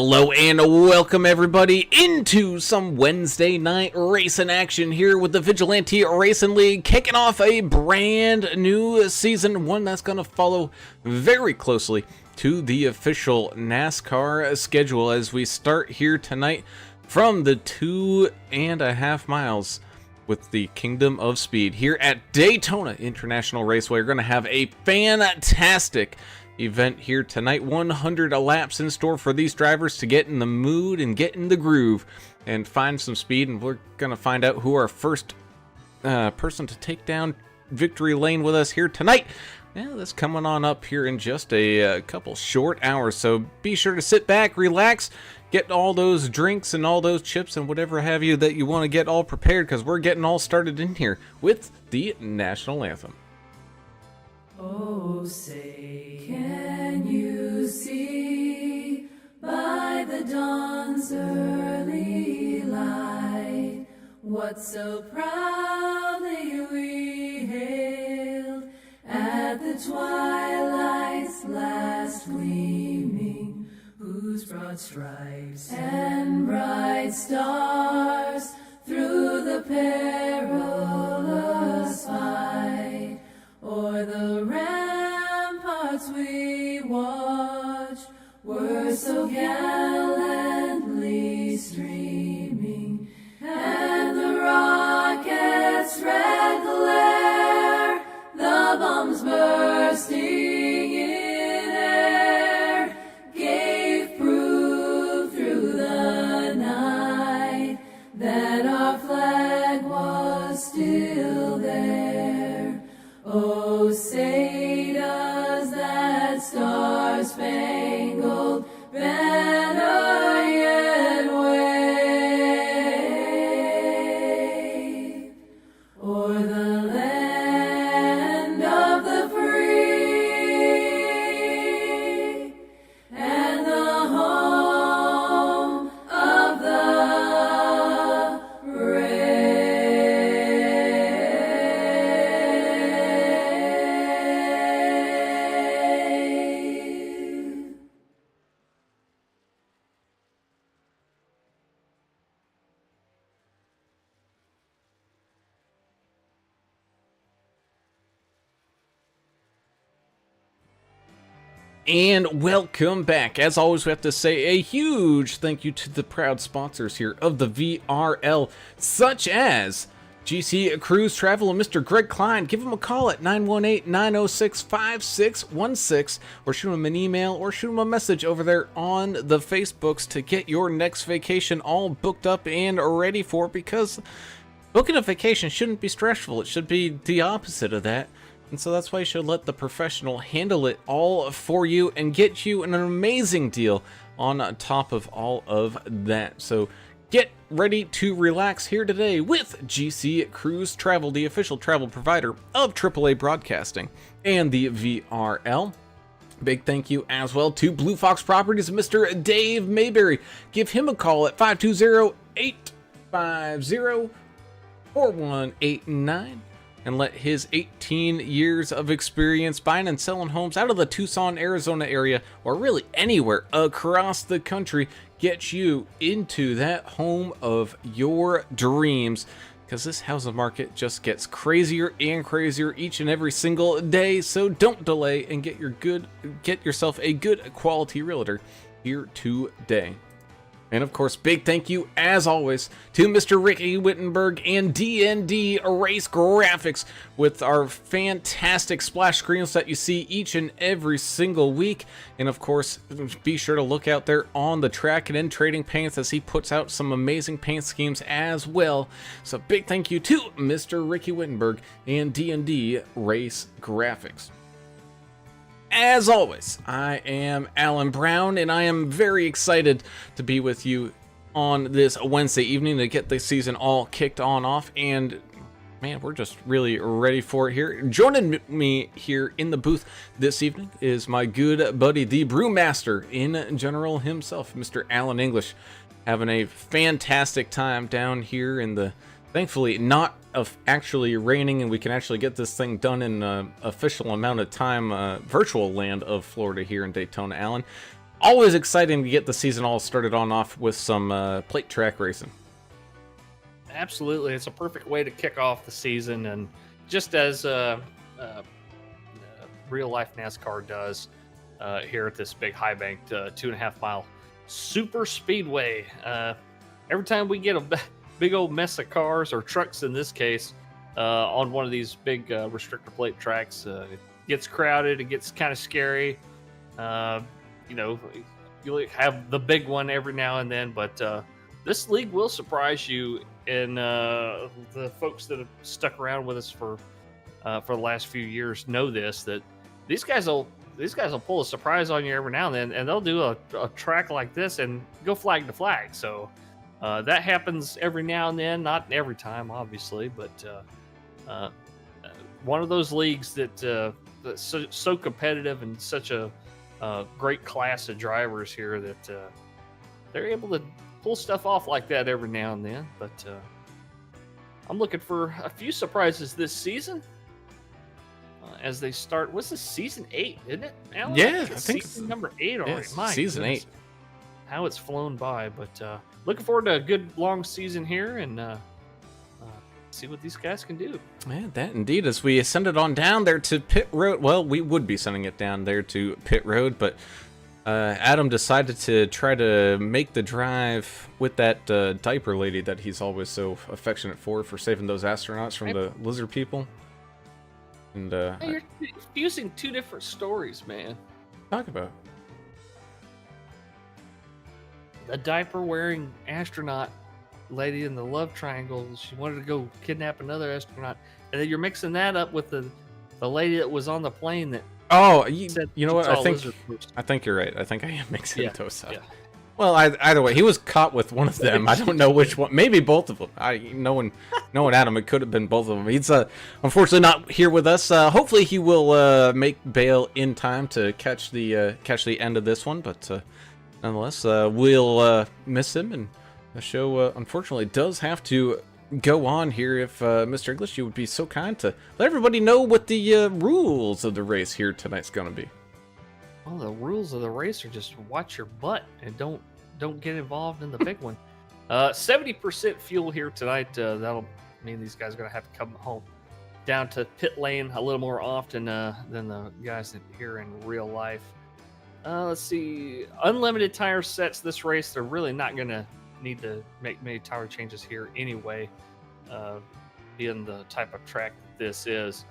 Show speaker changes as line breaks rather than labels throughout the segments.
Hello and welcome everybody into some Wednesday night racing action here with the Vigilante Racing League, kicking off a brand new season, one that's going to follow very closely to the official NASCAR schedule as we start here tonight from the 2.5 miles with the Kingdom of Speed here at Daytona International Raceway. We're going to have a fantastic event here tonight. 100 laps in store for these drivers to get in the mood and get in the groove and find some speed, and we're gonna find out who our first person to take down victory lane with us here tonight. Yeah, that's coming on up here in just a couple short hours, so be sure to sit back, relax, get all those drinks and all those chips and whatever have you that you want to get all prepared, because we're getting all started in here with the national anthem.
Oh, say, can you see by the dawn's early light what so proudly we hailed at the twilight's last gleaming, whose broad stripes and bright stars through the perilous fight o'er the ramparts we watched were so gallantly streaming, and the rocket's red glare, the bombs bursting in air, gave proof through the night that our flag was still there. Oh, say does that star-spangled banner yet wave o'er the land of the free and the home of the brave.
And welcome back. As always, we have to say a huge thank you to the proud sponsors here of the VRL, such as GC Cruise Travel and Mr. Greg Klein. Give him a call at 918-906-5616 or shoot him an email or shoot him a message over there on the Facebooks to get your next vacation all booked up and ready for, because booking a vacation shouldn't be stressful. It should be the opposite of that. And so that's why you should let the professional handle it all for you and get you an amazing deal on top of all of that. So get ready to relax here today with GC Cruise Travel, the official travel provider of AAA Broadcasting and the VRL. Big thank you as well to Blue Fox Properties and Mr. Dave Mayberry. Give him a call at 520-850-4189. and let his 18 years of experience buying and selling homes out of the Tucson, Arizona area, or really anywhere across the country, get you into that home of your dreams. Because this housing market just gets crazier and crazier each and every single day. So don't delay and get yourself a good quality realtor here today. And of course, big thank you, as always, to Mr. Ricky Wittenberg and D&D Race Graphics with our fantastic splash screens that you see each and every single week. And of course, be sure to look out there on the track and in Trading Paints as he puts out some amazing paint schemes as well. So big thank you to Mr. Ricky Wittenberg and D&D Race Graphics. As always, I am Alan Brown, and I am very excited to be with you on this Wednesday evening to get the season all kicked on off. And man, we're just really ready for it here. Joining me here in the booth this evening is my good buddy, the brewmaster in general himself, Mr. Alan English, having a fantastic time down here in the, thankfully, not of actually raining, and we can actually get this thing done in an official amount of time, virtual land of Florida here in Daytona. Alan, always exciting to get the season all started on off with some plate track racing.
Absolutely, it's a perfect way to kick off the season, and just as real life NASCAR does here at this big high banked 2.5 mile super speedway. Every time we get a big old mess of cars or trucks, in this case, on one of these big restrictor plate tracks, it gets crowded. It gets kind of scary. You know, you have the big one every now and then, but this league will surprise you. And the folks that have stuck around with us for the last few years know this, that these guys will pull a surprise on you every now and then, and they'll do a track like this and go flag to flag. So that happens every now and then, not every time, obviously, but one of those leagues that's so competitive and such a great class of drivers here that they're able to pull stuff off like that every now and then. But I'm looking for a few surprises this season as they start. What's this, season 8, isn't it, Alan?
Yeah,
I
think
season number 8 already.
Yeah,
My
season
goodness,
8.
How it's flown by. But looking forward to a good long season here, and see what these guys can do.
Yeah, that indeed. As we send it on down there to pit road, well, we would be sending it down there to pit road, but Adam decided to try to make the drive with that diaper lady that he's always so affectionate for saving those astronauts from the lizard people. And
Hey, you're confusing two different stories, man.
talk about.
The diaper wearing astronaut lady in the love triangle, she wanted to go kidnap another astronaut, and then you're mixing that up with the lady that was on the plane that
Oh,
said
you know
she
what?
saw lizard first.
I think you're right. I think I am mixing
Yeah,
those up.
yeah.
Well, either way, he was caught with one of them. I don't know which one. Maybe both of them. Knowing Adam, it could have been both of them. He's unfortunately not here with us. Hopefully, he will make bail in time to catch the end of this one. But nonetheless, we'll miss him, and the show unfortunately does have to go on here. If Mr. English, you would be so kind to let everybody know what the rules of the race here tonight's going to be.
Well, the rules of the race are just watch your butt and don't get involved in the big one. 70% fuel here tonight. That'll mean these guys are going to have to come home down to pit lane a little more often than the guys that here in real life. Let's see. Unlimited tire sets this race. They're really not going to need to make many tire changes here anyway, being the type of track that this is.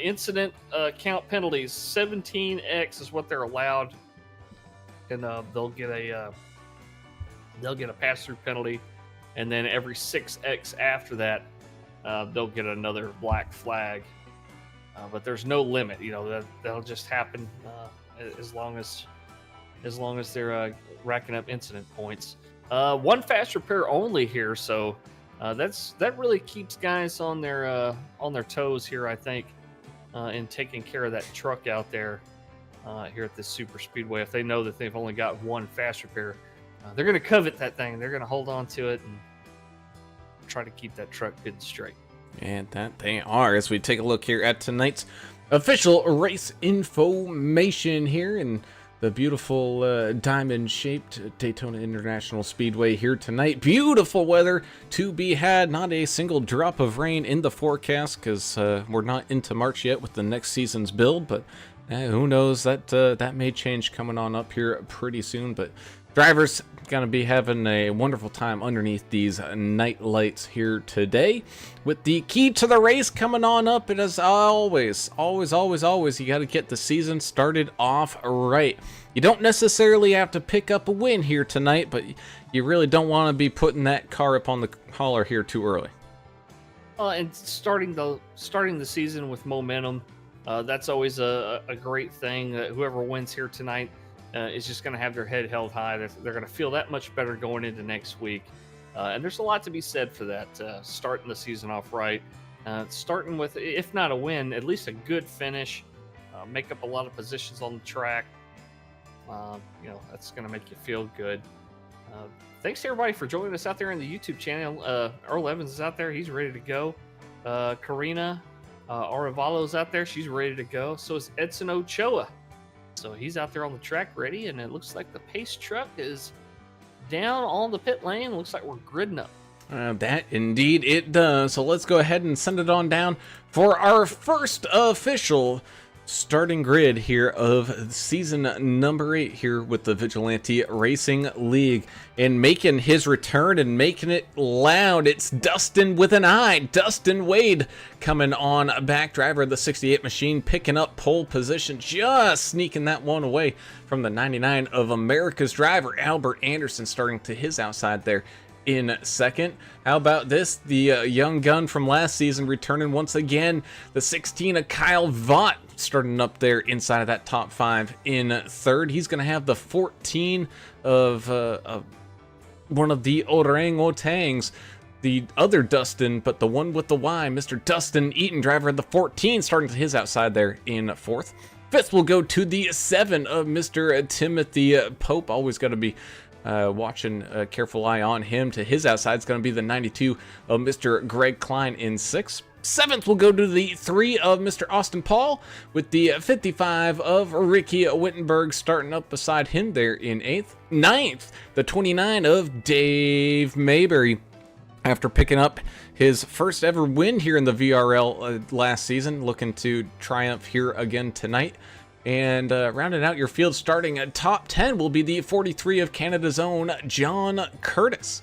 Incident count penalties, 17x is what they're allowed, and they'll get a pass-through penalty, and then every 6x after that, they'll get another black flag. But there's no limit, you know, that'll just happen as long as they're racking up incident points. One fast repair only here, so that really keeps guys on their toes here, I think, in taking care of that truck out there here at this super speedway. If they know that they've only got one fast repair, they're going to covet that thing. They're going to hold on to it and try to keep that truck good and straight.
And that they are, as we take a look here at tonight's official race information here in the beautiful diamond-shaped Daytona International Speedway here tonight. Beautiful weather to be had. Not a single drop of rain in the forecast because we're not into March yet with the next season's build. But who knows, that may change coming on up here pretty soon. But drivers going to be having a wonderful time underneath these night lights here today. With the key to the race coming on up, and as always, you got to get the season started off right. You don't necessarily have to pick up a win here tonight, but you really don't want to be putting that car up on the collar here too early.
And starting the season with momentum, that's always a great thing. Whoever wins here tonight is just going to have their head held high. They're going to feel that much better going into next week. And there's a lot to be said for that, starting the season off right. Starting with, if not a win, at least a good finish. Make up a lot of positions on the track. That's going to make you feel good. Thanks to everybody for joining us out there in the YouTube channel. Earl Evans is out there. He's ready to go. Karina Arevalo's out there. She's ready to go. So is Edson Ochoa. So he's out there on the track ready, and it looks like the pace truck is down on the pit lane. Looks like we're gridding up.
That indeed it does. So let's go ahead and send it on down for our first official starting grid here of season number 8 here with the Vigilante Racing League. And making his return and making it loud, it's Dustin with an I. Dustin Wade coming on back, driver of the 68 machine, picking up pole position, just sneaking that one away from the 99 of America's driver, Albert Anderson, starting to his outside there in second. How about this? The young gun from last season returning once again. The 16 of Kyle Vaught starting up there inside of that top 5 in third. He's going to have the 14 of one of the orangutans, the other Dustin, but the one with the Y, Mr. Dustin Eaton, driver of the 14, starting to his outside there in fourth. Fifth will go to the 7 of Mr. Timothy Pope. Always got to be watching a careful eye on him. To his outside is going to be the 92 of Mr. Greg Klein in 6th. 7th will go to the 3 of Mr. Austin Paul, with the 55 of Ricky Wittenberg starting up beside him there in 8th. 9th, the 29 of Dave Mayberry, after picking up his first ever win here in the VRL last season, looking to triumph here again tonight. And rounding out your field, starting at top 10, will be the 43 of Canada's own John Curtis.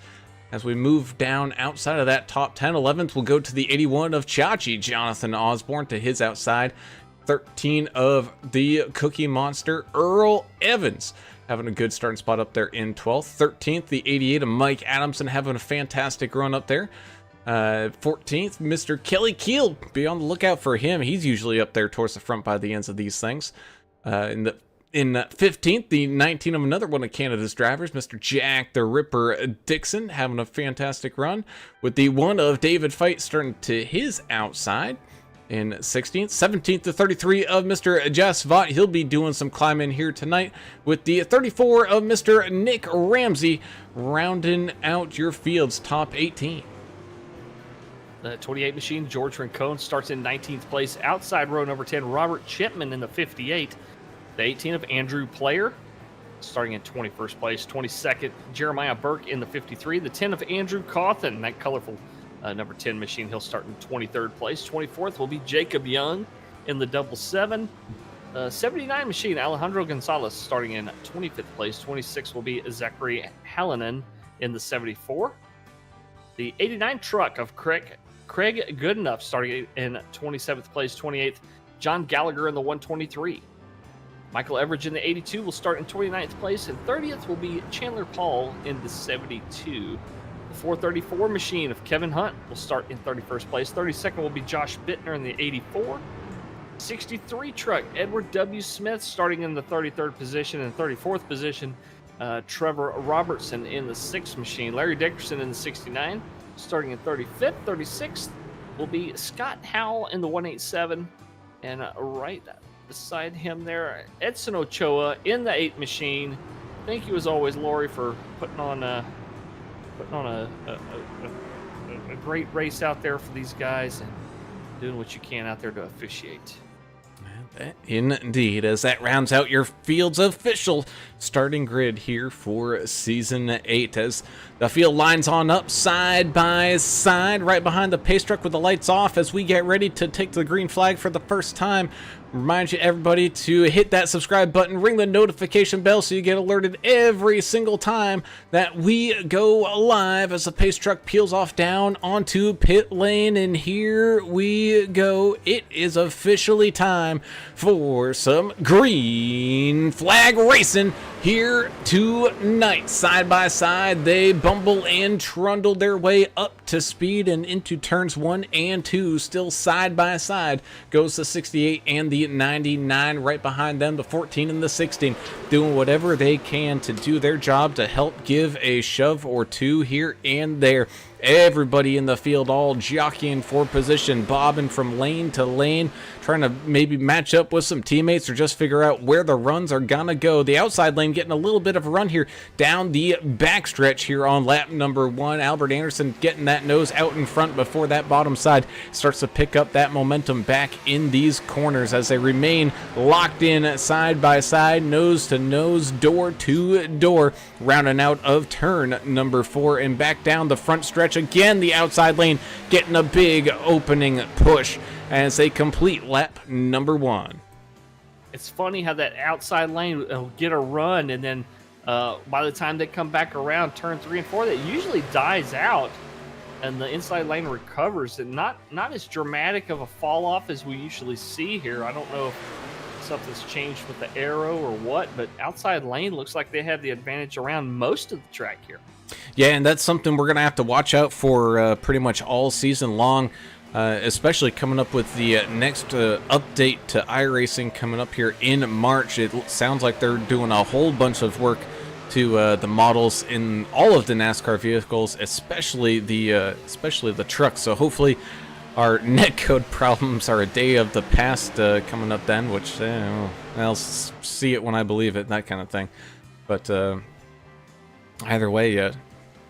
As we move down outside of that top 10, 11th will go to the 81 of Chachi, Jonathan Osborne, to his outside. 13 of the Cookie Monster, Earl Evans, having a good starting spot up there in 12th. 13th, the 88 of Mike Adamson, having a fantastic run up there. 14th, Mr. Kelly Keel. Be on the lookout for him. He's usually up there towards the front by the ends of these things. In 15th, the 19 of another one of Canada's drivers, Mr. Jack the Ripper Dixon, having a fantastic run, with the 1 of David Fight starting to his outside in 16th. 17th, the 33 of Mr. Jess Vaught. He'll be doing some climbing here tonight, with the 34 of Mr. Nick Ramsey rounding out your field's top 18.
The 28 machine, George Rincon, starts in 19th place. Outside row number 10, Robert Chipman in the 58. The 18 of Andrew Player, starting in 21st place. 22nd, Jeremiah Burke in the 53. The 10 of Andrew Cawthon, that colorful number 10 machine, he'll start in 23rd place. 24th will be Jacob Young in the 77. 79 machine, Alejandro Gonzalez, starting in 25th place. 26th will be Zachary Hallinan in the 74. The 89 truck of Craig Goodenough, starting in 27th place. 28th, John Gallagher in the 123. Michael Everidge in the 82 will start in 29th place, and 30th will be Chandler Paul in the 72. The 434 machine of Kevin Hunt will start in 31st place. 32nd will be Josh Bittner in the 84. 63 truck, Edward W. Smith, starting in the 33rd position, and 34th position, Trevor Robertson in the 6th machine. Larry Dickerson in the 69, starting in 35th. 36th will be Scott Howell in the 187, and right beside him there, Edson Ochoa in the 8 machine. Thank you as always, Lori, for putting on a great race out there for these guys and doing what you can out there to officiate.
Indeed, as that rounds out your field's official starting grid here for season 8, as the field lines on up side by side right behind the pace truck with the lights off, as we get ready to take the green flag for the first time. Remind you, everybody, to hit that subscribe button, ring the notification bell so you get alerted every single time that we go live, as the pace truck peels off down onto pit lane. And here we go. It is officially time for some green flag racing here tonight. Side by side, they bumble and trundle their way up to speed and into turns 1 and 2. Still side by side goes the 68 and the 99. Right behind them, the 14 and the 16, doing whatever they can to do their job to help give a shove or two here and there. Everybody in the field all jockeying for position, bobbing from lane to lane, trying to maybe match up with some teammates or just figure out where the runs are gonna go. The outside lane getting a little bit of a run here down the backstretch here on lap number 1. Albert Anderson getting that that nose out in front before that bottom side starts to pick up that momentum back in these corners as they remain locked in side by side, nose to nose, door to door, rounding out of turn number 4 and back down the front stretch again. The outside lane getting a big opening push as they complete lap number 1.
It's funny how that outside lane will get a run, and then by the time they come back around turn 3 and 4, that usually dies out, and the inside lane recovers. And not as dramatic of a fall off as we usually see here. I don't know if something's changed with the arrow or what, but outside lane looks like they have the advantage around most of the track here.
Yeah, and that's something we're going to have to watch out for pretty much all season long. Especially coming up with the next update to iRacing coming up here in March. It sounds like they're doing a whole bunch of work to the models in all of the NASCAR vehicles, especially the trucks. So hopefully our netcode problems are a day of the past coming up then, which I'll see it when I believe it, that kind of thing. But either way,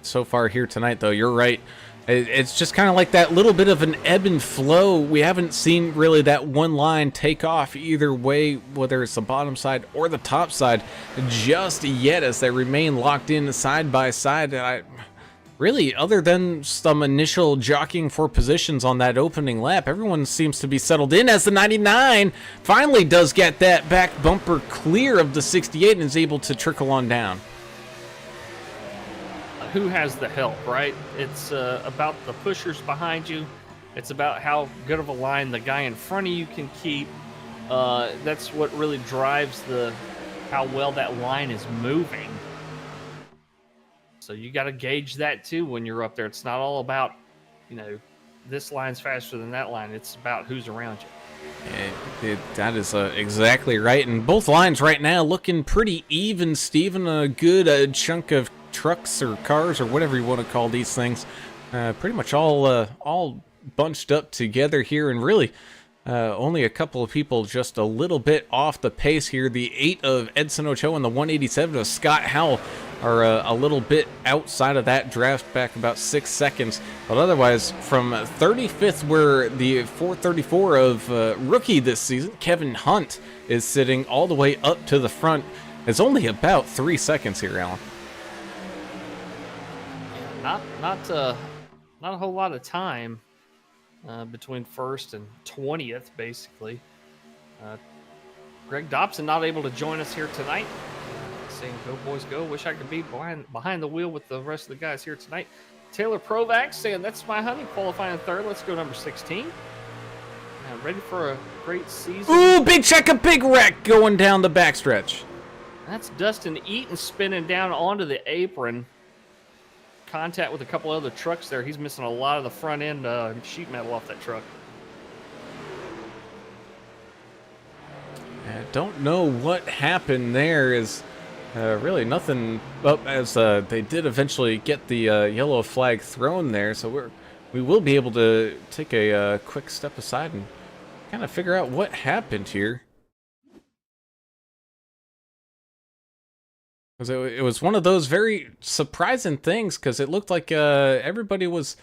so far here tonight, though, you're right. It's just kind of like that little bit of an ebb and flow. We haven't seen really that one line take off either way, whether it's the bottom side or the top side, just yet, as they remain locked in side by side. Really, other than some initial jockeying for positions on that opening lap, everyone seems to be settled in as the 99 finally does get that back bumper clear of the 68 and is able to trickle on down.
Who has the help, right? It's about the pushers behind you. It's about how good of a line the guy in front of you can keep. That's what really drives how well that line is moving. So you got to gauge that too when you're up there. It's not all about, this line's faster than that line. It's about who's around you.
That is exactly right. And both lines right now looking pretty even, Steven. A good chunk of trucks or cars or whatever you want to call these things, pretty much all bunched up together here, and really only a couple of people just a little bit off the pace here. The 8 of Edson Ochoa and the 187 of Scott Howell are a little bit outside of that draft, back about 6 seconds, but otherwise from 35th, where the 434 of rookie this season, Kevin Hunt, is sitting all the way up to the front, is only about 3 seconds here, Alan.
Not a whole lot of time between first and 20th, basically. Greg Dobson not able to join us here tonight. Saying go boys go. Wish I could be behind the wheel with the rest of the guys here tonight. Taylor Provac saying that's my honey, qualifying third. Let's go number 16. Ready for a great season.
Ooh, big check, a big wreck going down the backstretch.
That's Dustin Eaton spinning down onto the apron. Contact with a couple other trucks there. He's missing a lot of the front end sheet metal off that truck.
I don't know what happened there. Is really nothing up, as they did eventually get the yellow flag thrown there, so we will be able to take a quick step aside and kind of figure out what happened here. Because it was one of those very surprising things, because it looked like everybody was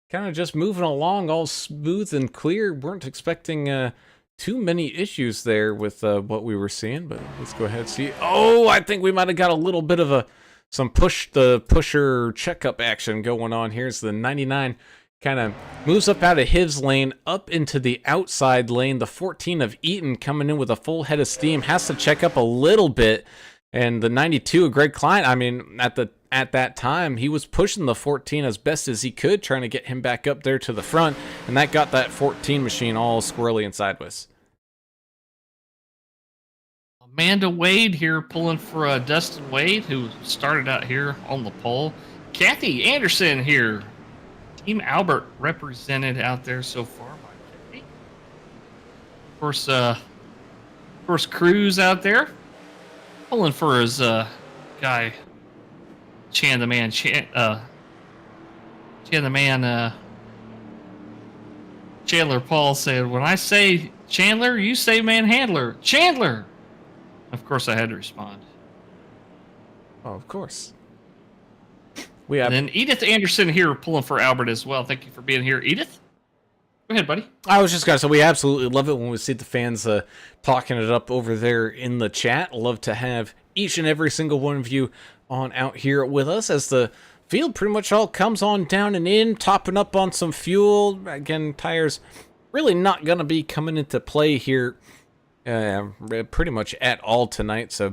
kind of just moving along all smooth and clear. Weren't expecting too many issues there with what we were seeing, but let's go ahead and see. Oh, I think we might have got a little bit of some pusher checkup action going on here. So the 99 kind of moves up out of his lane, up into the outside lane. The 14 of Eaton coming in with a full head of steam, has to check up a little bit. And the 92 of Greg Klein, I mean, at that time, he was pushing the 14 as best as he could, trying to get him back up there to the front, and that got that 14 machine all squirrely and sideways.
Amanda Wade here pulling for Dustin Wade, who started out here on the pole. Kathy Anderson here. Team Albert represented out there so far by Kathy. Of course, Cruz out there. Pulling for his guy, Chan the Man. Chandler Paul said, "When I say Chandler, you say Manhandler. Chandler!" Of course, I had to respond.
Oh, of course. We have.
And then Edith Anderson here pulling for Albert as well. Thank you for being here, Edith. Go ahead, buddy.
I was just gonna say we absolutely love it when we see the fans talking it up over there in the chat. Love to have each and every single one of you on out here with us as the field pretty much all comes on down and in, topping up on some fuel. Again, tires really not gonna be coming into play here pretty much at all tonight. So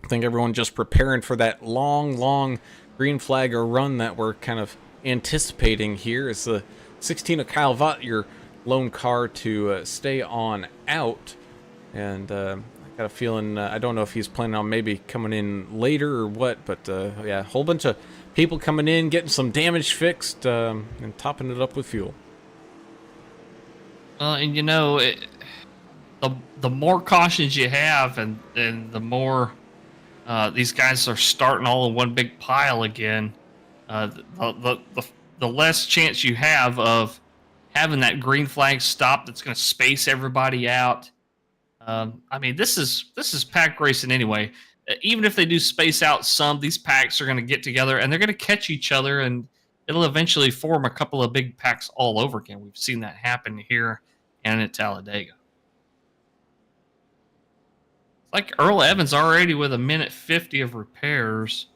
I think everyone just preparing for that long green flag or run that we're kind of anticipating here is the 16 of Kyle Vaught, your lone car to stay on out. And I got a feeling, I don't know if he's planning on maybe coming in later or what, but yeah, a whole bunch of people coming in, getting some damage fixed, and topping it up with fuel.
And you know, the more cautions you have, and the more these guys are starting all in one big pile again, the less chance you have of having that green flag stop that's going to space everybody out. I mean, this is pack racing anyway. Even if they do space out some, these packs are going to get together and they're going to catch each other, and it'll eventually form a couple of big packs all over again. We've seen that happen here and at Talladega. It's like Earl Evans already with 1:50 of repairs.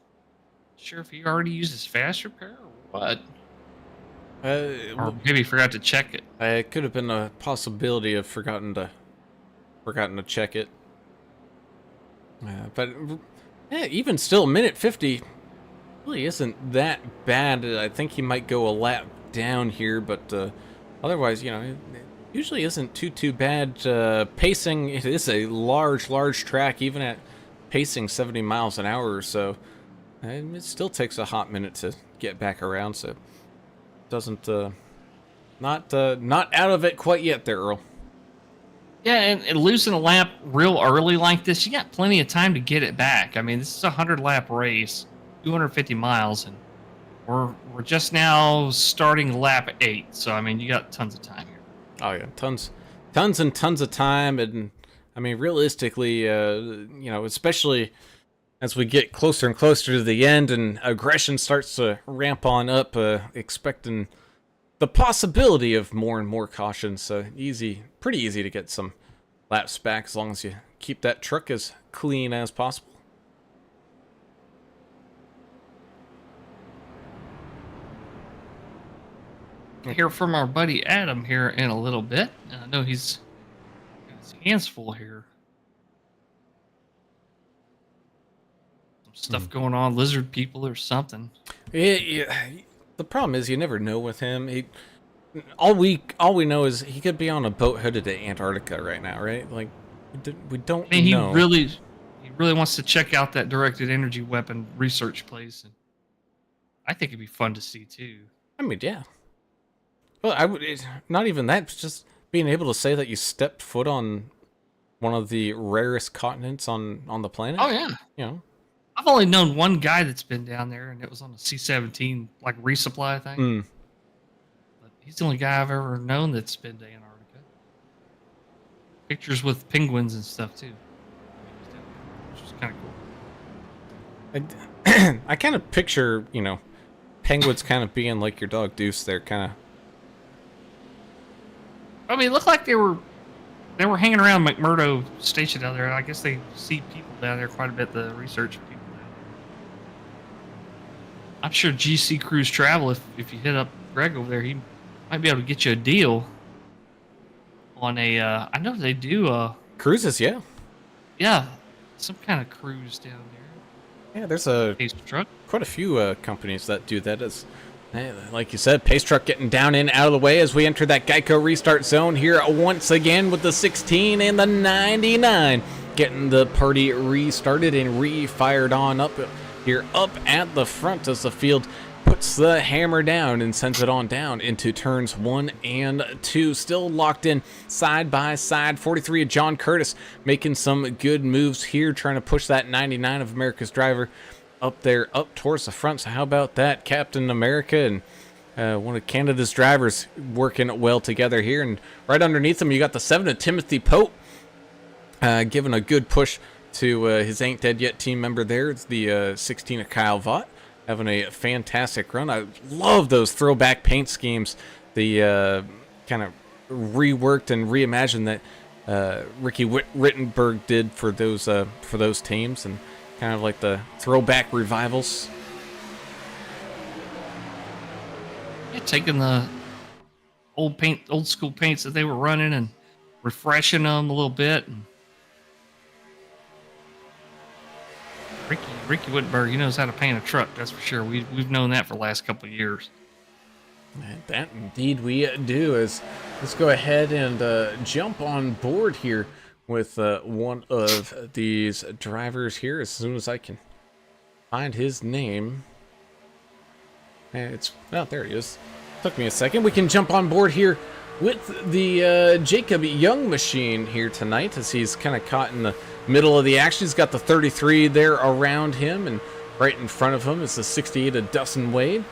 Sure if he already uses fast repair or what? Or maybe he forgot to check it.
It could have been a possibility of forgotten to check it. But yeah, even still, 1:50 really isn't that bad. I think he might go a lap down here, but otherwise, you know, it usually isn't too bad. Pacing, it is a large track, even at pacing 70 miles an hour or so. And it still takes a hot minute to get back around, so doesn't not out of it quite yet there, Earl.
Yeah, and losing a lap real early like this, you got plenty of time to get it back. I mean, this is a 100-lap race, 250 miles, and we're just now starting lap 8. So I mean, you got tons of time here.
Oh yeah, tons and tons of time, and I mean, realistically, you know, especially as we get closer and closer to the end, and aggression starts to ramp on up, expecting the possibility of more and more cautions. So pretty easy to get some laps back as long as you keep that truck as clean as possible.
Hear from our buddy Adam here in a little bit. I know he's got his hands full here. Some stuff going on, lizard people or something.
Yeah. The problem is you never know with him. All we know is he could be on a boat headed to Antarctica right now, right? Like we don't know.
He really wants to check out that directed energy weapon research place, and I think it'd be fun to see too.
I mean, yeah. Well, not even that. It's just being able to say that you stepped foot on one of the rarest continents on the planet.
Oh yeah.
You know.
I've only known one guy that's been down there, and it was on a C-17 like resupply thing. But he's the only guy I've ever known that's been to Antarctica. Pictures with penguins and stuff too, which is kind of
cool. I kind of picture, you know, penguins kind of being like your dog Deuce. They're kind of.
I mean, it looked like they were hanging around McMurdo Station down there. I guess they see people down there quite a bit. The research people. I'm sure GC Cruise Travel, if you hit up Greg over there, he might be able to get you a deal on a, I know they do
cruises, yeah.
Yeah, some kind of cruise down there.
Yeah, there's quite a few companies that do that. As like you said, Pace Truck getting down and out of the way as we enter that Geico restart zone here once again with the 16 and the 99. Getting the party restarted and re-fired on up here up at the front as the field puts the hammer down and sends it on down into turns 1 and 2. Still locked in side by side. 43 of John Curtis making some good moves here, trying to push that 99 of America's Driver up there, up towards the front. So how about that, Captain America and one of Canada's drivers working well together here. And right underneath them, you got the 7 of Timothy Pope giving a good push to his Ain't Dead Yet team member there. It's the 16 of Kyle Vaught. having a fantastic run. I love those throwback paint schemes, the kind of reworked and reimagined that Ricky Rittenberg did for those teams, and kind of like the throwback revivals.
Yeah, taking the old school paints that they were running and refreshing them a little bit. And Ricky Wittenberg, he knows how to paint a truck. That's for sure. We've known that for the last couple of years.
And that indeed we do. Let's go ahead and jump on board here with one of these drivers here as soon as I can find his name. And there he is. Took me a second. We can jump on board here with the Jacob Young machine here tonight, as he's kind of caught in the middle of the action. He's got the 33 there around him, and right in front of him is the 68 of Dustin Wade,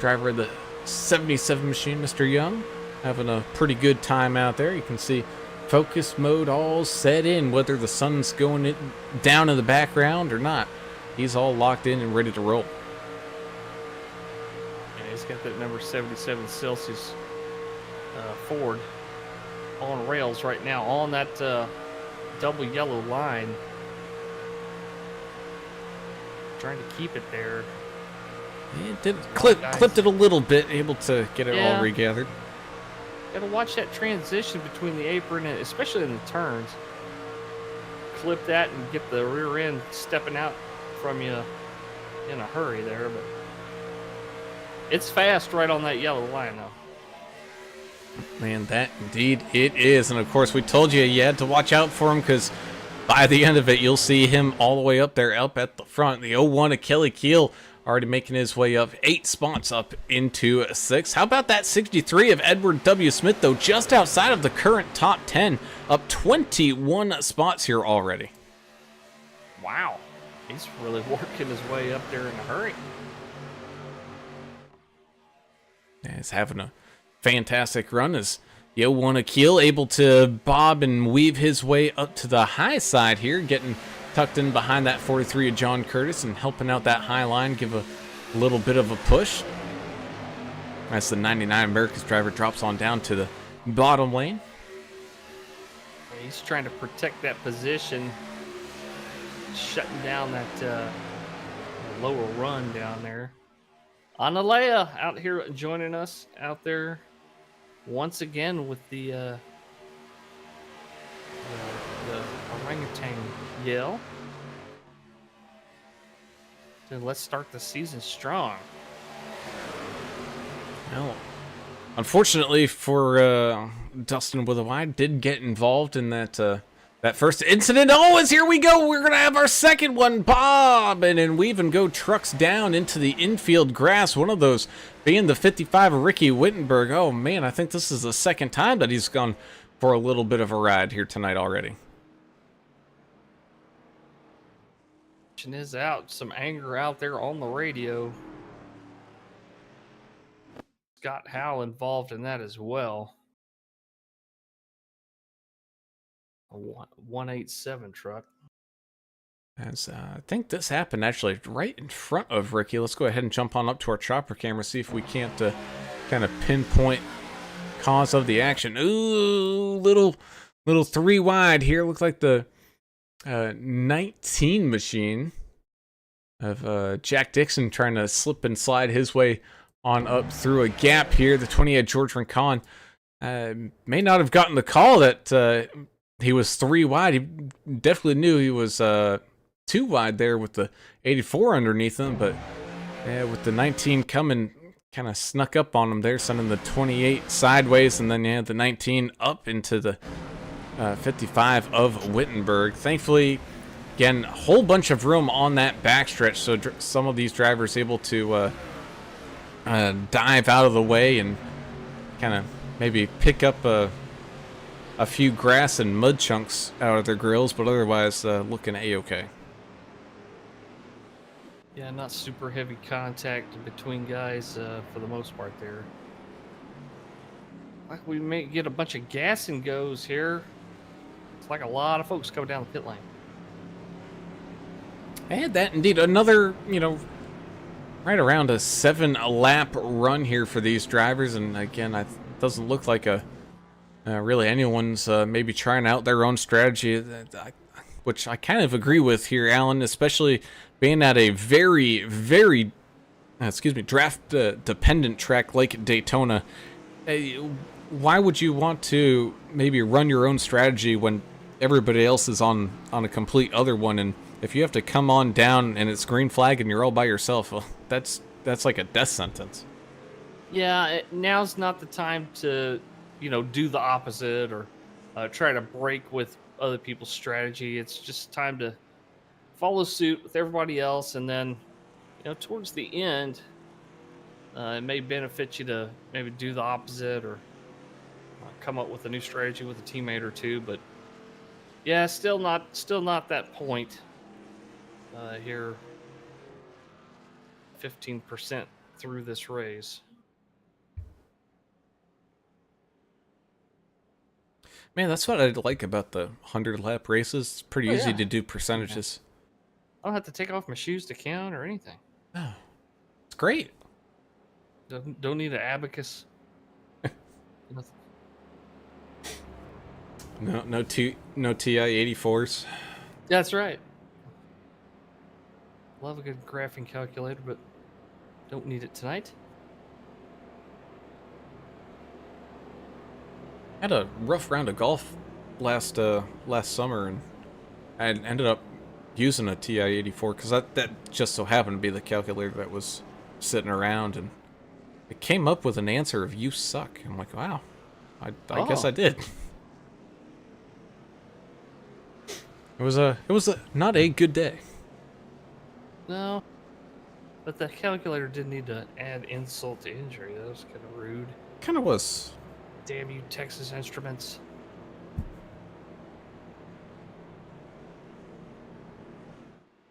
driver of the 77 machine. Mr. Young having a pretty good time out there. You can see focus mode all set in, whether the sun's going down in the background or not. He's all locked in and ready to roll.
Yeah, he's got that number 77 Celsius Ford on rails right now on that double yellow line, trying to keep it there.
It did clipped it a little bit, able to get it all regathered.
Gotta watch that transition between the apron, and especially in the turns. Clip that and get the rear end stepping out from you in a hurry there, but it's fast right on that yellow line though.
Man, that indeed it is. And of course, we told you had to watch out for him, because by the end of it, you'll see him all the way up there, up at the front. The 01 of Kelly Keel already making his way up 8 spots up into 6. How about that 63 of Edward W. Smith, though, just outside of the current top 10, up 21 spots here already.
Wow. He's really working his way up there in a hurry.
Yeah, he's having a fantastic run as the 01 of Keel able to bob and weave his way up to the high side here, getting tucked in behind that 43 of John Curtis and helping out that high line, give a little bit of a push. As the 99 Americas driver drops on down to the bottom lane.
He's trying to protect that position, shutting down that lower run down there. Analea out here joining us out there once again with the orangutan yell. Then let's start the season strong.
Well, unfortunately for Dustin with a wide, did get involved in that first incident. Oh, as here we go, we're gonna have our second one, Bob, and weave and go trucks down into the infield grass. One of those being the 55 of Ricky Wittenberg. Oh man, I think this is the second time that he's gone for a little bit of a ride here tonight already.
Is out, some anger out there on the radio. Scott Howell involved in that as well. A 187 truck.
As I think this happened actually right in front of Ricky. Let's go ahead and jump on up to our chopper camera, see if we can't kind of pinpoint cause of the action. Ooh, little 3 wide here. Looks like the 19 machine of Jack Dixon trying to slip and slide his way on up through a gap here. The 28 George Rincon may not have gotten the call that he was 3 wide. He definitely knew he was 2 wide there with the 84 underneath him, but with the 19 coming, kind of snuck up on him there, sending the 28 sideways, and then the 19 up into the 55 of Wittenberg. Thankfully, again, a whole bunch of room on that backstretch, so some of these drivers able to dive out of the way and kind of maybe pick up a few grass and mud chunks out of their grills, but otherwise looking A-okay.
Yeah, not super heavy contact between guys for the most part there. Like we may get a bunch of gas and goes here. It's like a lot of folks coming down the pit lane.
And that indeed, another, right around a 7-lap run here for these drivers, and again, it doesn't look like really anyone's maybe trying out their own strategy, which I kind of agree with here, Alan, especially being at a very, very, draft dependent track like Daytona. Why would you want to maybe run your own strategy when everybody else is on a complete other one? And if you have to come on down and it's green flag and you're all by yourself, well, that's like a death sentence.
Yeah, now's not the time to, do the opposite or try to break with other people's strategy. It's just time to follow suit with everybody else, and then, towards the end, it may benefit you to maybe do the opposite or come up with a new strategy with a teammate or two. But yeah, still not that point here. 15% through this race.
Man, that's what I like about the 100-lap races. It's pretty easy to do percentages.
I don't have to take off my shoes to count or anything.
Oh, it's great.
Don't need an abacus.
No TI 84s.
That's right. Love a good graphing calculator, but don't need it tonight.
Had a rough round of golf last summer, and I ended up using a TI 84 because that just so happened to be the calculator that was sitting around, and it came up with an answer of "you suck." I'm like, wow, I guess I did. It was not a good day.
No, but the calculator didn't need to add insult to injury. That was kind of rude.
Kind of was.
Damn you, Texas Instruments.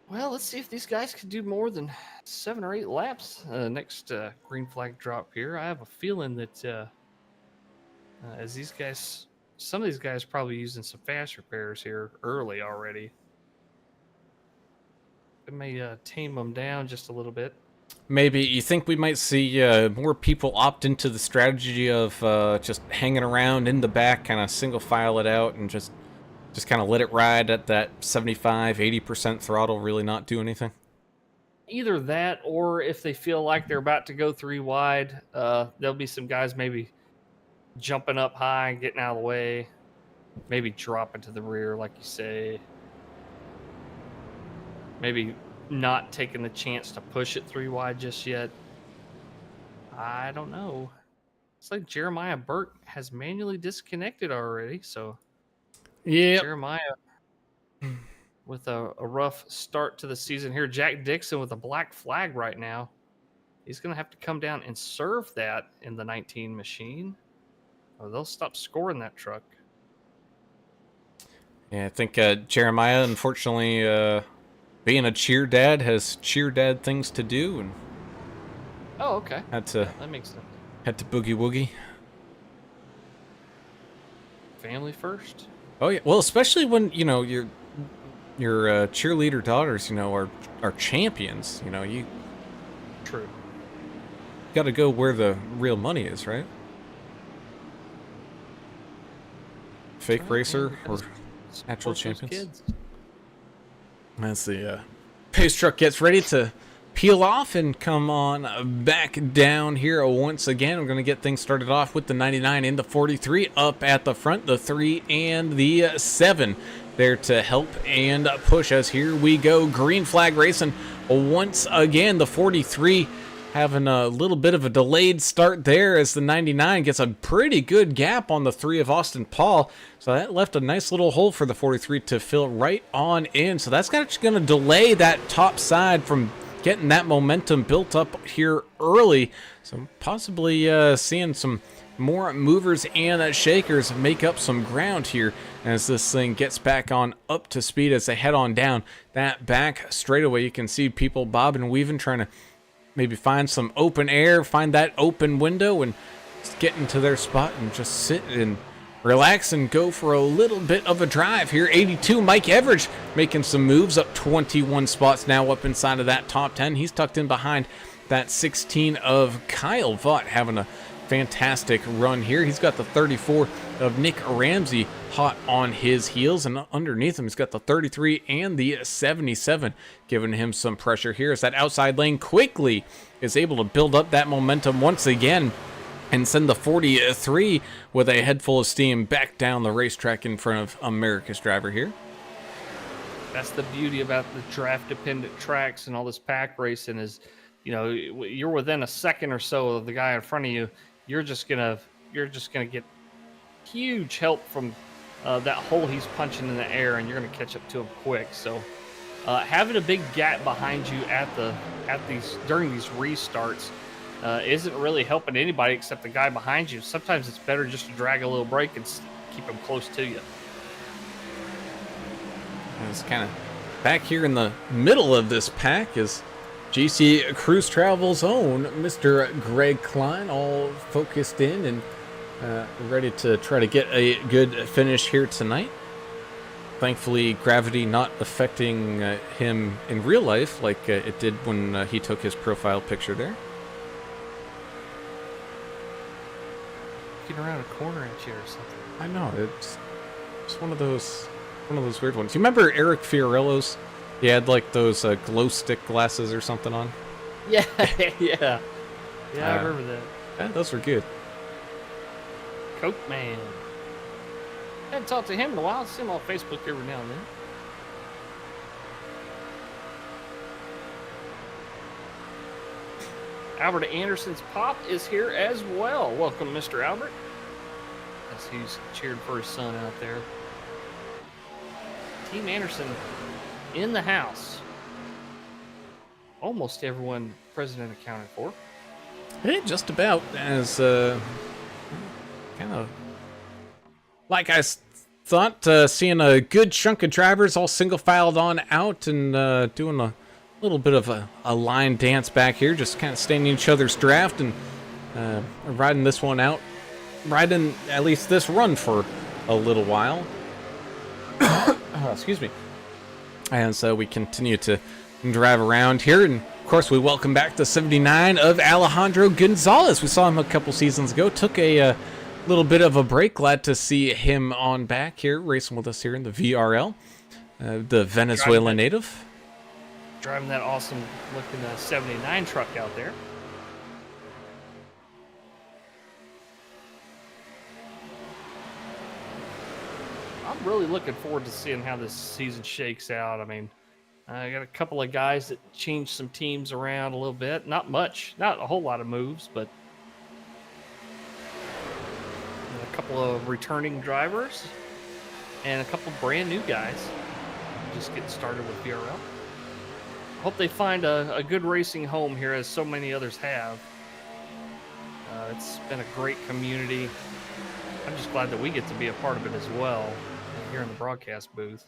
Well, let's see if these guys can do more than 7 or 8 laps. Next green flag drop here. I have a feeling that as these guys, some of these guys probably using some fast repairs here early already. It may tame them down just a little bit.
Maybe you think we might see more people opt into the strategy of just hanging around in the back, kind of single file it out, and just kind of let it ride at that 75-80% throttle, really not do anything?
Either that, or if they feel like they're about to go 3 wide, there'll be some guys maybe jumping up high and getting out of the way, maybe dropping to the rear, like you say. Maybe not taking the chance to push it 3 wide just yet. I don't know. It's like Jeremiah Burke has manually disconnected already, so
yeah.
Jeremiah with a rough start to the season here. Jack Dixon with a black flag right now. He's going to have to come down and serve that in the 19 machine, or they'll stop scoring that truck.
Yeah, I think Jeremiah, unfortunately, being a cheer dad, has cheer dad things to do, and
okay, that makes sense.
Had to boogie woogie.
Family first.
Oh yeah, well, especially when your cheerleader daughters, are champions. You
True.
got to go where the real money is, right? Fake racer or actual champions.
Kids.
As the pace truck gets ready to peel off and come on back down here once again, we're going to get things started off with the 99 and the 43 up at the front, the 3 and the 7 there to help and push us. Here we go, green flag racing once again. The 43 having a little bit of a delayed start there as the 99 gets a pretty good gap on the 3 of Austin Paul. So that left a nice little hole for the 43 to fill right on in. So that's actually going to delay that top side from getting that momentum built up here early. So possibly seeing some more movers and shakers make up some ground here as this thing gets back on up to speed as they head on down that back straightaway. You can see people bobbing and weaving, trying to maybe find some open air, find that open window, and just get into their spot and just sit and relax and go for a little bit of a drive here. 82, Mike Everidge making some moves up 21 spots now up inside of that top 10. He's tucked in behind that 16 of Kyle Vaught having a fantastic run here. He's got the 34 of Nick Ramsey hot on his heels, and underneath him he's got the 33 and the 77 giving him some pressure here as that outside lane quickly is able to build up that momentum once again and send the 43 with a head full of steam back down the racetrack in front of America's driver here.
That's the beauty about the draft dependent tracks and all this pack racing is, you know, you're within a second or so of the guy in front of you. You're just gonna get huge help from that hole he's punching in the air, and you're gonna catch up to him quick. So having a big gap behind you during these restarts isn't really helping anybody except the guy behind you. Sometimes it's better just to drag a little brake and keep him close to you.
It's kind of back here in the middle of this pack is GC Cruise Travel's own Mr. Greg Klein, all focused in and ready to try to get a good finish here tonight. Thankfully, gravity not affecting him in real life like it did when he took his profile picture there.
Getting around a corner at you or something.
I know, it's one of those weird ones. You remember Eric Fiorillo's? He had like those glow stick glasses or something on.
Yeah, yeah. Yeah, I remember that.
Yeah, those were good.
Coke Man. Hadn't talked to him in a while. I see him on Facebook every now and then. Albert Anderson's pop is here as well. Welcome, Mr. Albert. As he's cheered for his son out there. Team Anderson in the house. Almost everyone president accounted for.
Hey, just about as kind of like I thought, seeing a good chunk of drivers all single filed on out and doing a little bit of a line dance back here, just kind of staying in each other's draft and riding this one out, riding at least this run for a little while. Excuse me. And so we continue to drive around here, and of course we welcome back the 79 of Alejandro Gonzalez. We saw him a couple seasons ago, took a little bit of a break. Glad to see him on back here, racing with us here in the VRL, the Venezuela native.
Driving that awesome looking 79 truck out there. I'm really looking forward to seeing how this season shakes out. I mean, I got a couple of guys that changed some teams around a little bit. Not much, not a whole lot of moves, but a couple of returning drivers and a couple brand new guys just getting started with VRL. Hope they find a good racing home here, as so many others have. It's been a great community. I'm just glad that we get to be a part of it as well here in the broadcast booth.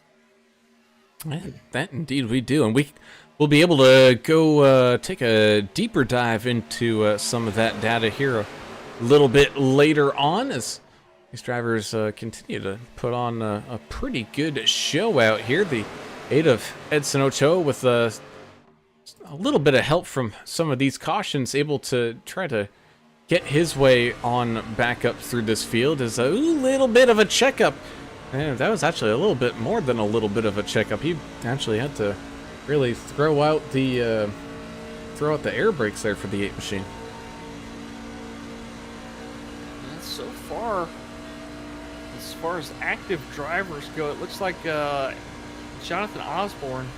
That indeed we do, and we'll be able to go take a deeper dive into some of that data here a little bit later on as these drivers continue to put on a pretty good show out here. The 8 of Edson Ochoa with a little bit of help from some of these cautions, able to try to get his way on back up through this field is a little bit of a checkup. And that was actually a little bit more than a little bit of a checkup. He actually had to really throw out the air brakes there for the 8 machine.
And so far, as far as active drivers go, it looks like Jonathan Osborne,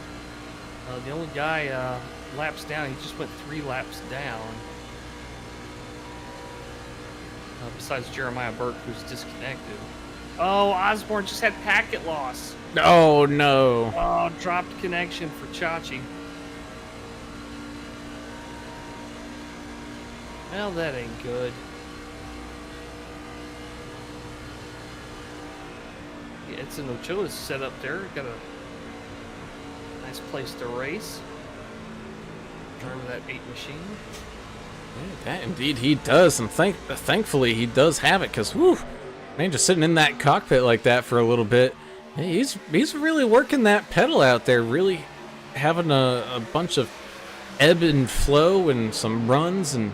the only guy laps down. He just went 3 laps down. Besides Jeremiah Burke, who's disconnected. Oh, Osborne just had packet loss.
Oh, no.
Oh, dropped connection for Chachi. Well, that ain't good. Yeah, Edson Ochoa's set up there. Got a nice place to race. Driving that 8 machine.
Yeah, that indeed he does, and thankfully he does have it, because, whew, man, just sitting in that cockpit like that for a little bit, he's really working that pedal out there, really having a bunch of ebb and flow and some runs and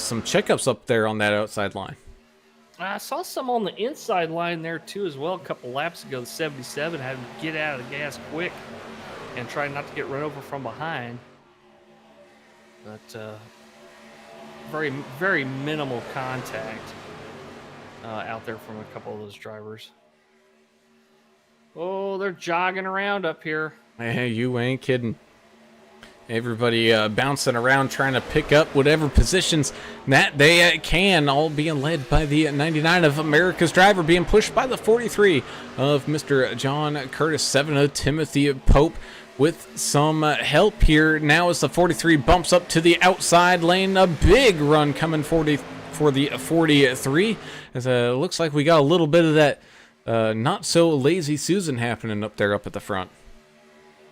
some checkups up there on that outside line.
I saw some on the inside line there too as well. A couple laps ago, the 77 had to get out of the gas quick and try not to get run over from behind. But very, very minimal contact out there from a couple of those drivers. Oh, they're jogging around up here.
Hey, you ain't kidding. Everybody bouncing around trying to pick up whatever positions that they can, all being led by the 99 of America's driver, being pushed by the 43 of Mr. John Curtis, 7 of Timothy Pope, with some help here. Now as the 43 bumps up to the outside lane, a big run coming for the 43, as it looks like we got a little bit of that not so lazy Susan happening up there up at the front.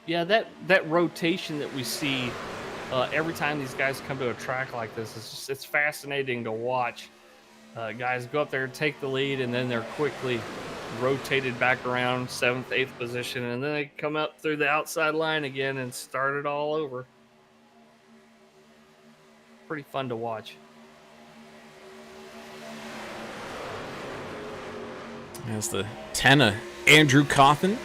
Yeah, that rotation that we see every time these guys come to a track like this, it's fascinating to watch. Guys go up there, take the lead, and then they're quickly rotated back around 7th, 8th position, and then they come up through the outside line again and start it all over. Pretty fun to watch.
As the 10 of Andrew Cawthon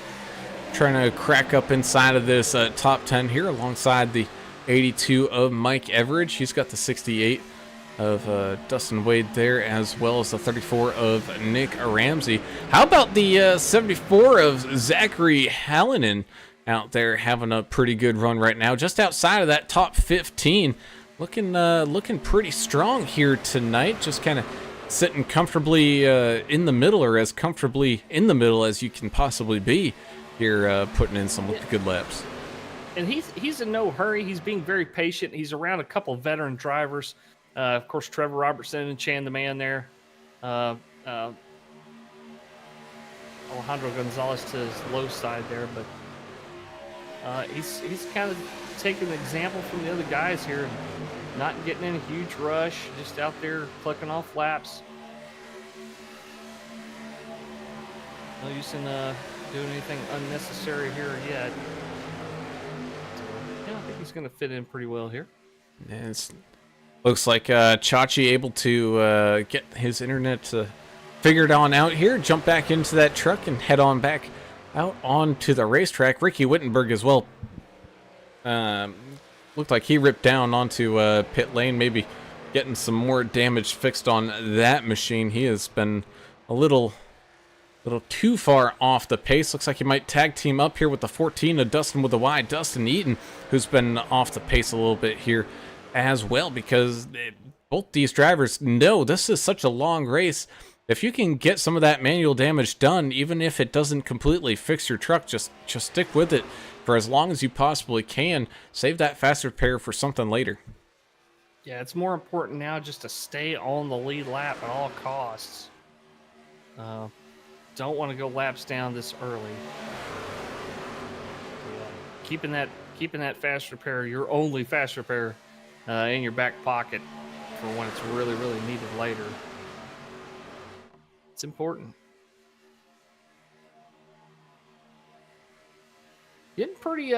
trying to crack up inside of this top 10 here alongside the 82 of Mike Everidge. He's got the 68 of Dustin Wade there, as well as the 34 of Nick Ramsey. How about the 74 of Zachary Hallinan out there having a pretty good run right now, just outside of that top 15. Looking pretty strong here tonight, just kind of sitting comfortably in the middle, or as comfortably in the middle as you can possibly be here, putting in some good laps.
And he's in no hurry. He's being very patient. He's around a couple of veteran drivers. Of course, Trevor Robertson and Chan the Man there. Alejandro Gonzalez to his low side there, but he's kind of taking an example from the other guys here, and not getting in a huge rush, just out there clicking off laps. No use in doing anything unnecessary here yet. So, yeah, I think he's going to fit in pretty well here.
It looks like Chachi able to get his internet figured on out here, jump back into that truck and head on back out onto the racetrack. Ricky Wittenberg as well. Looked like he ripped down onto pit lane, maybe getting some more damage fixed on that machine. He has been a little too far off the pace. Looks like he might tag team up here with the 14 of Dustin with the Y, Dustin Eaton, who's been off the pace a little bit here as well, because both these drivers know this is such a long race. If you can get some of that manual damage done, even if it doesn't completely fix your truck, just stick with it for as long as you possibly can. Save that fast repair for something later.
Yeah, it's more important now just to stay on the lead lap at all costs. Don't want to go laps down this early. Keeping that fast repair, your only fast repair, in your back pocket for when it's really, really needed later. It's important. Getting pretty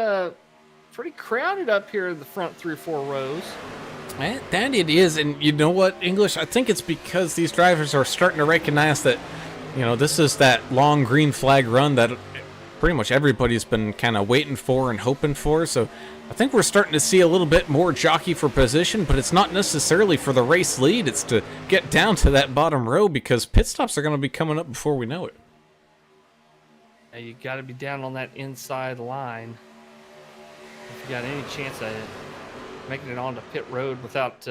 crowded up here in the front 3 or 4 rows.
That it is, and you know what, English? I think it's because these drivers are starting to recognize that, this is that long green flag run that pretty much everybody's been kind of waiting for and hoping for. So I think we're starting to see a little bit more jockey for position, but it's not necessarily for the race lead. It's to get down to that bottom row, because pit stops are going to be coming up before we know it.
Yeah, you got to be down on that inside line if you got any chance of making it onto pit road without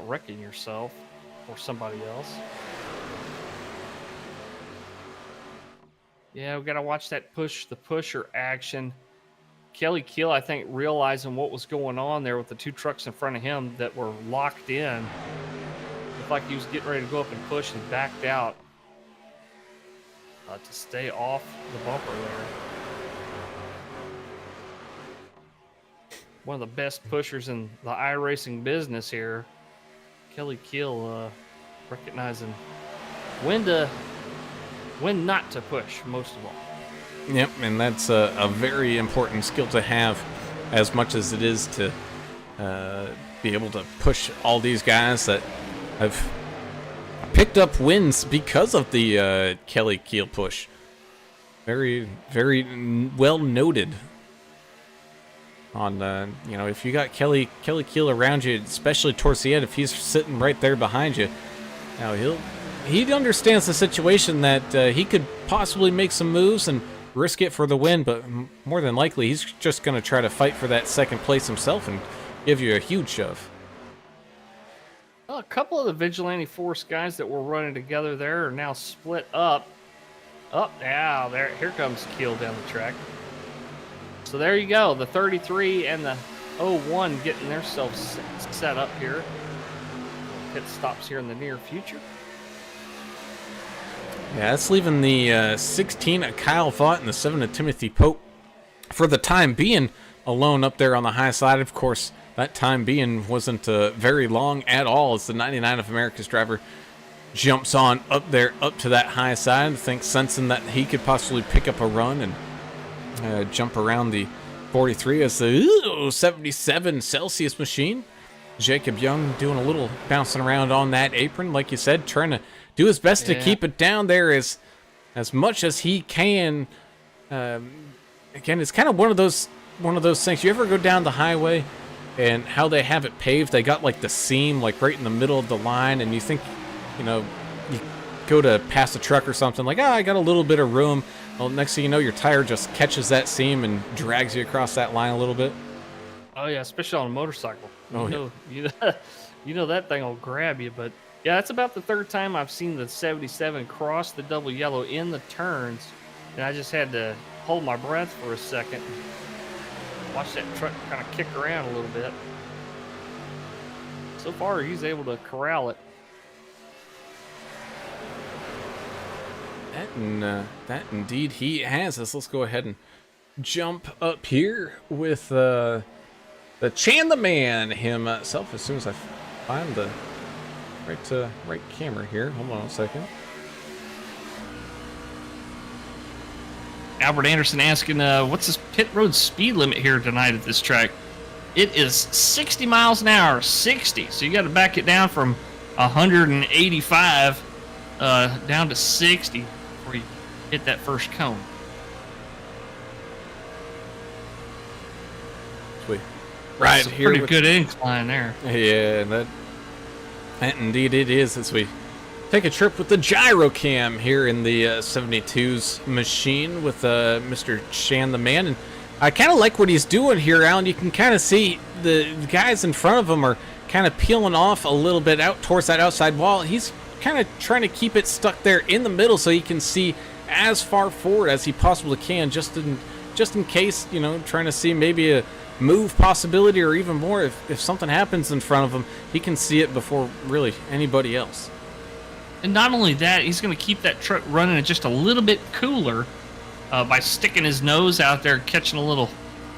wrecking yourself or somebody else. Yeah, we got to watch that the pusher action. Kelly Keel, I think, realizing what was going on there with the 2 trucks in front of him that were locked in. Looked like he was getting ready to go up and push, and backed out to stay off the bumper there. One of the best pushers in the iRacing business here. Kelly Keel recognizing when not to push, most of all.
Yep, and that's a very important skill to have as much as it is to be able to push all these guys that have picked up wins because of the Kelly Keel push. Very, very well noted. On if you got Kelly Keel around you, especially towards the end, if he's sitting right there behind you, he understands the situation that he could possibly make some moves and risk it for the win, but more than likely he's just going to try to fight for that second place himself and give you a huge shove.
Well, a couple of the Vigilante Force guys that were running together there are now split up. Here comes Keel down the track. So there you go, the 33 and the 01 getting themselves set up here. Pit stops here in the near future.
Yeah, that's leaving the 16 of Kyle Vaught and the 7 of Timothy Pope for the time being alone up there on the high side. Of course, that time being wasn't very long at all as the 99 of America's driver jumps on up there, up to that high side, sensing that he could possibly pick up a run and jump around the 43 as the 77 Celsius machine. Jacob Young doing a little bouncing around on that apron, like you said, trying to do his best to keep it down there as much as he can. Again, it's kind of one of those things. You ever go down the highway and how they have it paved? They got like the seam like right in the middle of the line, and you think, you go to pass a truck or something, like, I got a little bit of room. Well, next thing you know, your tire just catches that seam and drags you across that line a little bit.
Oh yeah, especially on a motorcycle.
Oh,
you know that thing will grab you. But yeah, that's about the third time I've seen the 77 cross the double yellow in the turns, and I just had to hold my breath for a second. Watch that truck kind of kick around a little bit. So far, he's able to corral it.
That indeed he has us. Let's go ahead and jump up here with the Chan the Man himself as soon as I find the right camera here. Hold on a second.
Albert Anderson asking, what's this pit road speed limit here tonight at this track? It is 60 miles an hour, 60. So you got to back it down from 185 down to 60 before you hit that first cone.
Sweet. Right here.
Pretty good incline there.
Yeah, that indeed it is. As we take a trip with the gyro cam here in the 72's machine with Mr. Chan the Man. And I kind of like what he's doing here, Alan. You can kind of see the guys in front of him are kind of peeling off a little bit out towards that outside wall. He's kind of trying to keep it stuck there in the middle so he can see as far forward as he possibly can, just in case, trying to see maybe a move possibility or even more. If something happens in front of him, he can see it before really anybody else.
And not only that, he's going to keep that truck running just a little bit cooler by sticking his nose out there, catching a little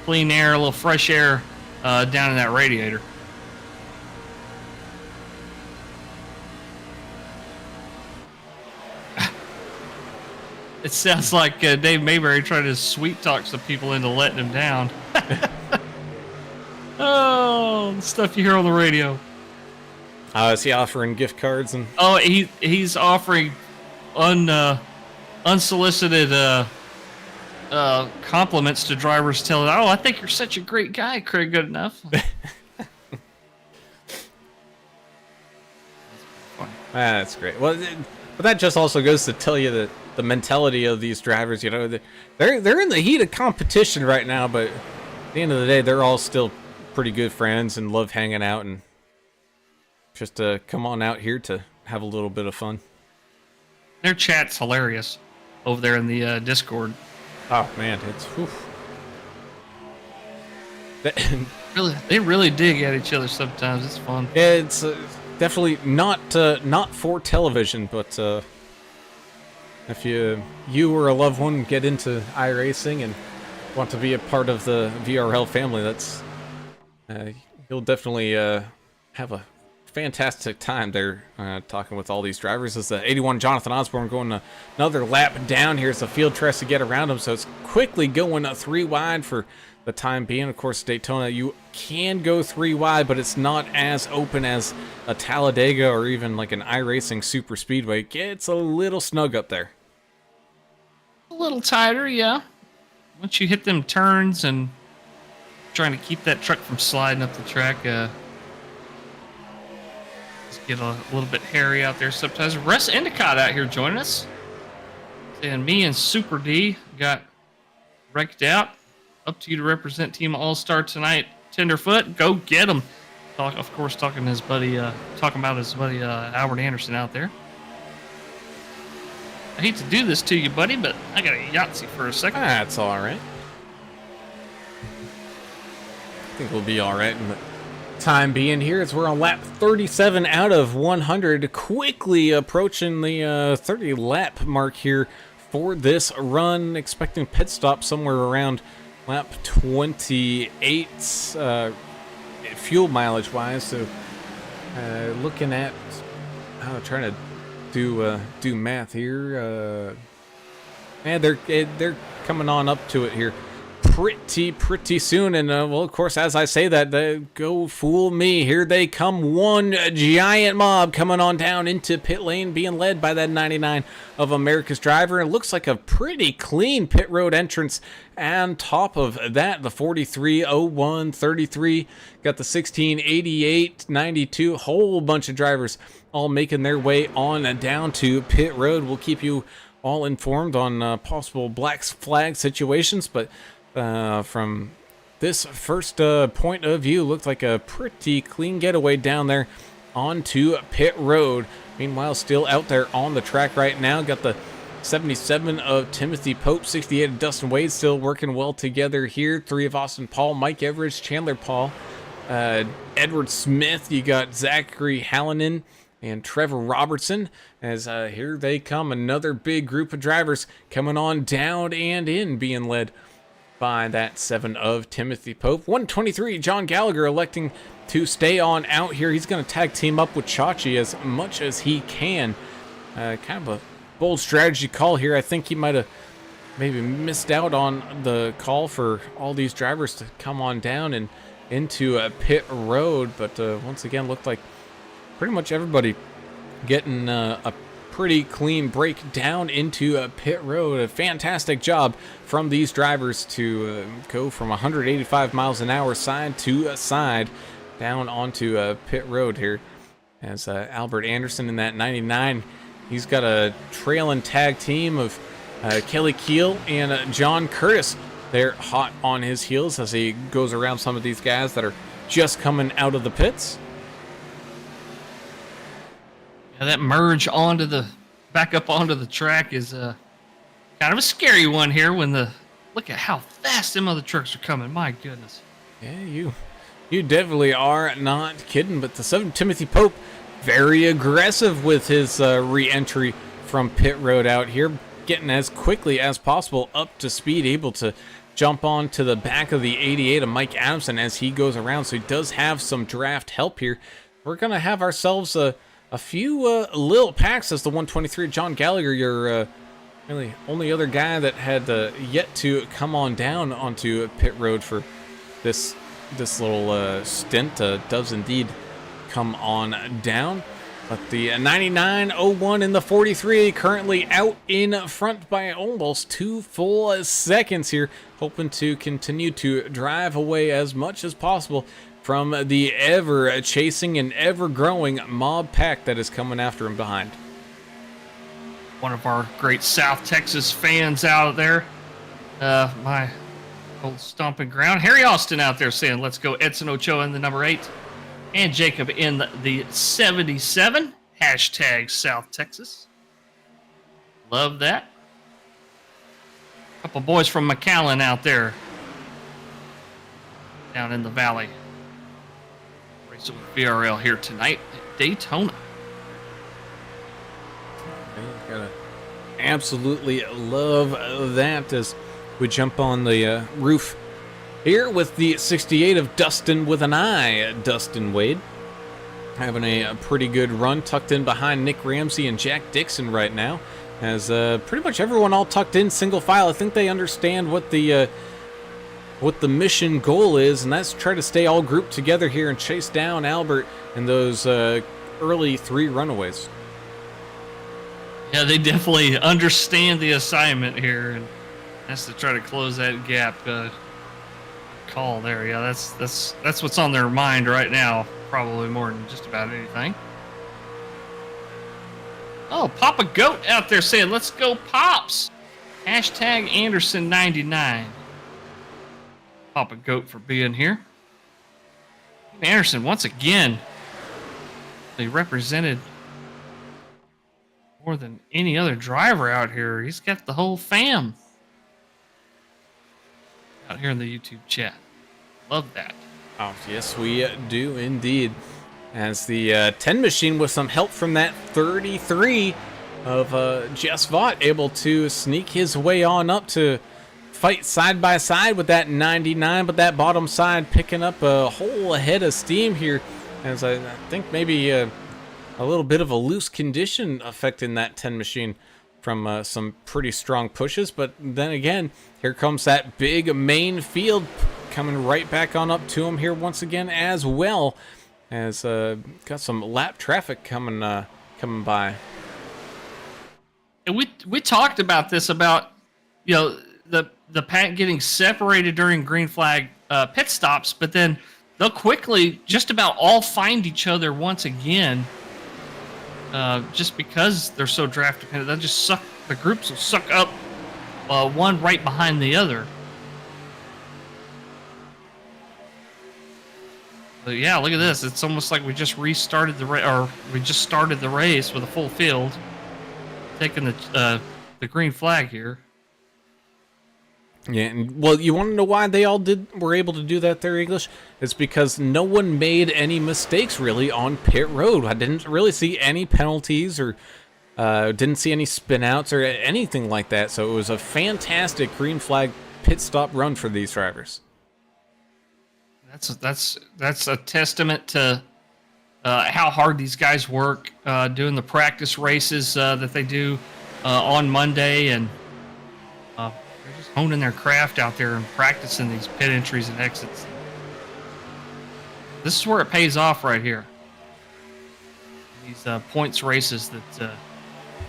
clean air, a little fresh air down in that radiator. It sounds like Dave Mayberry trying to sweet talk some people into letting him down. Oh, the stuff you hear on the radio.
Is he offering gift cards? And
oh, he's offering unsolicited compliments to drivers, telling, "Oh, I think you're such a great guy, Craig Goodenough."
That's great. Well, but that just also goes to tell you that the mentality of these drivers, they're in the heat of competition right now, but at the end of the day, they're all still pretty good friends and love hanging out and just come on out here to have a little bit of fun.
Their chat's hilarious over there in the Discord.
Oh man, it's whew.
They really dig at each other sometimes. It's fun.
It's definitely not for television, but if you or a loved one get into iRacing and want to be a part of the VRL family, that's you'll definitely have a fantastic time there talking with all these drivers. As the 81 Jonathan Osborne going another lap down here as the field tries to get around him, so it's quickly going 3 wide for the time being. Of course, Daytona, you can go 3 wide, but it's not as open as a Talladega or even like an iRacing super speedway. It gets a little snug up there.
A little tighter, yeah. Once you hit them turns and trying to keep that truck from sliding up the track, just get a little bit hairy out there sometimes. Russ Endicott out here joining us. And me and Super D got wrecked out. Up to you to represent Team All-Star tonight. Tenderfoot, go get him. Of course, talking about his buddy Albert Anderson out there. I hate to do this to you, buddy, but I got a Yahtzee for a second.
That's all right. I think we'll be all right in the time being here as we're on lap 37 out of 100, quickly approaching the 30 lap mark here for this run, expecting pit stop somewhere around lap 28 fuel mileage wise. So looking at trying to do math here, and they're coming on up to it here pretty soon. And well, of course, as I say that, go fool me, here they come. One giant mob coming on down into pit lane, being led by that 99 of America's Driver. It looks like a pretty clean pit road entrance. And top of that, the 430133 got the 1688 92, whole bunch of drivers all making their way on down to pit road. We'll keep you all informed on possible black flag situations, but from this first point of view, looked like a pretty clean getaway down there onto pit road. Meanwhile, still out there on the track right now, got the 77 of Timothy Pope, 68 of Dustin Wade, still working well together here. 3 of Austin Paul, Mike Everidge, Chandler Paul, Edward Smith. You got Zachary Hallinan and Trevor Robertson, as here they come, another big group of drivers coming on down and in, being led by that 7 of Timothy Pope. 123, John Gallagher electing to stay on out here. He's going to tag team up with Chachi as much as he can. Kind of a bold strategy call here. I think he might have maybe missed out on the call for all these drivers to come on down and into pit road, but once again looked like pretty much everybody getting a pretty clean break down into pit road. A fantastic job from these drivers to go from 185 miles an hour side to side down onto pit road here, as Albert Anderson in that 99, he's got a trailing tag team of Kelly Keel and John Curtis. They're hot on his heels as he goes around some of these guys that are just coming out of the pits.
Yeah, that merge back up onto the track is kind of a scary one here. Look at how fast them other trucks are coming. My goodness.
Yeah, you definitely are not kidding. But the 7 Timothy Pope, very aggressive with his re-entry from pit road out here, getting as quickly as possible up to speed, able to jump on to the back of the 88 of Mike Adamson as he goes around. So he does have some draft help here. We're going to have ourselves a few little packs as the 123. John Gallagher, your really only other guy that had yet to come on down onto pit road for this little stint, does indeed come on down. But the 99.01 in the 43 currently out in front by almost 2 full seconds here, hoping to continue to drive away as much as possible from the ever-chasing and ever-growing mob pack that is coming after him behind.
One of our great South Texas fans out there, my old stomping ground, Harry Austin out there saying, let's go Edson Ochoa in the number 8, and Jacob in the 77, hashtag South Texas. Love that. Couple boys from McAllen out there, down in the valley. Racing with VRL here tonight at Daytona.
Gotta absolutely love that as we jump on the roof here with the 68 of Dustin with an I, Dustin Wade. Having a pretty good run, tucked in behind Nick Ramsey and Jack Dixon right now, as pretty much everyone all tucked in single file. I think they understand what the what the mission goal is, and that's try to stay all grouped together here and chase down Albert and those early 3 runaways.
Yeah, they definitely understand the assignment here, and that's to try to close that gap. Call there, yeah, that's what's on their mind right now, probably more than just about anything. Oh, Papa Goat out there saying, "Let's go, Pops!" Hashtag Anderson99. Papa Goat for being here. Anderson once again, they represented more than any other driver out here. He's got the whole fam out here in the YouTube chat. Love that.
Oh, yes, we do indeed. As the 10 machine, with some help from that 33 of Jess Vaught, able to sneak his way on up to fight side by side with that 99, but that bottom side picking up a whole head of steam here, as I think maybe a little bit of a loose condition affecting that 10 machine from some pretty strong pushes. But then again, here comes that big main field coming right back on up to him here once again as well, as got some lap traffic coming by.
And we talked about this, about, you know, the pack getting separated during green flag pit stops, but then they'll quickly just about all find each other once again, just because they're so draft dependent. They'll just suck, the groups will suck up one right behind the other. But yeah, look at this. It's almost like we just restarted we just started the race with a full field, taking the green flag here.
Yeah, and, well, you want to know why they all were able to do that there, English? It's because no one made any mistakes really on pit road. I didn't really see any penalties, or didn't see any spinouts or anything like that. So it was a fantastic green flag pit stop run for these drivers.
That's a testament to how hard these guys work doing the practice races that they do on Monday, and they're just honing their craft out there and practicing these pit entries and exits. This is where it pays off right here. These points races, that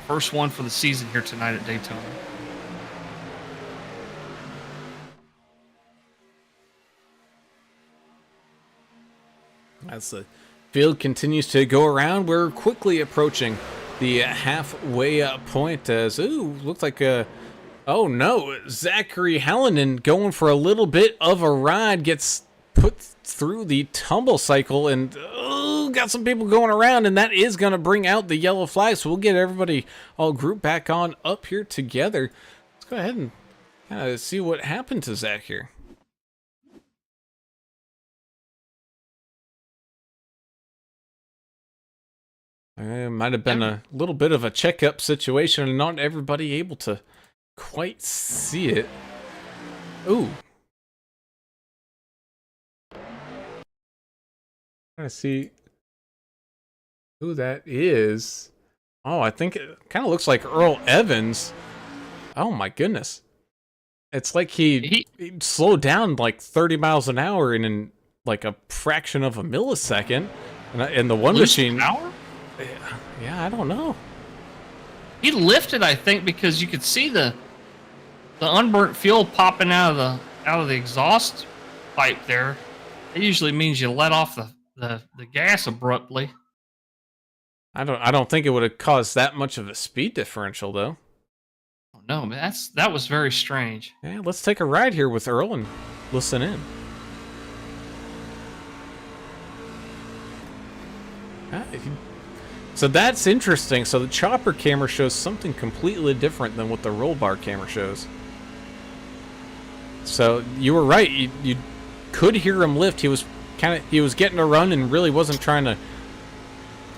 first one for the season here tonight at Daytona.
As the field continues to go around, we're quickly approaching the halfway point, as, looks like oh no, Zachary Hallinan going for a little bit of a ride, gets put through the tumble cycle, and got some people going around, and that is going to bring out the yellow flag, so we'll get everybody all grouped back on up here together. Let's go ahead and kind of see what happened to Zach here. It might have been a little bit of a checkup situation, and not everybody able to quite see it. Ooh. Trying to see who that is. Oh, I think it kind of looks like Earl Evans. Oh my goodness. It's like he slowed down like 30 miles an hour in like a fraction of a millisecond. And the one machine...
Hour?
Yeah, I don't know.
He lifted, I think, because you could see the unburnt fuel popping out of the exhaust pipe there. It usually means you let off the gas abruptly.
I don't think it would have caused that much of a speed differential, though.
Oh, no, man, that was very strange.
Yeah, let's take a ride here with Earl and listen in. So that's interesting. So the chopper camera shows something completely different than what the roll bar camera shows. So you were right. You could hear him lift. He was getting a run and really wasn't trying to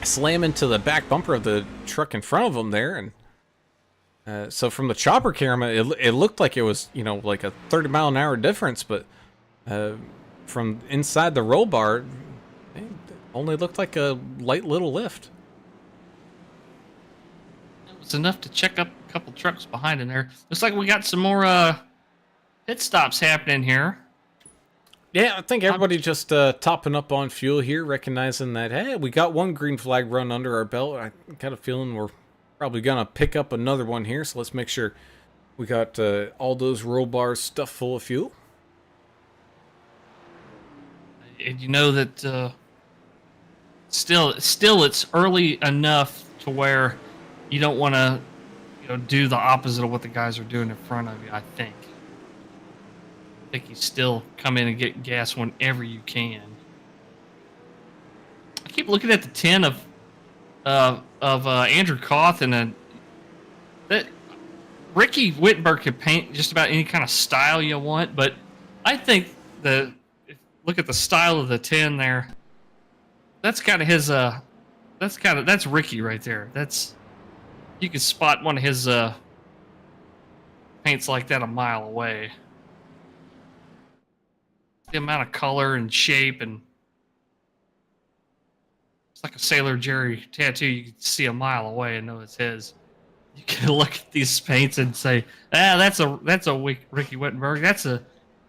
slam into the back bumper of the truck in front of him there. And so from the chopper camera, it looked like it was, like a 30 mile an hour difference, but from inside the roll bar, it only looked like a light little lift.
It's enough to check up a couple trucks behind in there. Looks like we got some more pit stops happening here.
Yeah, I think everybody just topping up on fuel here, recognizing that, hey, we got one green flag run under our belt. I got a feeling we're probably going to pick up another one here, so let's make sure we got all those roll bars stuffed full of fuel.
And you know that still it's early enough to where you don't want to do the opposite of what the guys are doing in front of you. I think you still come in and get gas whenever you can. I keep looking at the 10 of Andrew Koth, and that Ricky Wittenberg can paint just about any kind of style you want, but I think look at the style of the 10 there. That's kind of his. That's Ricky right there. You can spot one of his paints like that a mile away. The amount of color and shape, and it's like a Sailor Jerry tattoo. You can see a mile away and know it's his. You can look at these paints and say, that's a Ricky Wittenberg. That's a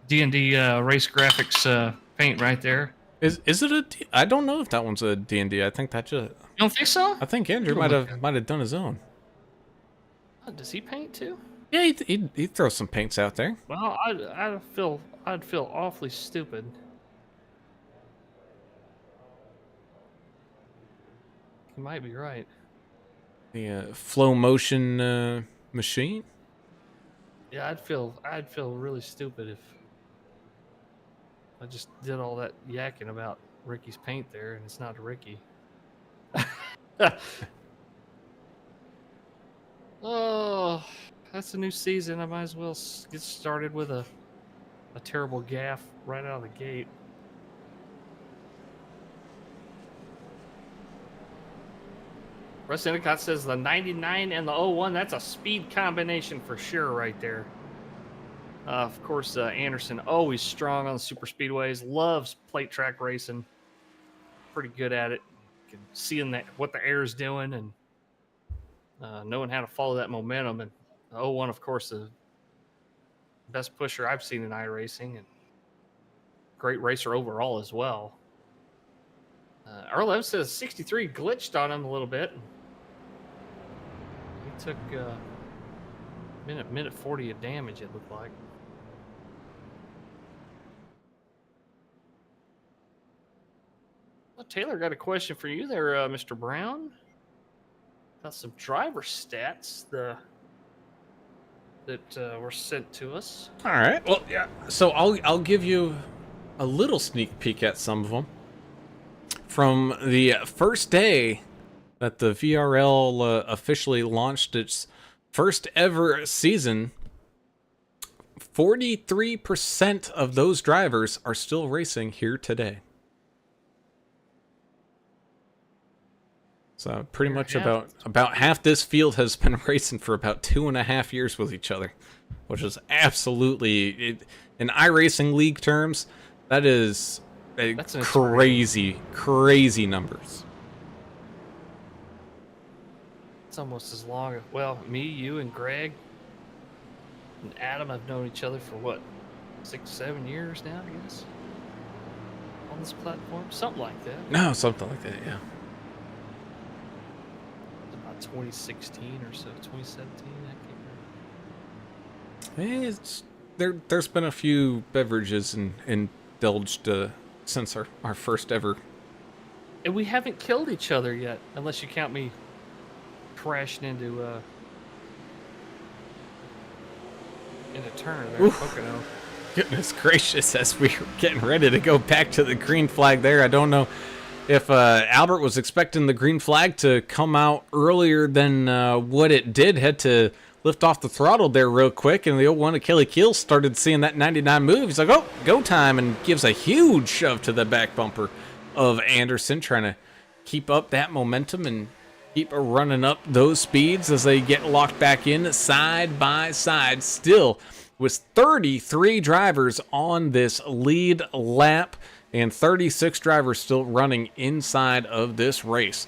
D&D race graphics paint right there.
Is it I don't know if that one's a D&D. I think that just.
You don't think so?
I think Andrew might have done his own.
Oh, does he paint too?
Yeah, he'd throw some paints out there.
Well, I'd feel awfully stupid. You might be right.
The flow motion machine.
Yeah, I'd feel really stupid if I just did all that yakking about Ricky's paint there, and it's not Ricky. Oh, that's a new season. I might as well get started with a terrible gaff right out of the gate. Russ Endicott says the 99 and the 01, that's a speed combination for sure right there. Of course, Anderson, always strong on the super speedways, loves plate track racing. Pretty good at it. Seeing what the air is doing and knowing how to follow that momentum. And the 01, of course, the best pusher I've seen in iRacing, and great racer overall as well. Earl M says 63 glitched on him a little bit. He took minute 40 of damage, it looked like. Well, Taylor, got a question for you there, Mr. Brown. Got some driver stats that were sent to us.
All right. Well, yeah. So I'll give you a little sneak peek at some of them. From the first day that the VRL officially launched its first ever season, 43% of those drivers are still racing here today. So pretty much about half this field has been racing for about 2.5 years with each other, which is absolutely, in iRacing league terms, that's crazy numbers.
It's almost as long as, well, me, you, and Greg and Adam have known each other for what, 6-7 years now, I guess, on this platform, something like that.
No, something like that, yeah.
2016 or so, 2017. I can't
remember. There's been a few beverages indulged since our first ever.
And we haven't killed each other yet, unless you count me crashing into a turn there. Pocono.
Goodness gracious! As we were getting ready to go back to the green flag there, I don't know if Albert was expecting the green flag to come out earlier than what it did. Had to lift off the throttle there real quick, and the old one, Kelly Keel, started seeing that 99 move. He's like, oh, go time, and gives a huge shove to the back bumper of Anderson, trying to keep up that momentum and keep running up those speeds as they get locked back in side by side. Still, with 33 drivers on this lead lap, and 36 drivers still running inside of this race.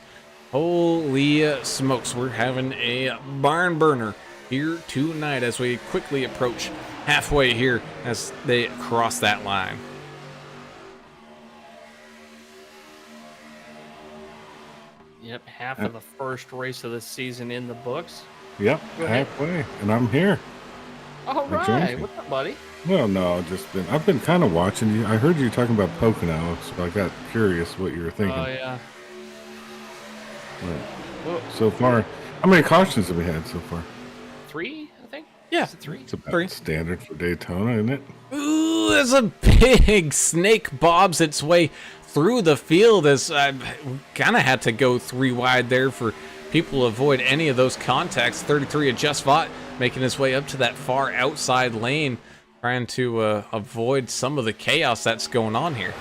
Holy smokes, we're having a barn burner here tonight as we quickly approach halfway here as they cross that line.
Yep, half
Uh,
of the first race of the season in the books.
Yep,
Go ahead.
halfway, and I'm here.
All
I joined
right,
you.
what's up, buddy?
Well, no, I've been kind of watching you. I heard you talking about Pocono, so I got curious what you were
Oh
thinking.
yeah.
But
Well,
so far, how many cautions have we had so far?
3, I think.
Yeah.
Is it 3?
It's about
3.
standard for Daytona, isn't it?
Ooh, there's a big snake bobs its way through the field as I kind of had to go 3 wide there for people to avoid any of those contacts. 33 of Just Vought making his way up to that far outside lane, trying to avoid some of the chaos that's going on here.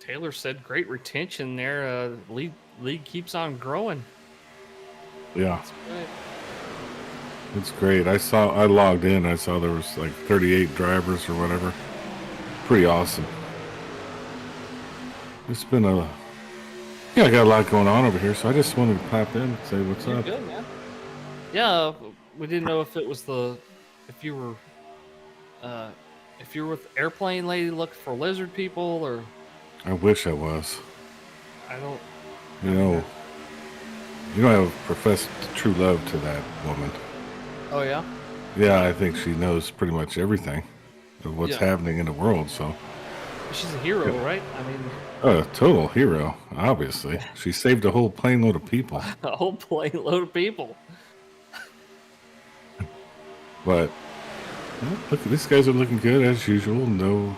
Taylor said great retention there. League keeps on growing.
Yeah,
That's good.
it's great. I logged in. I saw there was like 38 drivers or whatever. Pretty awesome. It's been I got a lot going on over here, so I just wanted to pop in and say what's
You're
up.
good, man. Yeah, we didn't know if it was if you were with Airplane Lady looking for lizard people, or
I wish I was.
I don't.
You know, you don't have professed true love to that woman.
Oh yeah.
Yeah, I think she knows pretty much everything of what's
Yeah.
happening in the world. So,
She's a hero, right? I mean,
a total hero, obviously. She saved a whole plane load of people.
a whole plane load of people.
But well, look, these guys are looking good as usual. No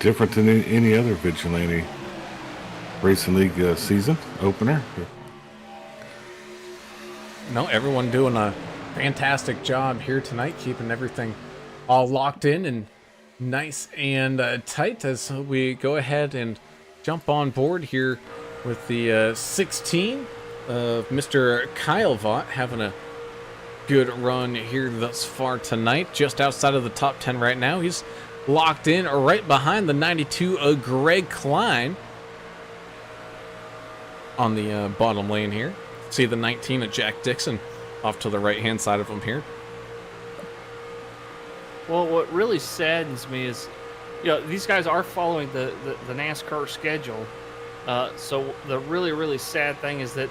different than any other Vigilante Racing League season opener.
No, everyone doing a fantastic job here tonight, keeping everything all locked in and nice and tight as we go ahead and jump on board here with the 16 of Mr. Kyle Vaught having a good run here thus far tonight, just outside of the top 10 right now. He's locked in right behind the 92 of Greg Klein on the bottom lane here. See the 19 of Jack Dixon off to the right hand side of him here.
Well, what really saddens me is, these guys are following the NASCAR schedule. So the really, really sad thing is that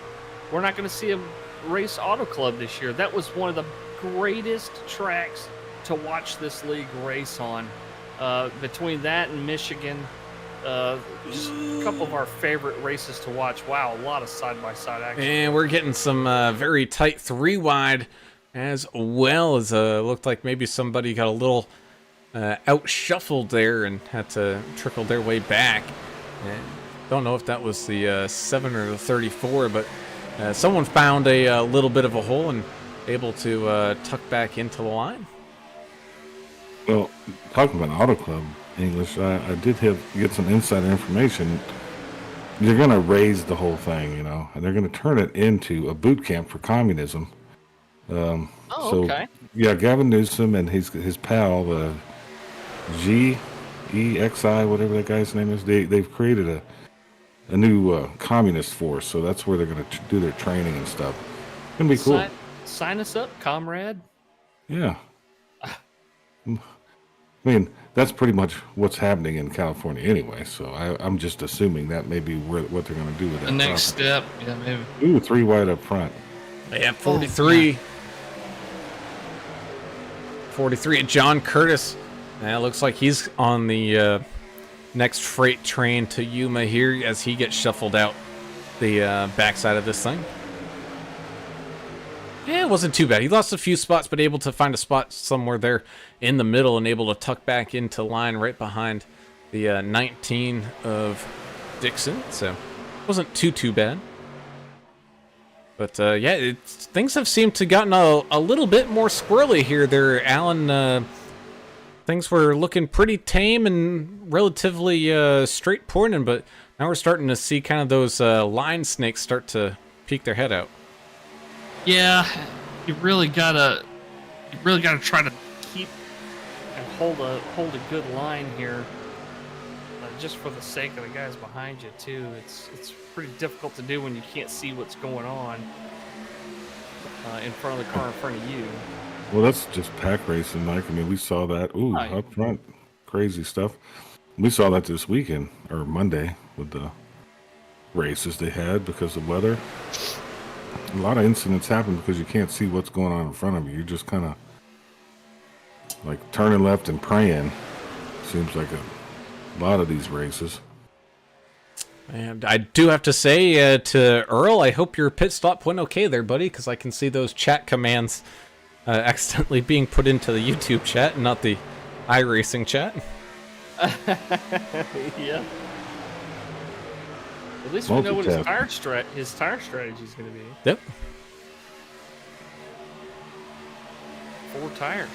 we're not going to see them race Auto Club this year. That was one of the greatest tracks to watch this league race on. Between that and Michigan, just a couple of our favorite races to watch. Wow, a lot of side-by-side action.
And we're getting some very tight 3 wide, as well as looked like maybe somebody got a little out shuffled there and had to trickle their way back. Don't know if that was the 7 or the 34, but someone found a little bit of a hole and able to tuck back into the line.
Well, talking about Auto Club English, I did get some insider information. You're going to raise the whole thing, and they're going to turn it into a boot camp for communism.
Okay.
Yeah, Gavin Newsom and his pal, GEXI, whatever that guy's name is, they've created a new communist force. So that's where they're going to do their training and stuff. It's going to be cool.
Sign us up, comrade.
Yeah. I mean, that's pretty much what's happening in California anyway. So I'm just assuming that may be what they're going to do with that.
The next step, yeah, maybe.
Ooh, 3 wide up front.
They have 43. 43 at John Curtis. And it looks like he's on the next freight train to Yuma here as he gets shuffled out the backside of this thing. Yeah, it wasn't too bad. He lost a few spots, but able to find a spot somewhere there in the middle and able to tuck back into line right behind the 19 of Dixon. So wasn't too bad. But yeah, things have seemed to gotten a little bit more squirrely here there, Alan. Things were looking pretty tame and relatively straight pointing, but now we're starting to see kind of those line snakes start to peek their head out.
Yeah, you really gotta try to keep and hold a good line here, just for the sake of the guys behind you too. It's pretty difficult to do when you can't see what's going on in front of the car in front of you.
Well, that's just pack racing, Mike. I mean, we saw that. Ooh,
Right.
up front, crazy stuff. We saw that this weekend or Monday with the races they had because of weather. A lot of incidents happen because you can't see what's going on in front of you. You're just kind of like turning left and praying. Seems like a lot of these races.
And I do have to say to Earl, I hope your pit stop went okay there, buddy, because I can see those chat commands accidentally being put into the YouTube chat and not the iRacing chat.
Yeah. At least we know what his tire strategy is going to be.
Yep.
4 tires.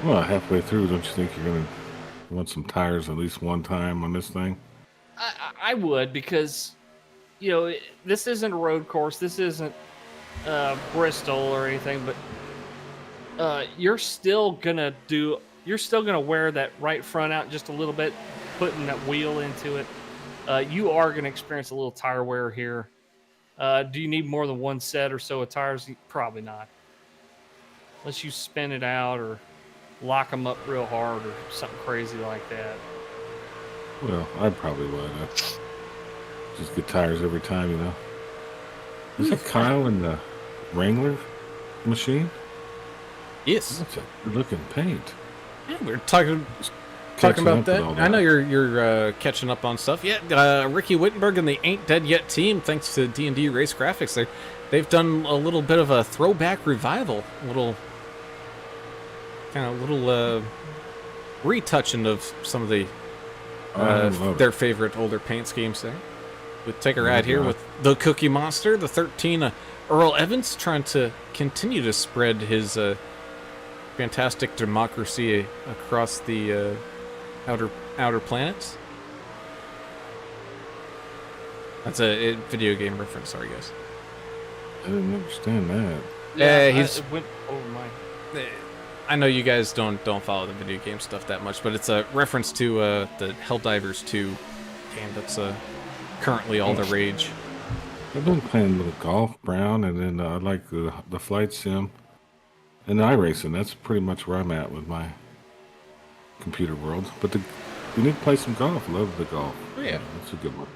Well, halfway through, don't you think you're going to want some tires at least one time on this thing?
I would, because, you know, this isn't a road course. This isn't Bristol or anything, but you're still gonna wear that right front out just a little bit, putting that wheel into it. You are gonna experience a little tire wear here. Do you need more than one set or so of tires? Probably not, unless you spin it out or lock them up real hard or something crazy like that.
Well, I probably would. Just get tires every time, you know. Is that Kyle in the Wrangler machine?
Yes.
That's a good-looking paint.
Yeah, we're talking
Catching
about
up
that.
with all
I know you're catching up on stuff. Yeah, Ricky Wittenberg and the Ain't Dead Yet team, thanks to D&D Race Graphics, they've done a little bit of a throwback revival, little retouching of some of the their favorite older paint schemes there. We'll take a ride here with the Cookie Monster, the 13 Earl Evans, trying to continue to spread his fantastic democracy across the outer planets. That's a video game reference. Sorry, guys.
I didn't understand that.
Yeah,
it
went over my.
I know you guys don't follow the video game stuff that much, but it's a reference to the Helldivers 2 game that's currently all the rage.
I've been playing a little golf, Brown, and then I like the flight sim and iRacing. That's pretty much where I'm at with my computer world. But we need to play some golf. Love the golf.
Oh, yeah.
That's a good one.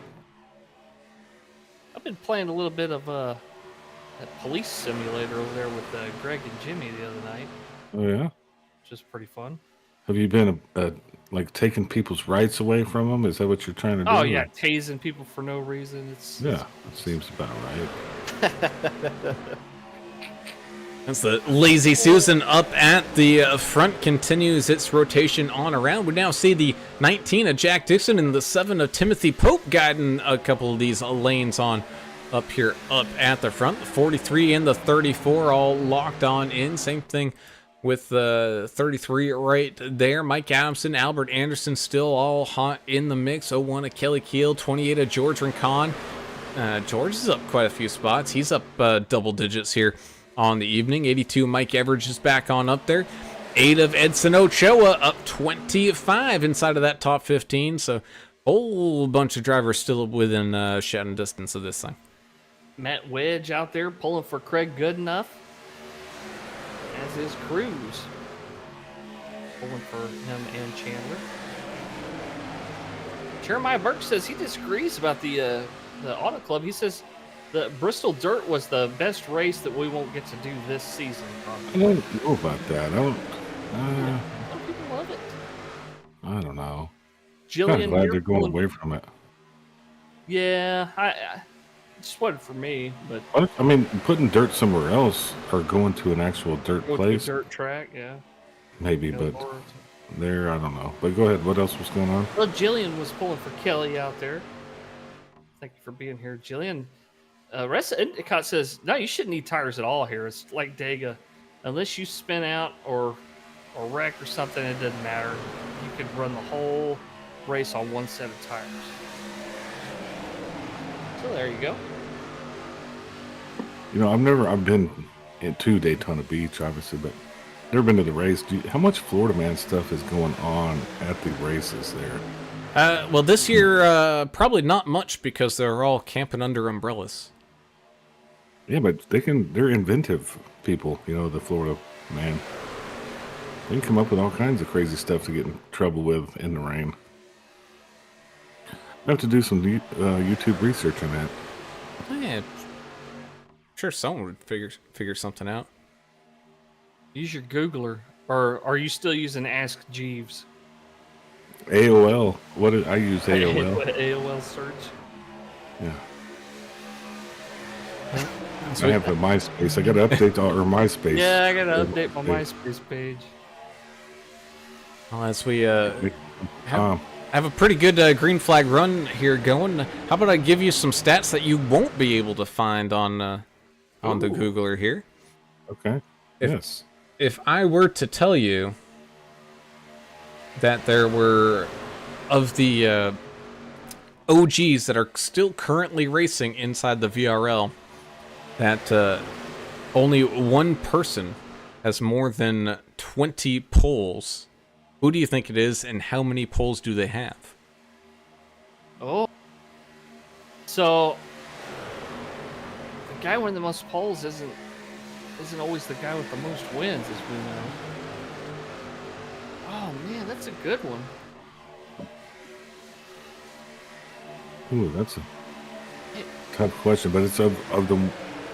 I've been playing a little bit of that police simulator over there with Greg and Jimmy the other night.
Oh, yeah?
Which is pretty fun.
Have you been like taking people's rights away from them? Is that what you're trying to do?
Oh, yeah, tasing people for no reason.
That seems about right.
As the Lazy Susan up at the front continues its rotation on around, we now see the 19 of Jack Dixon and the 7 of Timothy Pope guiding a couple of these lanes on up here up at the front. The 43 and the 34 all locked on in. Same thing with the 33 right there. Mike Adamson, Albert Anderson still all hot in the mix. 01 of Kelly Keel, 28 of George Rincon. George is up quite a few spots. He's up double digits here on the evening. 82 Mike Everidge is back on up there. 8 of Edson Ochoa up 25 inside of that top 15. So whole bunch of drivers still within shouting distance of this thing.
Matt Wedge out there pulling for Craig Goodenough, as is Cruz pulling for him and Chandler. Jeremiah Burke says he disagrees about the Auto Club. He says the Bristol Dirt was the best race that we won't get to do this season.
I don't know about that.
Some people love it.
I don't know.
Jillian,
I'm glad they're going away from it.
Yeah, I just wasn't for me, but
I mean, putting dirt somewhere else or going to an actual dirt place,
dirt track, yeah,
maybe. But there, I don't know. But go ahead. What else was going on?
Well, Jillian was pulling for Kelly out there. Thank you for being here, Jillian. Rest Endicott says, no, you shouldn't need tires at all here. It's like Dega. Unless you spin out or wreck or something, it doesn't matter. You could run the whole race on one set of tires. So there you go.
You know, I've been into Daytona Beach, obviously, but never been to the race. How much Florida Man stuff is going on at the races there?
Well, this year, probably not much because they're all camping under umbrellas.
Yeah, but they're inventive people, you know, the Florida Man. They can come up with all kinds of crazy stuff to get in trouble with in the rain. I have to do some YouTube research on that.
Yeah, sure, someone would figure something out.
Use your Googler, or are you still using Ask Jeeves?
AOL. I use AOL.
AOL search.
Yeah. I have a MySpace. I got to update our MySpace.
Yeah, I gotta update my MySpace page.
Well, as we have a pretty good green flag run here going, how about I give you some stats that you won't be able to find on the Googler here?
Okay. Yes.
If I were to tell you that there were, of the OGs that are still currently racing inside the VRL, that only one person has more than 20 poles, who do you think it is, and how many poles do they have?
Oh. So, the guy winning the most poles isn't always the guy with the most wins, as we know. Oh, man, that's a good one.
Ooh, that's a tough question, but it's of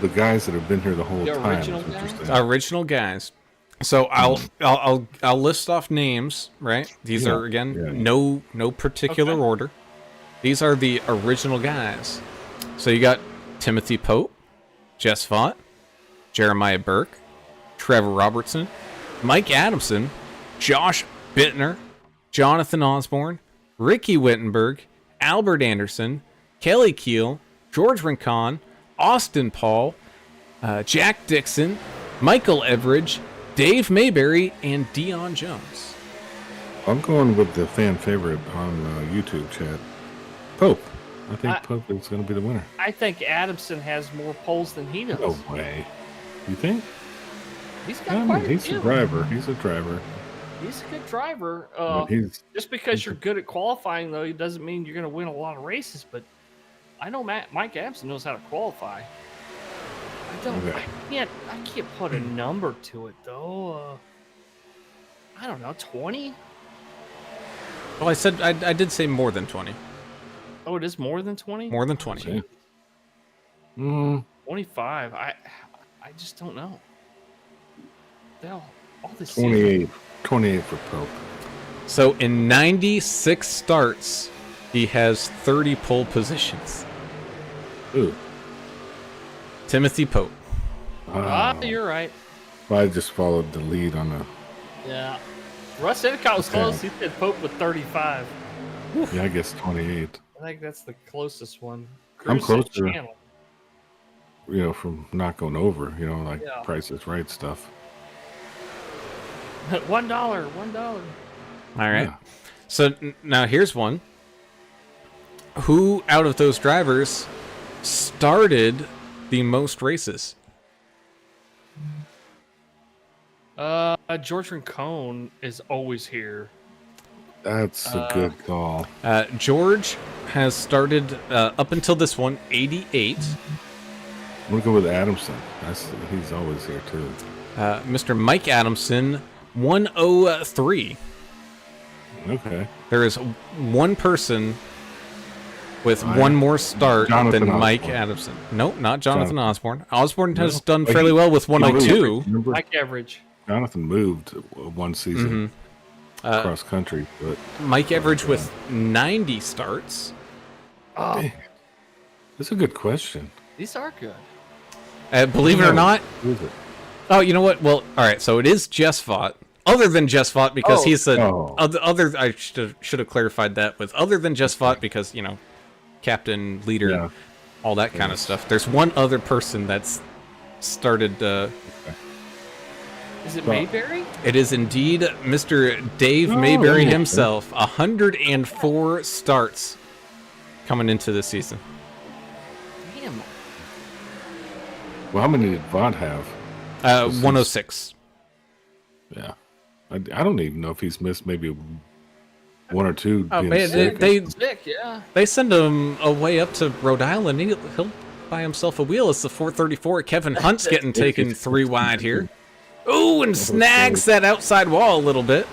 the guys that have been here the whole
The
time.
original
is what you're
guys?
saying.
Original guys. So I'll list off names, right? These
Yeah,
are again
yeah.
no particular
Okay.
order. These are the original guys. So you got Timothy Pope, Jess Vaught, Jeremiah Burke, Trevor Robertson, Mike Adamson, Josh Bittner, Jonathan Osborne, Ricky Wittenberg, Albert Anderson, Kelly Keel, George Rincon, Austin Paul, Jack Dixon, Michael Everidge, Dave Mayberry, and Dion Jones.
I'm going with the fan favorite on YouTube chat, Pope. I think Pope is going to be the winner.
I think Adamson has more poles than he does.
No way. You think?
He's got quite a
he's
few.
a driver. He's a driver.
He's a good driver.
But he's
Just because you're good at qualifying, though, it doesn't mean you're going to win a lot of races. But I know Mike Adamson knows how to qualify.
Okay.
I can't put a number to it though. I don't know, 20?
Well, I did say more than 20.
Oh, it is more than 20?
More than 20.
Okay. Mm,
25. I just don't know. All this
28. 28 for Pope.
So in 96 starts, he has 30 pole positions.
Ooh.
Timothy Pope.
You're right.
I just followed the lead on the.
Yeah. Russ Endicott was
Okay.
close. He said Pope with 35.
Yeah, I guess 28.
I think that's the closest one.
I'm
Cruz said
closer.
Channel.
From not going over. Like
Yeah.
Price is Right stuff.
$1.
All right.
Yeah.
So now here's one. Who out of those drivers started the most races?
George Rincon is always here.
That's a good call.
George has started up until this one, 88.
I'm gonna go with Adamson. He's always here too.
Mr. Mike Adamson, 103.
Okay.
There is one person with one more start
Jonathan
than Mike
Osborne.
Adamson. Nope, not Jonathan
Jonathan.
Osborne. Osborne has
No.
done
But
fairly well with 102.
Remember,
Mike Average.
Jonathan moved one season cross country, but
Mike Everidge with 90 starts.
Oh,
that's a good question.
these are good.
Believe it or not,
Who is it?
oh, you know what? Well, all right. So it is Jess Vaught. Other than Jess Vaught, because he's a
Oh.
other. I should have clarified that with other than Jess Vaught, because captain, leader,
Yeah.
all that kind of stuff. There's one other person that's started.
Is it Mayberry?
It is indeed Mr. Dave
Oh,
Mayberry
okay.
himself. 104 starts coming into this season.
Damn.
Well, how many did Vaught have?
106.
Yeah, I don't even know if he's missed maybe one or two.
Oh,
being
man,
sick.
Sick, yeah.
They send him away up to Rhode Island. He'll buy himself a wheel. It's the 434. Kevin Hunt's getting taken 3 wide here. Ooh, and snags that outside wall a little bit.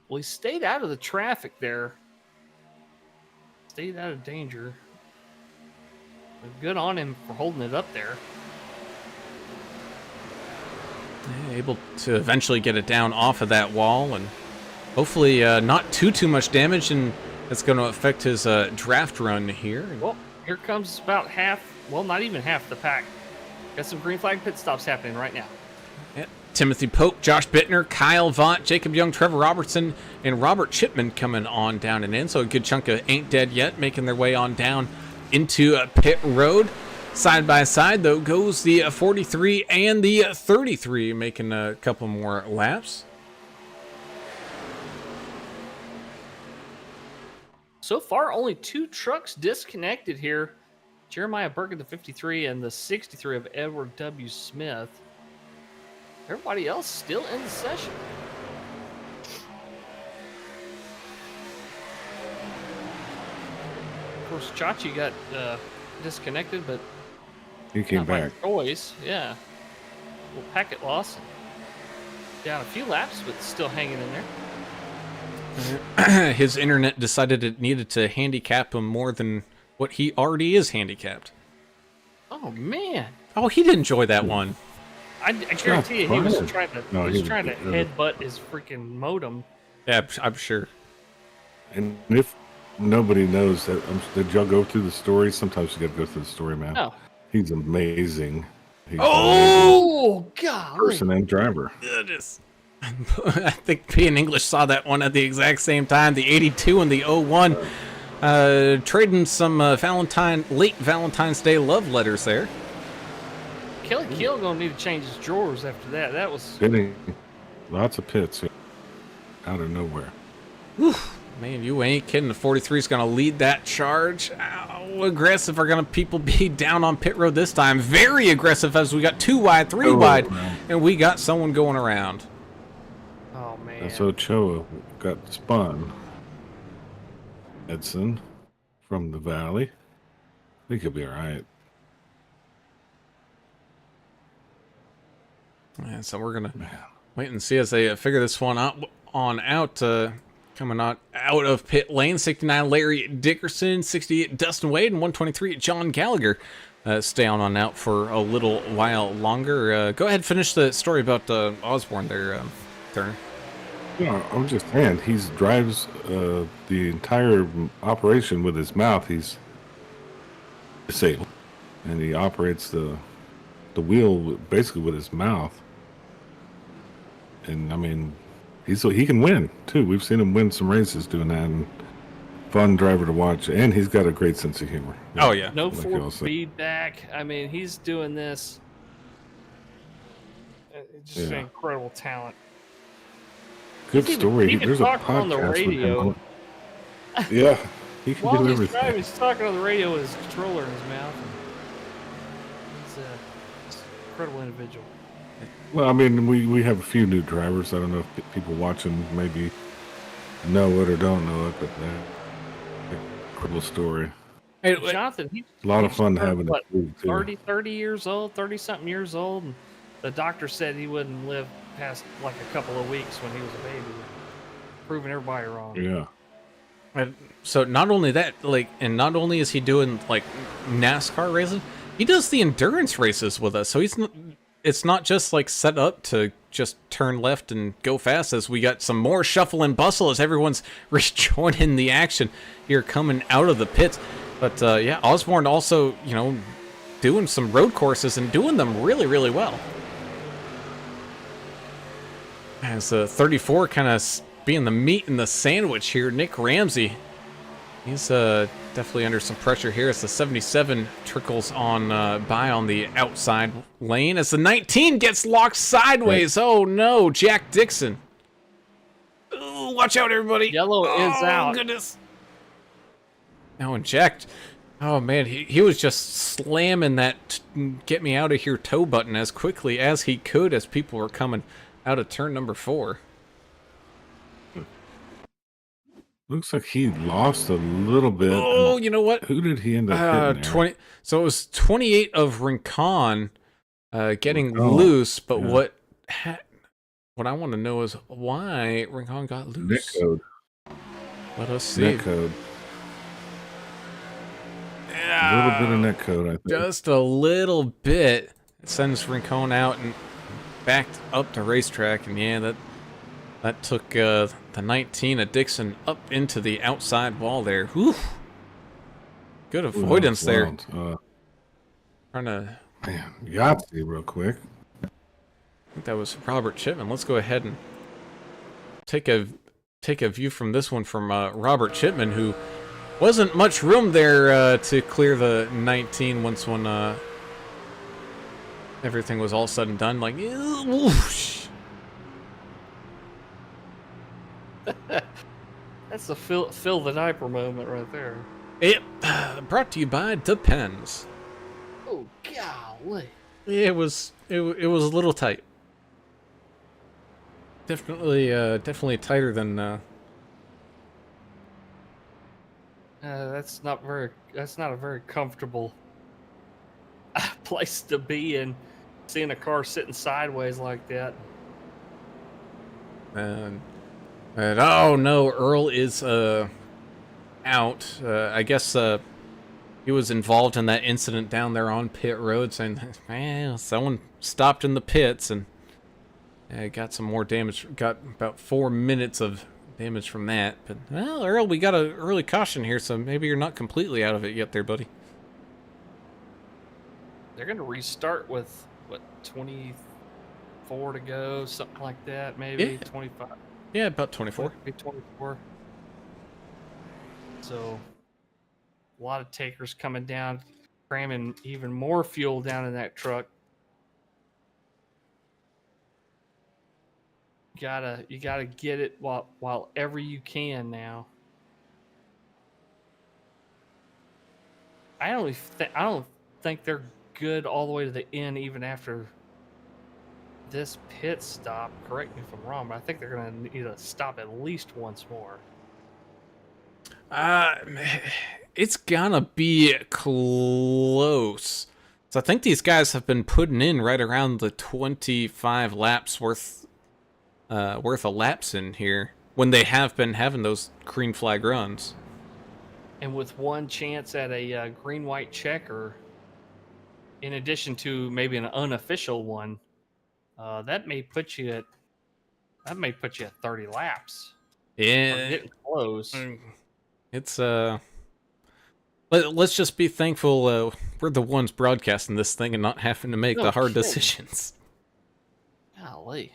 Well, he stayed out of the traffic there. Stayed out of danger. Good on him for holding it up there.
Able to eventually get it down off of that wall, and hopefully not too much damage, and that's going to affect his draft run here.
Well, here comes about half, well, not even half the pack. Got some green flag pit stops happening right now.
Yeah. Timothy Pope, Josh Bittner, Kyle Vaught, Jacob Young, Trevor Robertson, and Robert Chipman coming on down and in. So a good chunk of Ain't Dead Yet making their way on down into pit road. Side by side, though, goes the 43 and the 33, making a couple more laps.
So far, only 2 trucks disconnected here. Jeremiah Burke, the 53, and the 63 of Edward W. Smith. Everybody else still in the session. Of course, Chachi got disconnected, but
He came
not by
back.
choice. Yeah. Little packet loss. Down a few laps, but still hanging in there.
His internet decided it needed to handicap him more than what he already is handicapped.
Oh man!
Oh, he did enjoy that one.
I guarantee you, he was
fun.
trying to
No,
he was
he
trying to
was-
headbutt his freaking modem.
Yeah, I'm sure.
And if nobody knows that, did y'all go through the story? Sometimes you got to go through the story, man.
No.
He's amazing. He's an
Oh God!
amazing person and driver.
Goodness. I think P and English saw that one at the exact same time. The 82 and the 01. Trading some late Valentine's Day love letters there.
Kelly Keel gonna need to change his drawers after that. That was
Getting lots of pits out of nowhere.
Man, you ain't kidding. The 43 is going to lead that charge. How aggressive are going to people be down on pit road this time? Very aggressive, as we got 2 wide, 3 wide, and we got someone going around.
oh man.
And so Choa got spun. Edson from the valley. I think he'll be all right.
Yeah, so we're going to wait and see as they figure this one out. Coming out of pit lane, 69 Larry Dickerson, 68 Dustin Wade, and 123 John Gallagher. Stay on out for a little while longer. Go ahead, finish the story about Osborne there, Turner.
Yeah, I'm just saying, he drives the entire operation with his mouth. He's disabled, and he operates the wheel basically with his mouth. And I mean, he can win too. We've seen him win some races doing that. And fun driver to watch, and he's got a great sense of humor.
Oh yeah,
No
like y'all
forward
say.
feedback. I mean, he's doing this. Just an
Yeah.
incredible talent.
Good
He's even-
story.
he can
There's a
talk
podcast
on the
with him
radio.
on- Yeah, he can
While
do
he's
everything.
driving, he's talking on the radio with his controller in his mouth. He's just an incredible individual.
Well, I mean, we have a few new drivers. I don't know if people watching maybe know it or don't know it, but incredible story.
Hey,
Jonathan, he's
A lot of
he's
fun
turned,
having
what,
it too.
30 years old, 30-something years old, and the doctor said he wouldn't live past like a couple of weeks when he was a baby. Proving everybody wrong.
Yeah.
So not only that, not only is he doing like NASCAR racing, he does the endurance races with us. So it's not just like set up to just turn left and go fast, as we got some more shuffle and bustle as everyone's rejoining the action here coming out of the pits. But yeah, Osborne also, doing some road courses and doing them really, really well. As 34 kind of being the meat in the sandwich here, Nick Ramsey, he's definitely under some pressure here as the 77 trickles on by on the outside lane as the 19 gets locked sideways. Oh no, Jack Dixon. Ooh, watch out, everybody.
Yellow is out.
Oh, goodness. Now, and Jack, oh man, he was just slamming that get me out of here toe button as quickly as he could as people were coming out of turn number 4.
Looks like he lost a little bit.
Oh, you know what?
Who did he end up hitting there?
20. So it was 28 of Rincon getting
Oh,
loose, but
yeah.
what I want to know is why Rincon got loose.
Netcode.
Let us see.
Netcode. A little bit of netcode, I think.
Just a little bit. It sends Rincon out and backed up the racetrack, and yeah, that took the 19 of Dixon up into the outside wall there. Whew. Good avoidance there. Trying to.
Man, Yahtzee real quick.
I think that was Robert Chipman. Let's go ahead and take a view from this one from Robert Chipman, who wasn't much room there to clear the 19 once everything was all said and done. Like, whoosh.
That's a fill the diaper moment right there.
It brought to you by Depends.
Oh golly!
It was a little tight. Definitely tighter than.
That's not a very comfortable place to be in. Seeing a car sitting sideways like that.
And oh no, Earl is out. I guess he was involved in that incident down there on pit road, saying, "Man, someone stopped in the pits and got some more damage. Got about 4 minutes of damage from that." But well, Earl, we got a early caution here, so maybe you're not completely out of it yet, there, buddy.
They're gonna restart with what 24 to go, something like that, maybe.
Yeah.
25.
Yeah, about 24.
Maybe 24. So a lot of takers coming down, cramming even more fuel down in that truck. You gotta get it while ever you can now. I don't think they're good all the way to the end, even after this pit stop. Correct me if I'm wrong, but I think they're gonna need to stop at least once more.
It's gonna be close. So I think these guys have been putting in right around the 25 laps worth of laps in here when they have been having those green flag runs.
And with one chance at a green-white checker, in addition to maybe an unofficial one, that may put you at 30 laps.
Yeah,
Or getting close.
it's let's just be thankful we're the ones broadcasting this thing and not having to make the hard decisions.
Golly.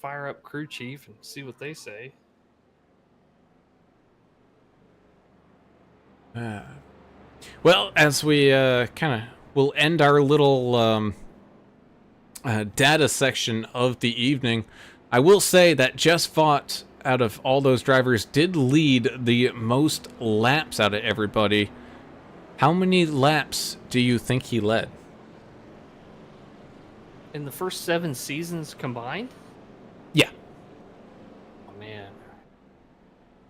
Fire up crew chief and see what they say.
Well, as we we'll end our little data section of the evening, I will say that Jess Vaught, out of all those drivers, did lead the most laps out of everybody. How many laps do you think he led?
In the first 7 seasons combined?
Yeah.
Oh, man.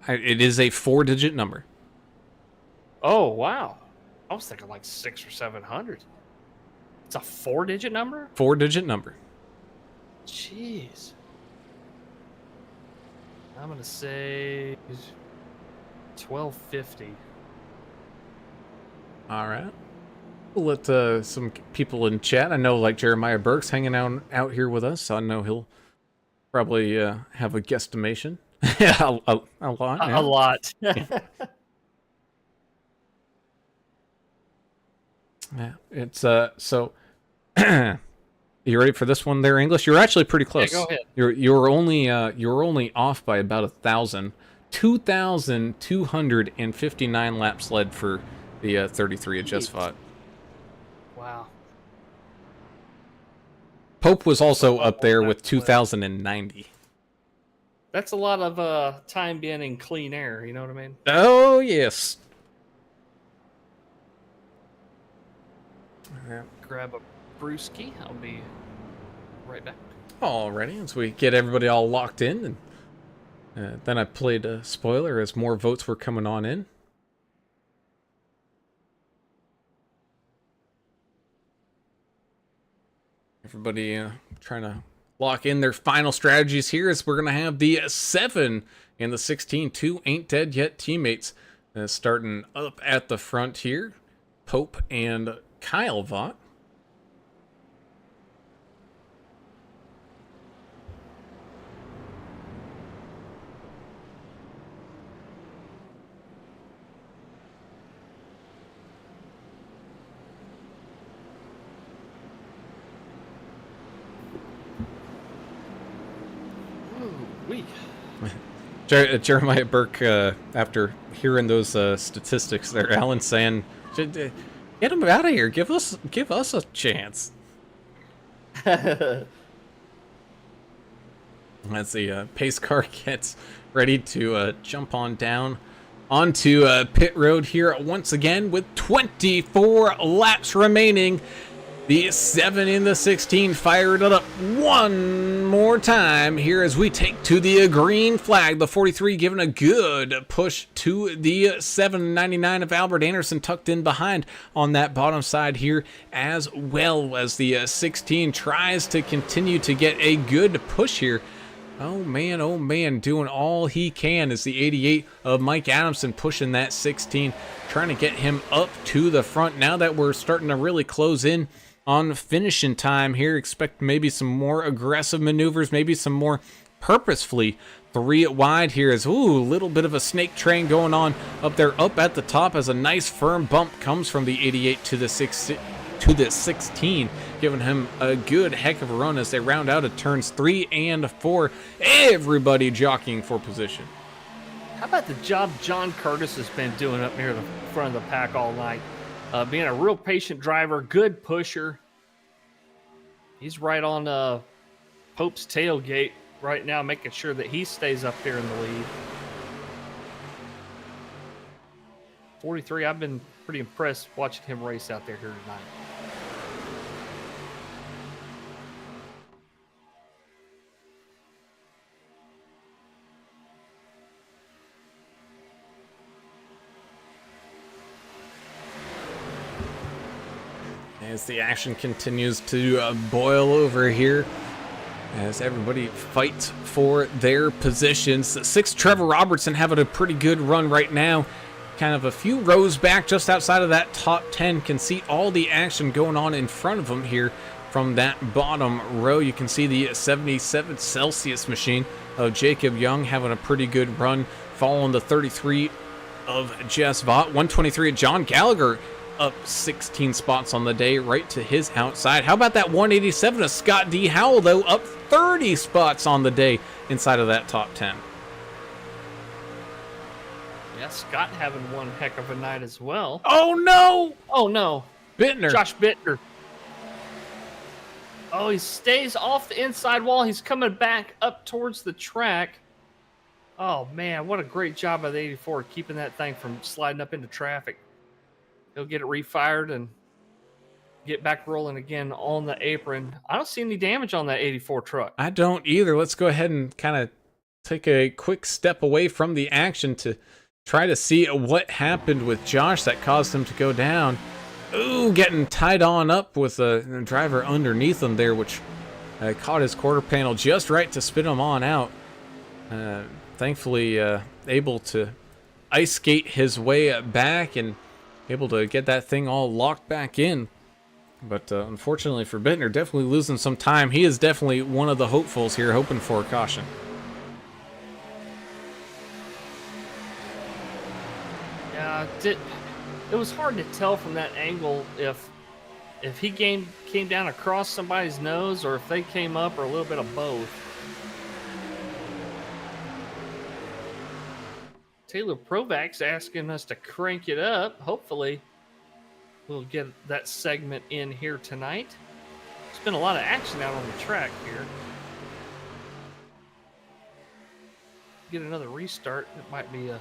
It is a 4-digit number.
Oh, wow. I was thinking like 600 or 700. It's a 4-digit number?
4-digit number.
Jeez. I'm going to say 1250.
All right. We'll let some people in chat. I know, like Jeremiah Burke's hanging out here with us, so I know he'll probably have a guesstimation. a lot. Yeah.
A lot.
Yeah, it's so. You ready for this one? There, English. You're actually pretty close.
Yeah, go ahead.
You're only off by about 1,000. 2,259 laps led for the 33 at Jess Vaught.
Wow.
Pope was also up there with 2,090.
That's a lot of time being in clean air. You know what I mean?
Oh yes. Yeah.
Grab a brewski. I'll be right back.
Alrighty, as we get everybody all locked in, and then I played a spoiler as more votes were coming on in. Everybody trying to lock in their final strategies here as we're going to have the 7 and the 16, two ain't dead yet teammates starting up at the front here. Pope and Kyle Vaught.
Ooh-wee.
Jeremiah Burke, after hearing those statistics there, Alan saying, get him out of here. Give us a chance. As the pace car gets ready to jump on down onto pit road here once again with 24 laps remaining. The 7 in the 16 fired it up one more time here as we take to the green flag. The 43 giving a good push to the 799 of Albert Anderson tucked in behind on that bottom side here, as well as the 16 tries to continue to get a good push here. Oh man, doing all he can is the 88 of Mike Adamson pushing that 16, trying to get him up to the front. Now that we're starting to really close in on finishing time here, expect maybe some more aggressive maneuvers, maybe some more purposefully 3 wide here. Is a little bit of a snake train going on up there, up at the top, as a nice firm bump comes from the 88 to the 16, giving him a good heck of a run as they round out of turns 3 and 4. Everybody jockeying for position.
How about the job John Curtis has been doing up near the front of the pack all night? Being a real patient driver, good pusher. He's right on Pope's tailgate right now, making sure that he stays up there in the lead. 43, I've been pretty impressed watching him race out there here tonight.
As the action continues to boil over here, as everybody fights for their positions. The 6 Trevor Robertson having a pretty good run right now. Kind of a few rows back just outside of that top 10. Can see all the action going on in front of him here from that bottom row. You can see the 77 Celsius machine of Jacob Young having a pretty good run, following the 33 of Jess Vaught. 123 of John Gallagher, up 16 spots on the day, right to his outside. How about that 187 of Scott D. Howell, though, up 30 spots on the day inside of that top 10.
Yeah, Scott having one heck of a night as well.
Oh, no!
Oh, no.
Bittner.
Josh Bittner. Oh, he stays off the inside wall. He's coming back up towards the track. Oh, man, what a great job by the 84 keeping that thing from sliding up into traffic. He'll get it refired and get back rolling again on the apron. I don't see any damage on that 84 truck.
I don't either. Let's go ahead and kind of take a quick step away from the action to try to see what happened with Josh that caused him to go down. Ooh, getting tied on up with a driver underneath him there, which caught his quarter panel just right to spin him on out. Thankfully, able to ice skate his way back and able to get that thing all locked back in. But unfortunately for Bittner, definitely losing some time. He is definitely one of the hopefuls here, hoping for a caution.
Yeah, it was hard to tell from that angle if he came down across somebody's nose or if they came up, or a little bit of both. Taylor Provak's asking us to crank it up. Hopefully, we'll get that segment in here tonight. There's been a lot of action out on the track here. Get another restart. It might be a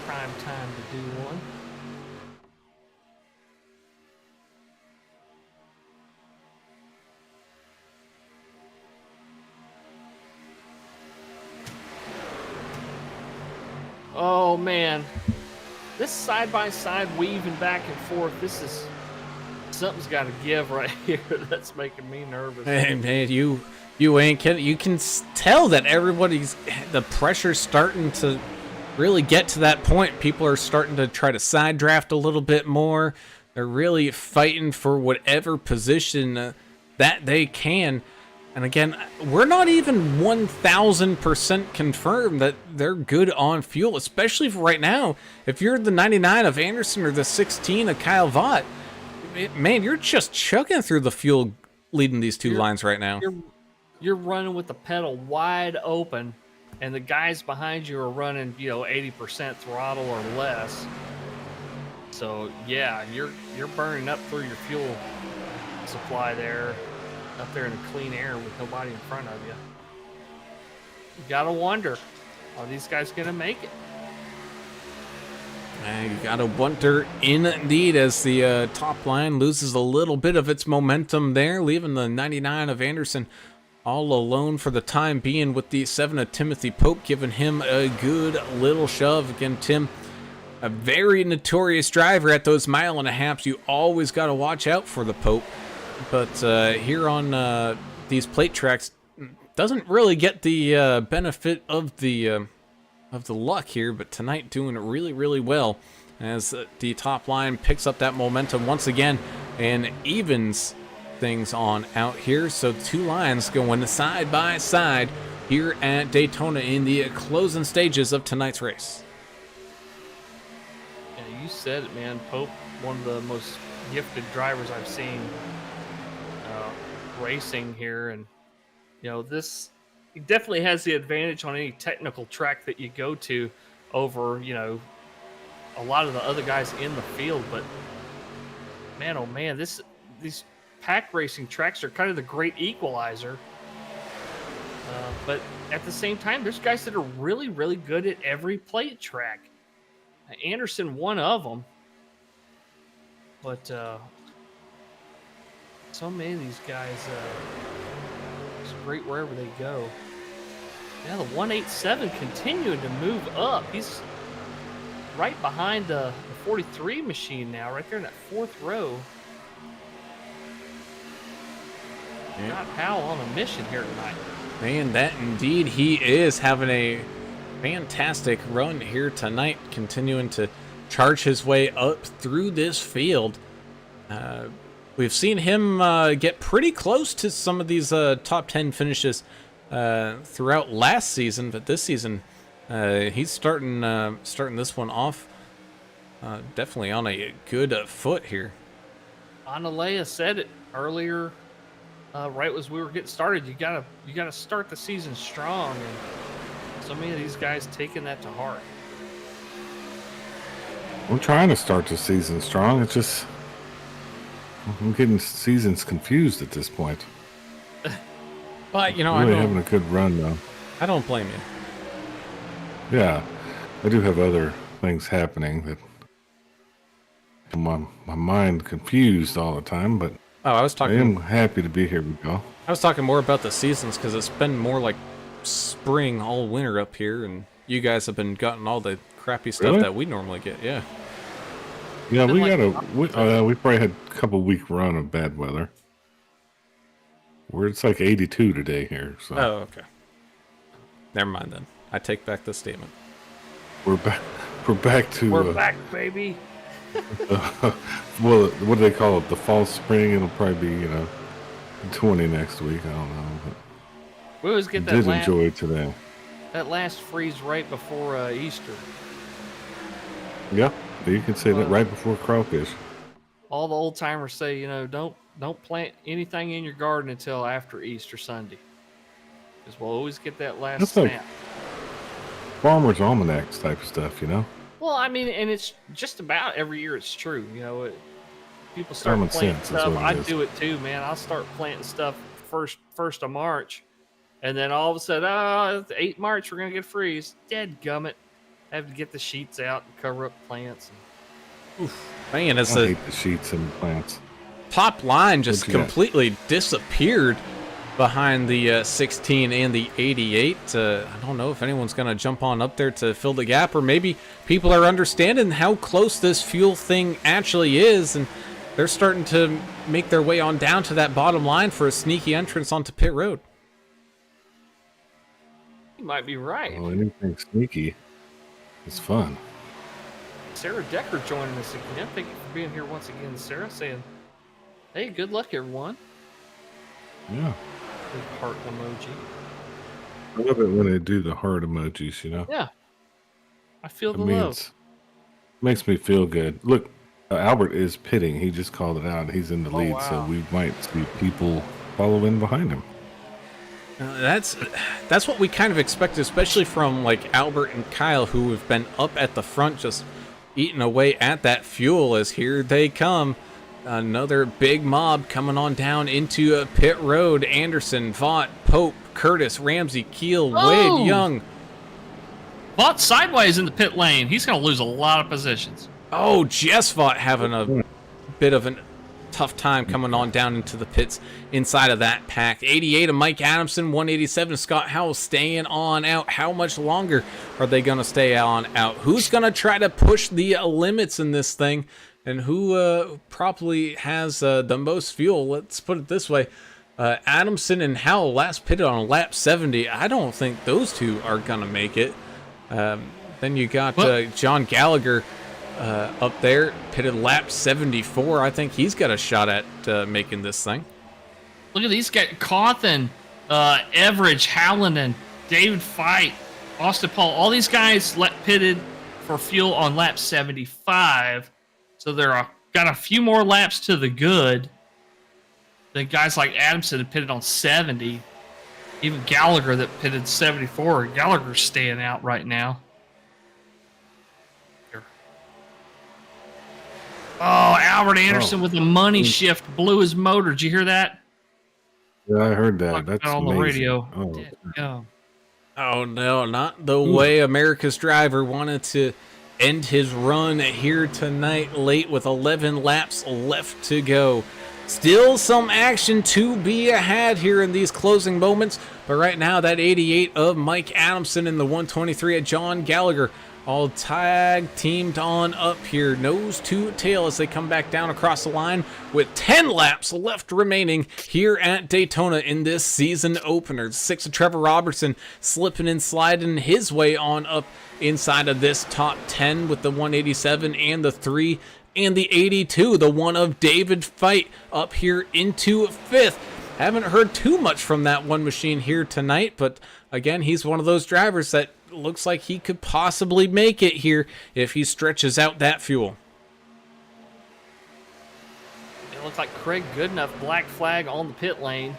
prime time to do one. Oh man, this side-by-side weaving back and forth, this is something's got to give right here. That's making me nervous.
Hey, man, you ain't kidding. You can tell that the pressure's starting to really get to that point. People are starting to try to side draft a little bit more. They're really fighting for whatever position that they can. And again, we're not even 1,000% confirmed that they're good on fuel, especially for right now. If you're the 99 of Anderson or the 16 of Kyle Vaught, man, you're just chugging through the fuel leading these two lines right now.
You're running with the pedal wide open, and the guys behind you are running, 80% throttle or less. So yeah, you're burning up through your fuel supply there, up there in the clean air with nobody in front of you. You gotta wonder, are these guys gonna make it?
You gotta wonder indeed, as the top line loses a little bit of its momentum there, leaving the 99 of Anderson all alone for the time being, with the 7 of Timothy Pope giving him a good little shove. Again, Tim, a very notorious driver at those 1.5 miles. You always got to watch out for the Pope. But here on these plate tracks, doesn't really get the benefit of the luck here. But tonight, doing it really, really well, as the top line picks up that momentum once again and evens things on out here. So two lines going side by side here at Daytona in the closing stages of tonight's race.
Yeah, you said it, man. Pope, one of the most gifted drivers I've seen racing here, and this, he definitely has the advantage on any technical track that you go to over a lot of the other guys in the field. But man, oh man, these pack racing tracks are kind of the great equalizer. But at the same time, there's guys that are really, really good at every plate track. Anderson, one of them. But so many of these guys, it's great wherever they go. Yeah, the 187 continuing to move up. He's right behind the 43 machine now, right there in that fourth row.
Yeah.
Scott Powell on a mission here tonight.
Man, that indeed he is having a fantastic run here tonight, continuing to charge his way up through this field. We've seen him get pretty close to some of these top 10 finishes throughout last season, but this season he's starting this one off definitely on a good foot here.
Analea said it earlier, right as we were getting started. You gotta start the season strong, and so many of these guys taking that to heart.
I'm trying to start the season strong. It's just I'm getting seasons confused at this point.
But
Really having a good run though.
I don't blame you.
Yeah, I do have other things happening that my mind confused all the time, but
Oh, I was
I
talking.
am happy to be here with y'all.
I was talking more about the seasons, because it's been more like spring all winter up here, and you guys have been gotten all the crappy stuff
Really?
that we normally get. Yeah.
Yeah, we
like-
we probably had a couple week run of bad weather. Where it's like 82 today here, so
Oh, okay. Never mind then. I take back the statement.
we're back. We're back to
We're back, baby.
well, what do they call it? The fall spring. It'll probably be 20 next week. I don't know. But
We always
I
get
did
that last,
enjoy today.
that last freeze right before Easter.
Yeah, you can say that right before crawfish.
All the old timers say, don't plant anything in your garden until after Easter Sunday, because we'll always get that last
That's like-
snap.
Farmer's almanacs type of stuff,
Well, I mean, and it's just about every year it's true. People start
Common
planting
sense is
stuff.
what it
I
is.
do it too, man. I'll start planting stuff first of March, and then all of a sudden, it's 8 March, we're gonna get a freeze. Dead gummit. I have to get the sheets out and cover up plants.
Man,
I
it's the
hate the sheets and plants.
top line just
What you got?
completely disappeared behind the 16 and the 88. I don't know if anyone's going to jump on up there to fill the gap, or maybe people are understanding how close this fuel thing actually is, and they're starting to make their way on down to that bottom line for a sneaky entrance onto pit road.
You might be right.
Well, anything sneaky is fun.
Sarah Decker joining us again. Thank you for being here once again, Sarah. Saying, hey, good luck, everyone.
Yeah.
Big heart emoji.
I love it when they do the heart emojis, you know?
Yeah. I feel the
It means,
love.
makes me feel good. Look, Albert is pitting. He just called it out. He's in the lead,
wow.
so we might see people following behind him.
That's what we kind of expected, especially from like Albert and Kyle, who have been up at the front just eating away at that fuel. As here they come, another big mob coming on down into pit road. Anderson, Vaught, Pope, Curtis, Ramsey, Keel, Wade, Young.
Vaught sideways in the pit lane. He's going to lose a lot of positions.
Oh, Jess Vaught having a bit of a tough time coming on down into the pits inside of that pack. 88 of Mike Adamson, 187 of Scott Howell staying on out. How much longer are they going to stay on out? Who's going to try to push the limits in this thing? And who probably has the most fuel? Let's put it this way. Adamson and Howell last pitted on lap 70. I don't think those two are going to make it. Then you got John Gallagher up there, pitted lap 74. I think he's got a shot at making this thing.
Look at these guys. Cawthon, Everidge, Howland, David Fight, Austin Paul. All these guys pitted for fuel on lap 75. So they're got a few more laps to the good. The guys like Adamson that pitted on 70. Even Gallagher that pitted 74. Gallagher's staying out right now. Here. Oh, Albert Anderson with a money shift blew his motor. Did you hear that?
Yeah, I heard that. That's
on
amazing.
the radio.
Oh.
Yeah.
Oh no, not the way America's driver wanted to end his run here tonight, late with 11 laps left to go. Still some action to be had here in these closing moments, but right now that 88 of Mike Adamson and the 123 of John Gallagher all tag teamed on up here, nose to tail as they come back down across the line with 10 laps left remaining here at Daytona in this season opener. 6 of Trevor Robertson slipping and sliding his way on up inside of this top 10 with the 187 and the 3 and the 82, the one of David Fight up here into 5th. Haven't heard too much from that one machine here tonight, but again, he's one of those drivers that looks like he could possibly make it here if he stretches out that fuel.
It looks like Craig Goodenough, black flag on the pit lane.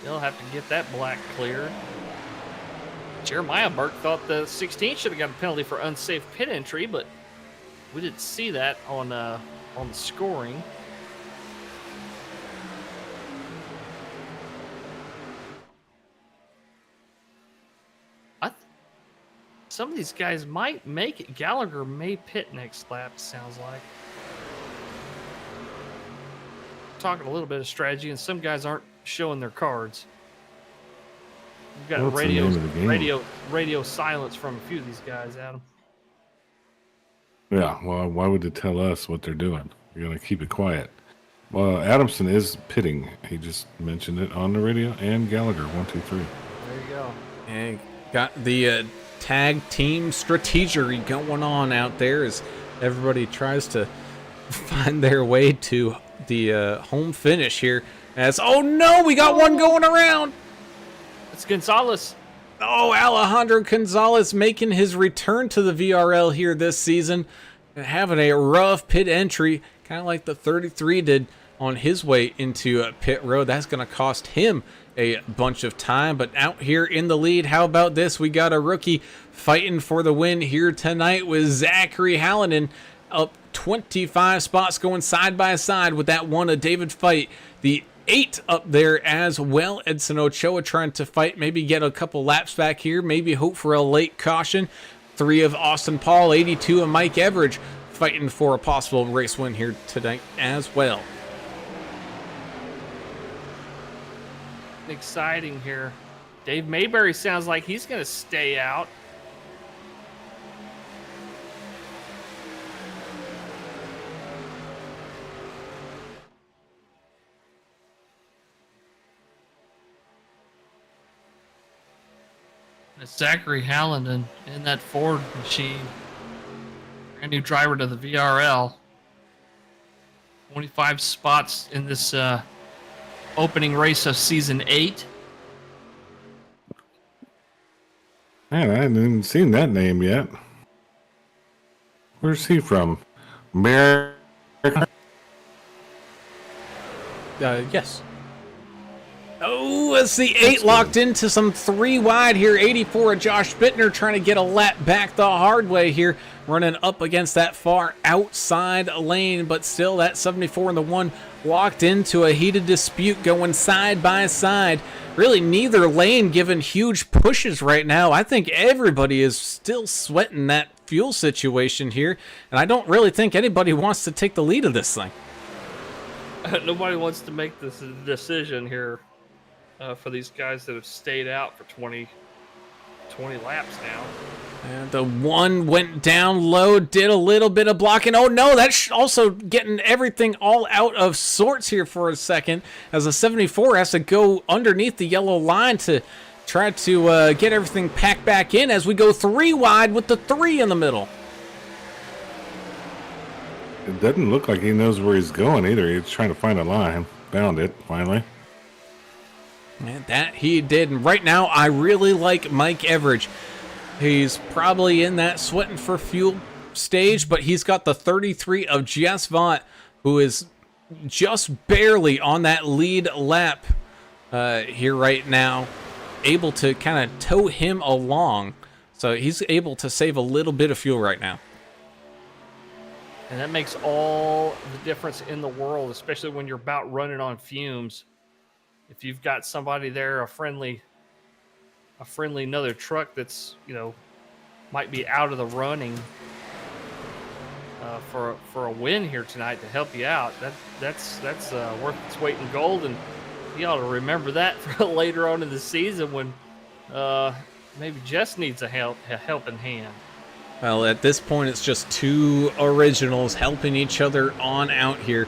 They'll have to get that black cleared. Jeremiah Burke thought the 16 should have got a penalty for unsafe pit entry, but we didn't see that on the scoring. Some of these guys might make it. Gallagher may pit next lap, sounds like. Talking a little bit of strategy, and some guys aren't showing their cards. We've got radio silence from a few of these guys, Adam.
Yeah, well, why would they tell us what they're doing? You're going to keep it quiet. Well, Adamson is pitting. He just mentioned it on the radio. And Gallagher, 1, 2, 3.
There you go.
And got the tag team strategery going on out there as everybody tries to find their way to the home finish here. As, oh no, we got one going around.
It's Gonzalez.
Oh, Alejandro Gonzalez making his return to the VRL here this season. Having a rough pit entry, kind of like the 33 did on his way into pit road. That's going to cost him a bunch of time. But out here in the lead, how about this? We got a rookie fighting for the win here tonight with Zachary Hallinan up 25 spots, going side by side with that one of David Fight. The 8 up there as well. Edson Ochoa trying to fight, maybe get a couple laps back here, maybe hope for a late caution. 3 of Austin Paul, 82 of Mike Everidge fighting for a possible race win here tonight as well.
Exciting here. Dave Mayberry sounds like he's going to stay out. It's Zachary Hallinan in that Ford machine. Brand new driver to the VRL. 25 spots in this opening race of season 8.
Man, I hadn't even seen that name yet. Where's he from? America?
Yes. Oh, it's the 8 locked into some 3 wide here. 84 of Josh Bittner trying to get a lap back the hard way here. Running up against that far outside lane, but still that 74 and the 1 locked into a heated dispute going side by side. Really neither lane giving huge pushes right now. I think everybody is still sweating that fuel situation here, and I don't really think anybody wants to take the lead of this thing.
Nobody wants to make this decision here for these guys that have stayed out for 20 laps now.
And the 1 went down low, did a little bit of blocking. Oh no, that's also getting everything all out of sorts here for a second, as the 74 has to go underneath the yellow line to try to get everything packed back in as we go 3 wide with the 3 in the middle.
It doesn't look like he knows where he's going either. He's trying to find a line. Found it, finally.
And that he did. And right now, I really like Mike Everidge. He's probably in that sweating for fuel stage, but he's got the 33 of Jess Vaught, who is just barely on that lead lap here right now, able to kind of tow him along. So he's able to save a little bit of fuel right now.
And that makes all the difference in the world, especially when you're about running on fumes. If you've got somebody there, a friendly another truck that's, might be out of the running for a win here tonight to help you out, that's worth its weight in gold, and you ought to remember that for later on in the season when maybe Jess needs a helping hand.
Well, at this point, it's just 2 originals helping each other on out here.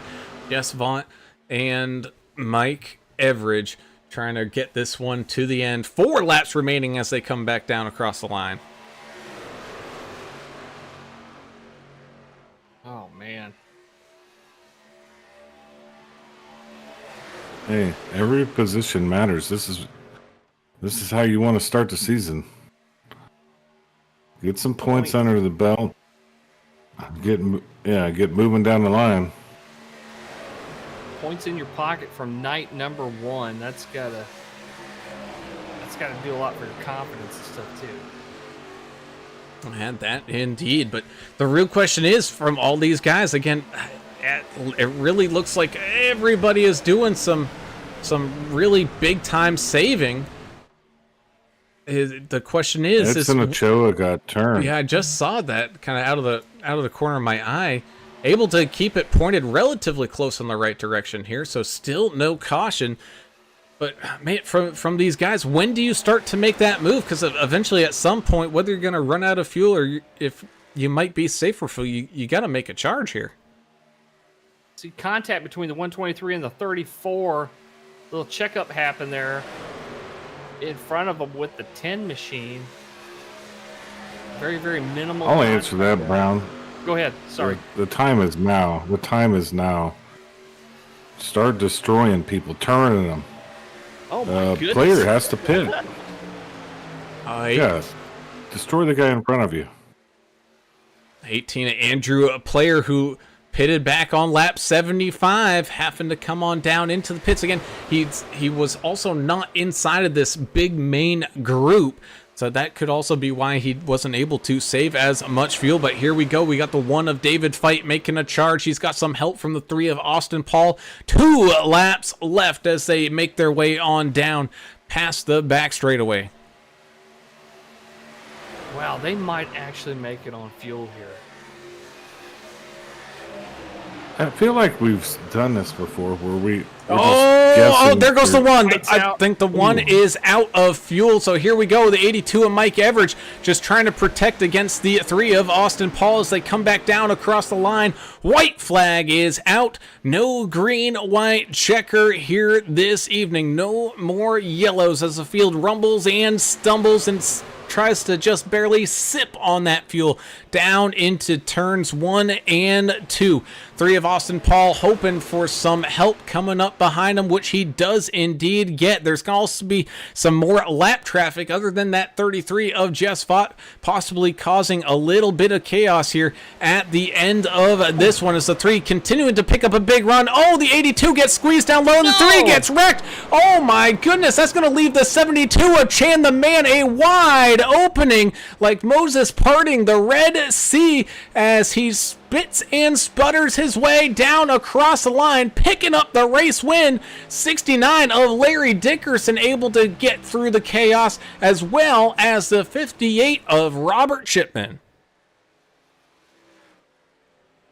Jess Vaught and Mike Everidge trying to get this one to the end. 4 laps remaining as they come back down across the line.
Oh, man.
Hey, every position matters. This is how you want to start the season. Get some points under the belt. Get moving down the line.
Points in your pocket from night number 1. That's gotta do a lot for your confidence and stuff too.
And that indeed. But the real question is, from all these guys, again, it really looks like everybody is doing some really big time saving. The question is,
Edson Ochoa got turned.
Yeah, I just saw that kind of out of the corner of my eye. Able to keep it pointed relatively close in the right direction here, so still no caution. But man, from these guys, when do you start to make that move? Because eventually, at some point, whether you're going to run out of fuel or if you might be safe for fuel, you got to make a charge here.
See contact between the 123 and the 34. Little checkup happened there in front of them with the 10 machine. Very, very minimal.
I'll answer that, Brown.
Go ahead. Sorry.
The time is now. The time is now. Start destroying people, turning them.
Oh my goodness.
Player has to pit. Yeah. Destroy the guy in front of you.
18 Andrew, a player who pitted back on lap 75, having to come on down into the pits again. He was also not inside of this big main group, so that could also be why he wasn't able to save as much fuel. But here we go. We got the 1 of David Fite making a charge. He's got some help from the 3 of Austin Paul. 2 laps left as they make their way on down past the back straightaway.
Wow, they might actually make it on fuel here.
I feel like we've done this before where we're
there goes the 1.
Lights
I
out.
think the 1 is out of fuel. So here we go. The 82 of Mike Everidge just trying to protect against the 3 of Austin Paul as they come back down across the line. White flag is out. No green, white checker here this evening. No more yellows as the field rumbles and stumbles and tries to just barely sip on that fuel down into turns 1 and 2. 3 of Austin Paul hoping for some help coming up behind him, which he does indeed get. There's going to also be some more lap traffic other than that 33 of Jess Vaught, possibly causing a little bit of chaos here at the end of this one as the 3 continuing to pick up a big run. Oh, the 82 gets squeezed down low and the 3 gets wrecked. Oh my goodness, that's going to leave the 72 of Chan the Man a wide opening like Moses parting the Red Sea as he spits and sputters his way down across the line, picking up the race win. 69 of Larry Dickerson able to get through the chaos, as well as the 58 of Robert Shipman.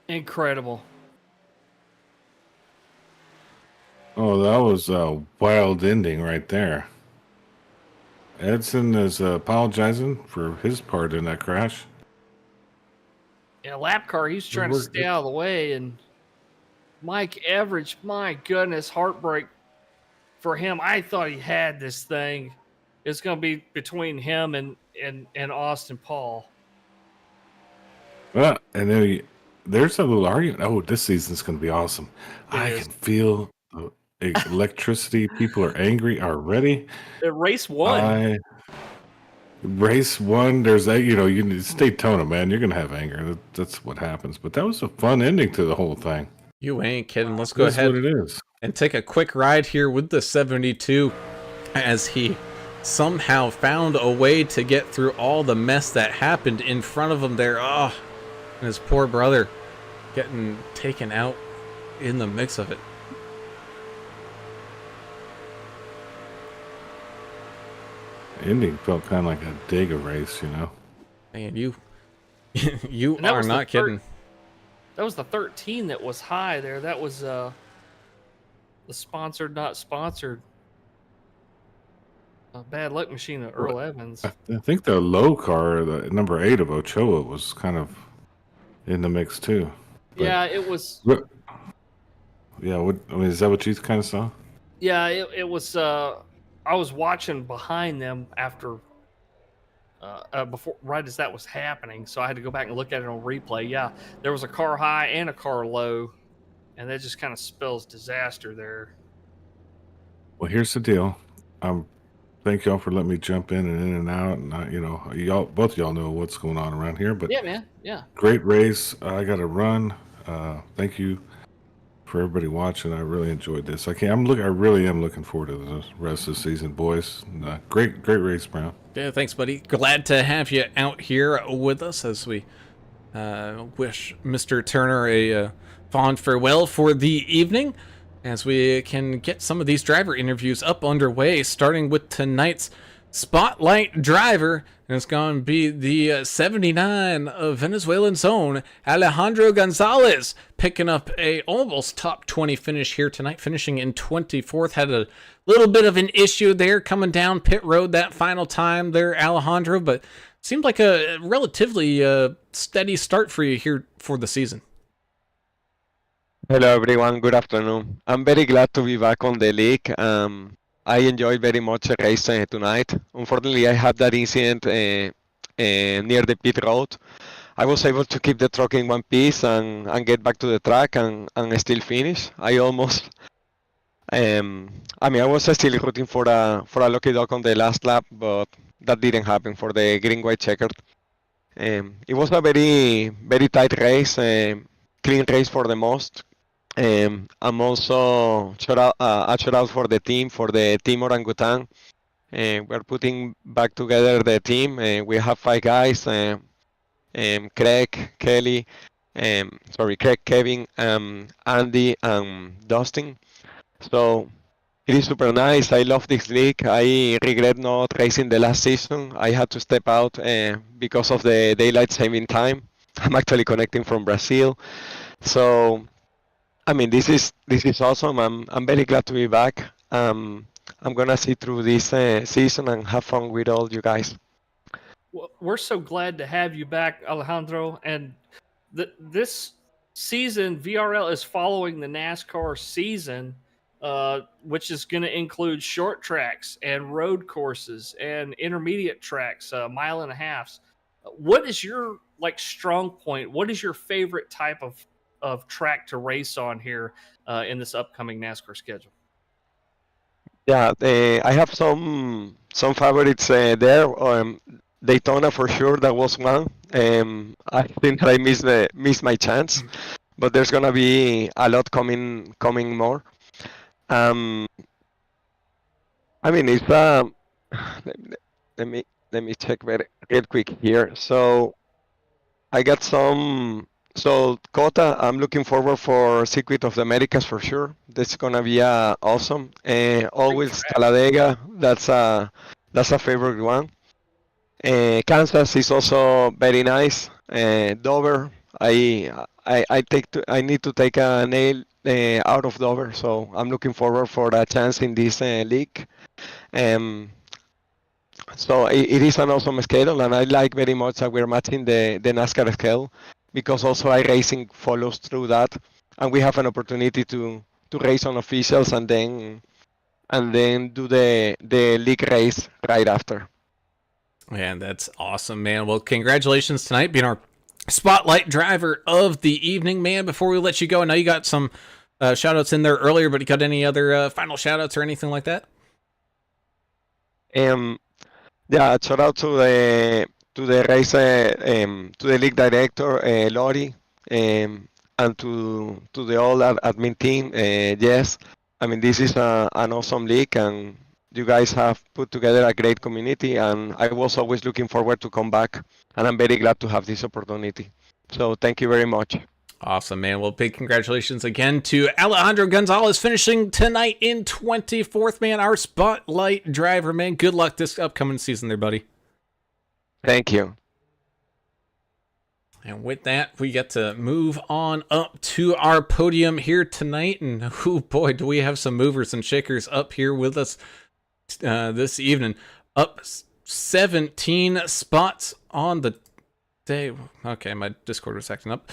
Incredible.
Oh, that was a wild ending right there. Edson is apologizing for his part in that crash.
Yeah, lap car, he's trying to stay out of the way, and Mike Everidge, my goodness, heartbreak for him. I thought he had this thing. It's going to be between him and Austin Paul.
Well, and then there's a little argument. Oh, this season's going to be awesome. I can feel the electricity. People are angry already.
Race 1.
Race 1, there's that, it's Daytona, man. You're going to have anger. That's what happens. But that was a fun ending to the whole thing.
You ain't kidding. Let's go
That's
ahead
what it is.
and take a quick ride here with the 72 as he somehow found a way to get through all the mess that happened in front of him there. Oh, and his poor brother getting taken out in the mix of it.
Ending felt kind of like a Dega race,
Man, you are not kidding.
That was the 13 that was high there. That was the sponsored, not sponsored. Bad luck machine of Earl Evans.
I think the low car, the number 8 of Ochoa, was kind of in the mix too. But,
yeah, it was.
Yeah, is that what you kind of saw?
Yeah, it was. I was watching behind them after, before, right as that was happening. So I had to go back and look at it on replay. Yeah, there was a car high and a car low, and that just kind of spells disaster there.
Well, here's the deal. Thank y'all for letting me jump in and out, and both of y'all know what's going on around here. But
yeah, man, yeah,
great race. I got to run. Thank you for everybody watching. I really enjoyed this. I really am looking forward to the rest of the season, boys. Great race, Brown.
Yeah, thanks, buddy. Glad to have you out here with us as we wish Mr. Turner a fond farewell for the evening, as we can get some of these driver interviews up underway, starting with tonight's spotlight driver. And it's going to be the 79 of Venezuelan's own Alejandro Gonzalez, picking up a almost top 20 finish here tonight, finishing in 24th. Had a little bit of an issue there coming down pit road that final time there, Alejandro, but seemed like a relatively steady start for you here for the season.
Hello everyone, good afternoon. I'm very glad to be back on the league. I enjoyed very much the race tonight. Unfortunately, I had that incident near the pit road. I was able to keep the truck in one piece and get back to the track and still finish. I almost, I was still rooting for a lucky dog on the last lap, but that didn't happen for the green-white checkered. It was a very, very tight race, clean race for the most. I'm also a shout out for the team Orangutan. We're putting back together the team. We have 5 guys: Craig, Kelly, Kevin, Andy, and Dustin. So it is super nice. I love this league. I regret not racing the last season. I had to step out because of the daylight saving time. I'm actually connecting from Brazil, so. This is awesome. I'm very glad to be back. I'm gonna see through this season and have fun with all you guys.
Well, we're so glad to have you back, Alejandro. And this season, VRL is following the NASCAR season, which is going to include short tracks and road courses and intermediate tracks, mile and a halves. What is your strong point? What is your favorite type of track to race on here in this upcoming NASCAR schedule?
Yeah, I have some favorites there. Daytona for sure, that was one. I think I missed my chance, but there's gonna be a lot coming more. Um, I mean, it's let, let me let me check very real quick here. So I got some. So Cota, I'm looking forward for Circuit of the Americas for sure. That's gonna be awesome. Always
track.
Talladega. That's a favorite one. Kansas is also very nice. Dover. I need to take a nail out of Dover. So I'm looking forward for a chance in this league. Um, so it is an awesome schedule, and I like very much that we're matching the NASCAR schedule because also iRacing follows through that, and we have an opportunity to race on officials and then do the league race right after.
Man, that's awesome, man. Well, congratulations tonight being our spotlight driver of the evening, man. Before we let you go, I know you got some shout outs in there earlier, but you got any other final shout outs or anything like that?
Yeah, shout out to the race to the league director Lori, and to the all admin team. Yes, I mean this is an awesome league, and you guys have put together a great community, and I was always looking forward to come back, and I'm very glad to have this opportunity. So thank you very much.
Awesome, man. Well, big congratulations again to Alejandro Gonzalez finishing tonight in 24th, man. Our spotlight driver, man. Good luck this upcoming season there, buddy.
Thank you.
And with that, we get to move on up to our podium here tonight. And oh boy, do we have some movers and shakers up here with us this evening. Up 17 spots on the day. Okay, my Discord was acting up.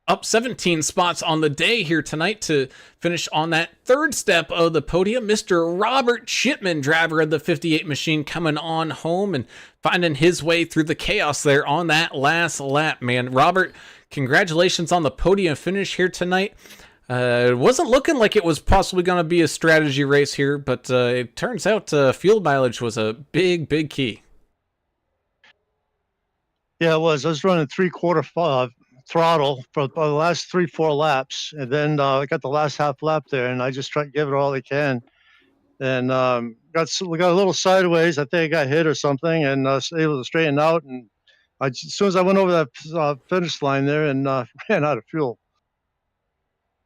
Up 17 spots on the day here tonight to finish on that third step of the podium. Mr. Robert Shipman, driver of the 58 machine, coming on home and finding his way through the chaos there on that last lap, man. Robert, congratulations on the podium finish here tonight. It wasn't looking like it was possibly going to be a strategy race here, but it turns out fuel mileage was a big key.
Yeah, it was. I was running 3/4 throttle for the last 3-4 laps, and then I got the last half lap there, and I just tried to give it all I can, and got a little sideways. I think I got hit or something, and was able to straighten out. And as soon as I went over that finish line there, and ran out of fuel.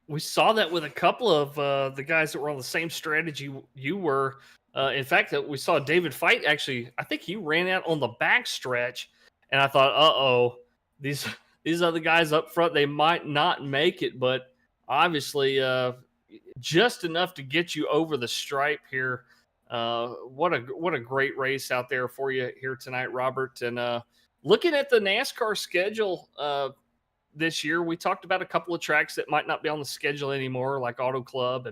We saw that with a couple of the guys that were on the same strategy you were. In fact, that we saw David Fight actually. I think he ran out on the back stretch, and I thought, these other guys up front, they might not make it, but obviously just enough to get you over the stripe here. What a great race out there for you here tonight, Robert. And looking at the NASCAR schedule this year, we talked about a couple of tracks that might not be on the schedule anymore, like Auto Club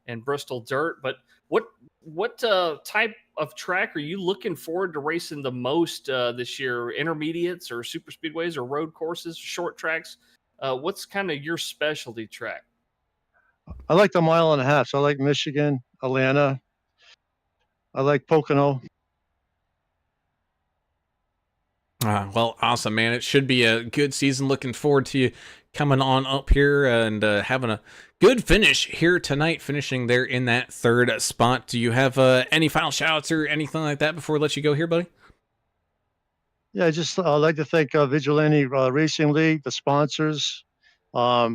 and Bristol Dirt. But what type of track are you looking forward to racing the most this year? Intermediates or super speedways or road courses, short tracks? What's kind of your specialty track?
I like the mile and a half. So I like Michigan, Atlanta. I like Pocono.
Well, awesome, man. It should be a good season. Looking forward to you coming on up here and having a good finish here tonight, finishing there in that third spot. Do you have any final shout-outs or anything like that before we let you go here, buddy?
Yeah, I just like to thank Vigilante Racing League, the sponsors. I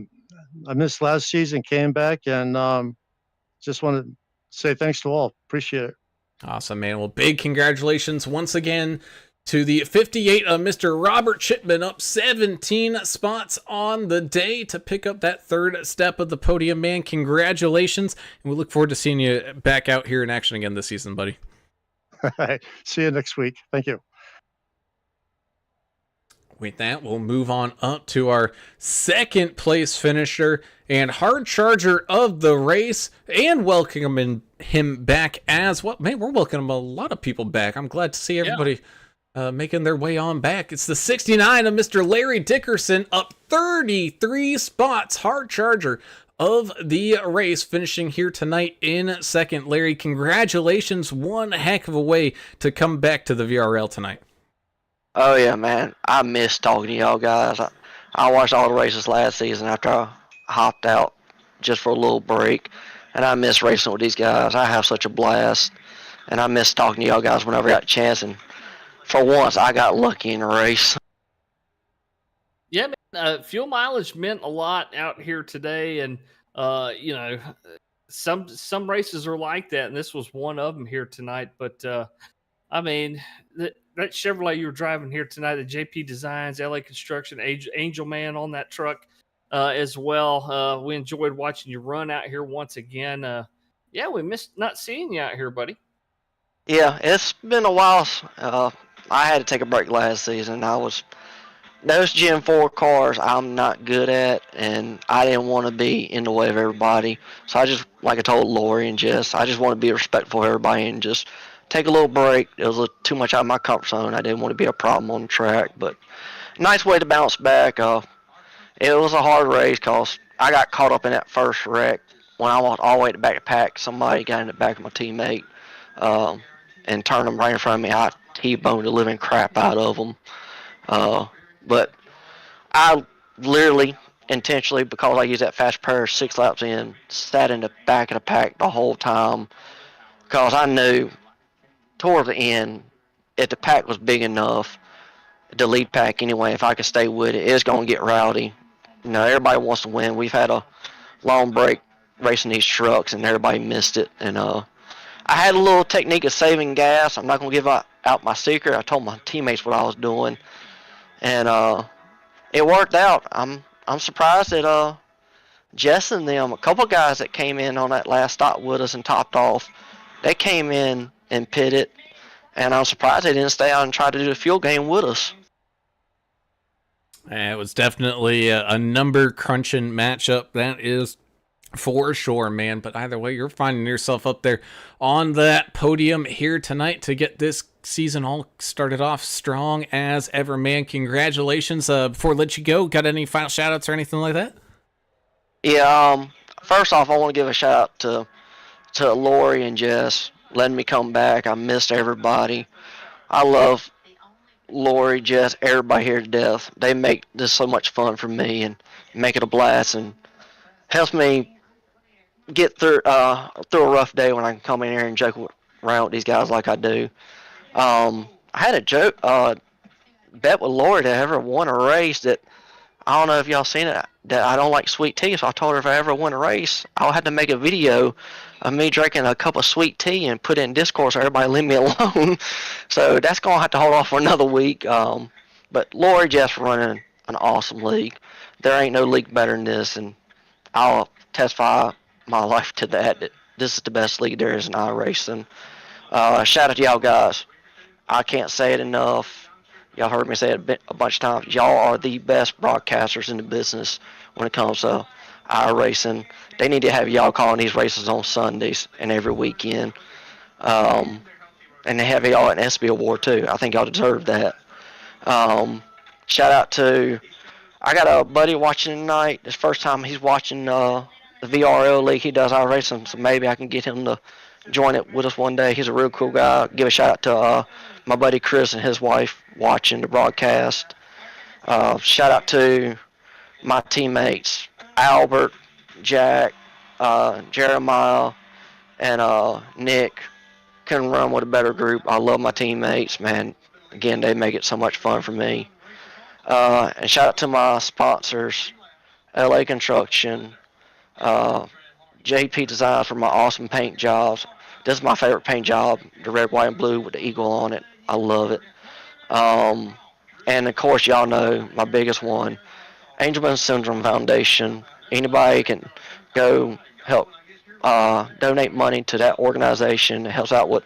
missed last season, came back, and just want to say thanks to all. Appreciate it.
Awesome, man. Well, big congratulations once again to the 58 of Mr. Robert Shipman, up 17 spots on the day to pick up that third step of the podium, man. Congratulations, and we look forward to seeing you back out here in action again this season, buddy.
See you next week. Thank you.
With that, we'll move on up to our second place finisher and hard charger of the race, and welcoming him back as well. Man, we're welcoming a lot of people back. I'm glad to see everybody making their way on back. It's the 69 of Mr. Larry Dickerson, up 33 spots, hard charger of the race, finishing here tonight in second. Larry, congratulations. One heck of a way to come back to the VRL tonight.
Oh yeah, man. I miss talking to y'all guys. I watched all the races last season after I hopped out just for a little break, and I miss racing with these guys. I have such a blast, and I miss talking to y'all guys whenever I got a chance. And for once, I got lucky in the race.
Yeah, man. Fuel mileage meant a lot out here today, and you know, some races are like that, and this was one of them here tonight. But I mean, that Chevrolet you were driving here tonight, the JP Designs, LA Construction, Angel Man on that truck as well. We enjoyed watching you run out here once again. Yeah, we missed not seeing you out here, buddy.
Yeah, it's been a while. I had to take a break last season. Those Gen 4 cars I'm not good at, and I didn't want to be in the way of everybody. So I just, like I told Lori and Jess, I just want to be respectful of everybody and just take a little break. It was too much out of my comfort zone. I didn't want to be a problem on the track, but nice way to bounce back. It was a hard race because I got caught up in that first wreck when I walked all the way to the back of the pack. Somebody got in the back of my teammate and turned them right in front of me. I T-boned the living crap out of them. But I literally, intentionally, because I used that fast pair 6 laps in, sat in the back of the pack the whole time because I knew toward the end, if the pack was big enough, the lead pack anyway, if I could stay with it, it's going to get rowdy. You know, everybody wants to win. We've had a long break racing these trucks, and everybody missed it. And I had a little technique of saving gas. I'm not going to give out my secret. I told my teammates what I was doing, and it worked out. I'm surprised that Jess and them, a couple guys that came in on that last stop with us and topped off, they came in and pitted, and I'm surprised they didn't stay out and try to do the fuel game with us.
It was definitely a number crunching matchup, that is for sure, man. But either way, you're finding yourself up there on that podium here tonight to get this season all started off strong as ever, man. Congratulations. Before I let you go, got any final shout outs or anything like that?
Yeah, first off, I want to give a shout out to Lori and Jess letting me come back. I missed everybody. I love Lori, Jess, everybody here to death. They make this so much fun for me and make it a blast and helps me get through a rough day when I can come in here and joke around with these guys like I do. I had a joke bet with Lori to ever won a race that I don't know if y'all seen it, that I don't like sweet tea, so I told her if I ever win a race, I'll have to make a video of me drinking a cup of sweet tea and put it in Discord so everybody leave me alone. So that's going to have to hold off for another week. But Lori just running an awesome league. There ain't no league better than this, and I'll testify my life to that this is the best league there is in iRacing. Shout out to y'all guys. I can't say it enough. Y'all heard me say it a bunch of times. Y'all are the best broadcasters in the business when it comes to iRacing. They need to have y'all calling these races on Sundays and every weekend. And they have y'all an SB award too. I think y'all deserve that. Shout out to, I got a buddy watching tonight. This first time he's watching the VRL league. He does iRacing, so maybe I can get him to join it with us one day. He's a real cool guy. Give a shout out to my buddy Chris and his wife watching the broadcast. Shout out to my teammates, Albert, Jack, Jeremiah, and Nick. Couldn't run with a better group. I love my teammates, man. Again, they make it so much fun for me. And shout out to my sponsors, LA Construction, JP Design for my awesome paint jobs. This is my favorite paint job, the red, white, and blue with the eagle on it. I love it. And of course, y'all know my biggest one, Angelman Syndrome Foundation. Anybody can go help donate money to that organization. It helps out with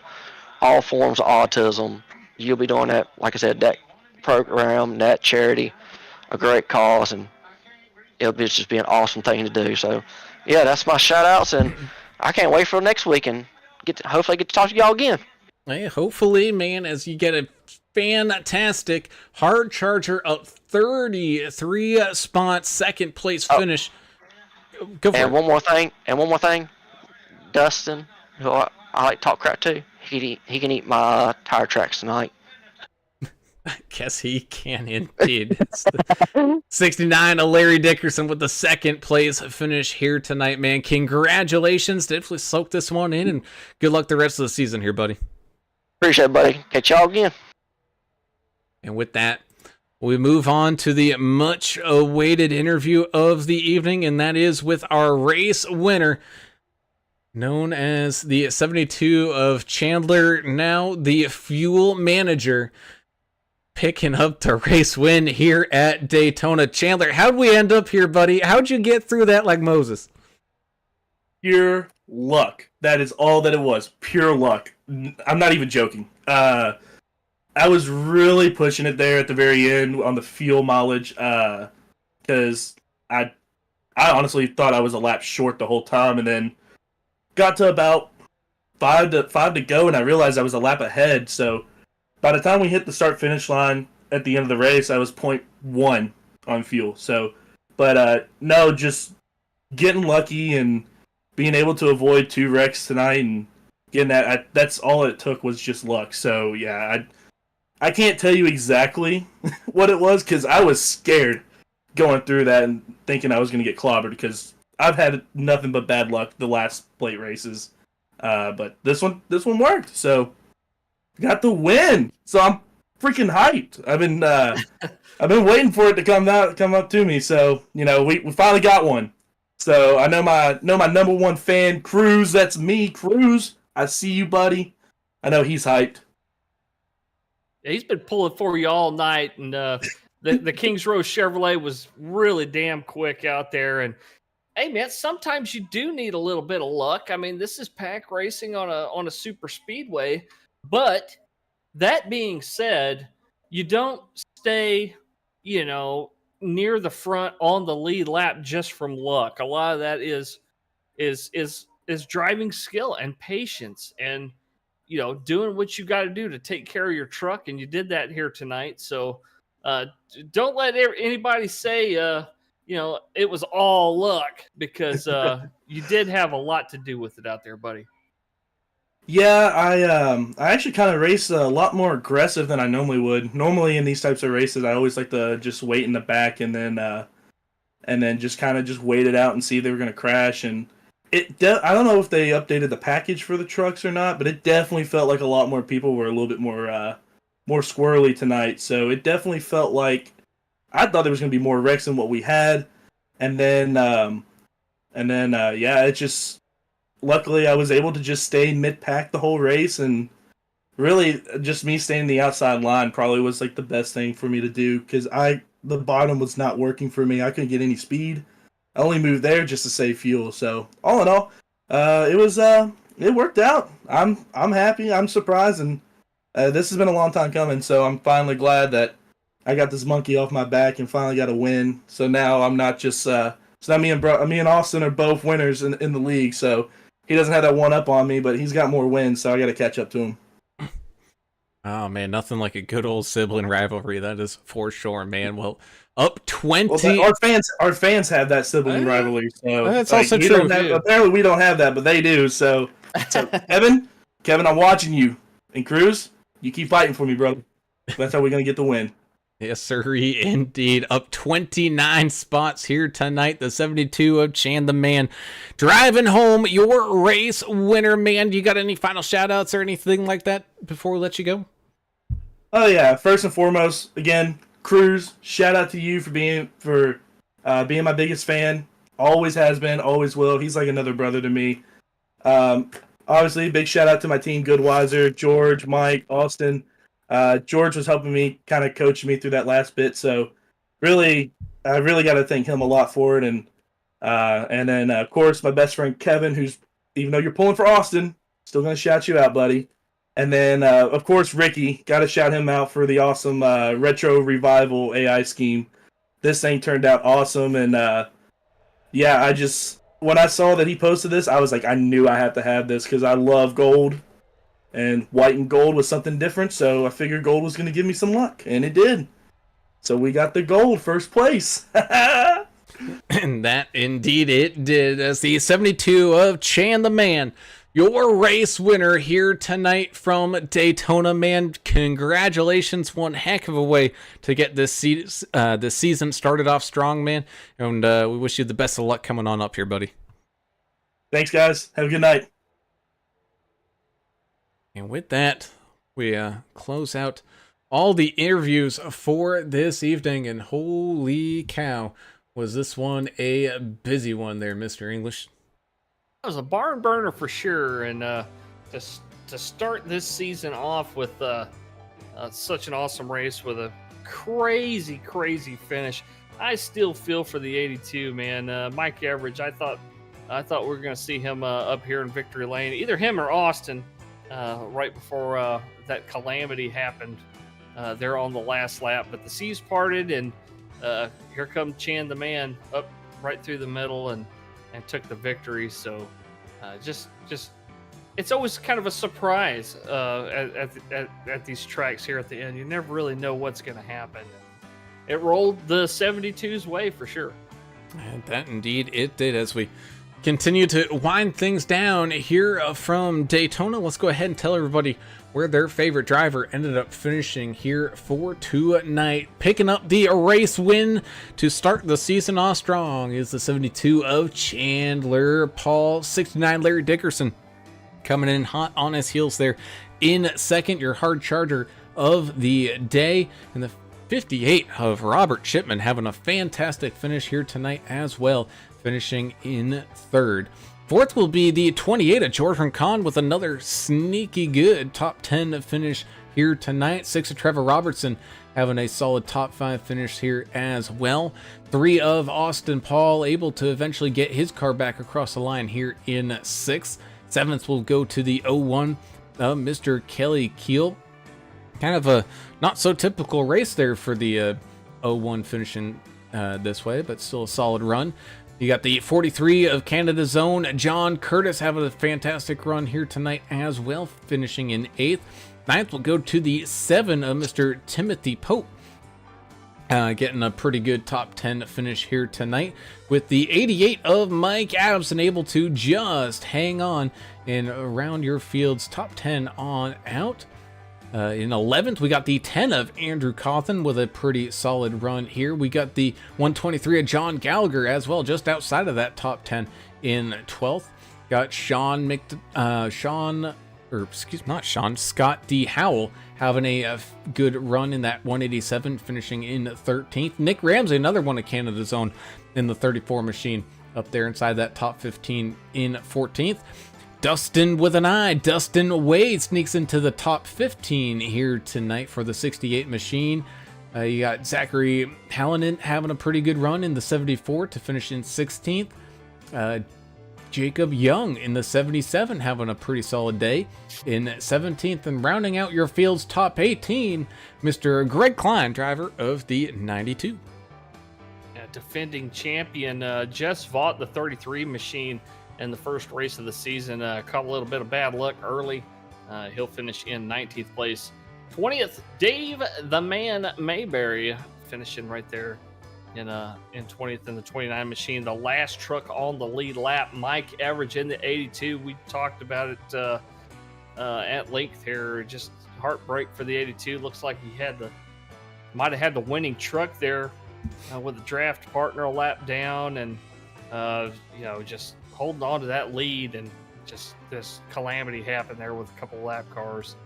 all forms of autism. You'll be doing that, like I said, that program, that charity, a great cause, and it'll just be an awesome thing to do. So, yeah, that's my shout outs, and I can't wait for next week and hopefully get to talk to y'all again.
Hey, hopefully, man, as you get a fantastic hard charger up 33 spots, second place finish. Go for it.
And one more thing, Dustin, who I like to talk crap to, he can eat my tire tracks tonight.
Guess he can indeed. It's the 69 Larry Dickerson with the second place finish here tonight, man. Congratulations. Definitely soak this one in, and good luck the rest of the season here, buddy.
Appreciate it, buddy. Catch y'all again.
And with that, we move on to the much awaited interview of the evening, and that is with our race winner, known as the 72 of Chandler, now the fuel manager, picking up the race win here at Daytona. Chandler, how'd we end up here, buddy? How'd you get through that like Moses?
Pure luck. That is all that it was. Pure luck. I'm not even joking. I was really pushing it there at the very end on the fuel mileage because I honestly thought I was a lap short the whole time, and then got to about five to go, and I realized I was a lap ahead. So by the time we hit the start-finish line at the end of the race, I was 0.1 on fuel. So, but no, just getting lucky and being able to avoid 2 wrecks tonight and getting that. That's all it took was just luck. So yeah, I can't tell you exactly what it was because I was scared going through that and thinking I was going to get clobbered because I've had nothing but bad luck the last plate races. But this one worked. So got the win. So I'm freaking hyped. I've been waiting for it to come up to me. So, you know, we finally got one. So I know my number one fan, Cruz. That's me, Cruz. I see you, buddy. I know he's hyped.
Yeah, he's been pulling for you all night, and the Kings Row Chevrolet was really damn quick out there. And hey, man, sometimes you do need a little bit of luck. I mean, this is pack racing on a super speedway, but that being said, you don't stay, near the front on the lead lap just from luck. A lot of that is driving skill and patience and doing what you got to do to take care of your truck, and you did that here tonight. So don't let anybody say it was all luck, because you did have a lot to do with it out there, buddy.
Yeah, I actually kind of race a lot more aggressive than I normally would. Normally in these types of races, I always like to just wait in the back and then just kind of just wait it out and see if they were going to crash. And I don't know if they updated the package for the trucks or not, but it definitely felt like a lot more people were a little bit more squirrely tonight. So it definitely felt like I thought there was going to be more wrecks than what we had. And then it just. Luckily, I was able to just stay mid-pack the whole race, and really just me staying in the outside line probably was like the best thing for me to do, because the bottom was not working for me. I couldn't get any speed. I only moved there just to save fuel. So all in all, it worked out. I'm happy. I'm surprised, and this has been a long time coming. So I'm finally glad that I got this monkey off my back and finally got a win. So now I'm not just it's not me and Austin are both winners in the league. So. He doesn't have that one up on me, but he's got more wins, so I got to catch up to him.
Oh, man, nothing like a good old sibling rivalry. That is for sure, man. Well, up 20.
Well, our fans have that sibling rivalry. So
that's also true.
Apparently, we don't have that, but they do. So Kevin, I'm watching you. And Cruz, you keep fighting for me, brother. That's how we're going to get the win.
Yes, sir, indeed. Up 29 spots here tonight. The 72 of Chan, the man, driving home your race winner, man. You got any final shout-outs or anything like that before we let you go?
Oh, yeah. First and foremost, again, Cruz, shout out to you for being my biggest fan. Always has been, always will. He's like another brother to me. Obviously, big shout out to my team, Goodweiser, George, Mike, Austin. George was helping me, kind of coaching me through that last bit. So I really got to thank him a lot for it. And then, of course, my best friend, Kevin, who's, even though you're pulling for Austin, still going to shout you out, buddy. And then, of course, Ricky. Got to shout him out for the awesome retro revival AI scheme. This thing turned out awesome, and yeah, when I saw that he posted this, I was like, I knew I had to have this because I love gold, and white and gold was something different. So I figured gold was going to give me some luck, and it did. So we got the gold, first place.
And that indeed it did, as the 72 of Chan the Man, your race winner here tonight from Daytona. Man, congratulations. One heck of a way to get this season started off strong, man. And we wish you the best of luck coming on up here, buddy.
Thanks, guys. Have a good night.
And with that, we close out all the interviews for this evening. And holy cow, was this one a busy one there, Mr. English?
It was a barn burner for sure, and to start this season off with such an awesome race with a crazy finish. I still feel for the 82, man. Mike Everidge, I thought we were going to see him up here in Victory Lane, either him or Austin, right before that calamity happened there on the last lap. But the seas parted, and here come Chan the Man up right through the middle and took the victory. So just it's always kind of a surprise at these tracks here at the end. You never really know what's going to happen. It rolled the 72's way for sure.
And that indeed it did. As we continue to wind things down here from Daytona, let's go ahead and tell everybody where their favorite driver ended up finishing here for tonight. Picking up the race win to start the season off strong is the 72 of Chandler Paul. 69 Larry Dickerson coming in hot on his heels there in second, your hard charger of the day. And the 58 of Robert Shipman having a fantastic finish here tonight as well, finishing in third. Fourth will be the 28 of Jordan Kahn with another sneaky good top 10 finish here tonight. 6 of Trevor Robertson having a solid top 5 finish here as well. 3 of Austin Paul able to eventually get his car back across the line here in 6th. 7th will go to the 01 of Mr. Kelly Keel. Kind of a not so typical race there for the 01 finishing this way, but still a solid run. You got the 43 of Canada's own John Curtis having a fantastic run here tonight as well, finishing in 8th. 9th will go to the 7 of Mr. Timothy Pope, getting a pretty good top 10 finish here tonight, with the 88 of Mike Adamson able to just hang on and around your field's top 10 on out. In 11th, we got the 10 of Andrew Cawthon with a pretty solid run here. We got the 123 of John Gallagher as well, just outside of that top 10 in 12th. Got Scott D. Howell having a good run in that 187, finishing in 13th. Nick Ramsey, another one of Canada's own in the 34 machine, up there inside that top 15 in 14th. Dustin with an eye. Dustin Wade sneaks into the top 15 here tonight for the 68 machine. You got Zachary Hallinan having a pretty good run in the 74 to finish in 16th. Jacob Young in the 77 having a pretty solid day in 17th. And rounding out your field's top 18, Mr. Greg Klein, driver of the 92.
Defending champion Jess Vaught, the 33 machine, in the first race of the season, caught a little bit of bad luck early. He'll finish in 19th place. 20th, Dave the Man Mayberry, finishing right there in 20th in the 29 machine. The last truck on the lead lap, Mike Everidge in the 82. We talked about it at length here. Just heartbreak for the 82. Looks like he might have had the winning truck there with a draft partner a lap down, and just holding on to that lead, and just this calamity happened there with a couple lap cars.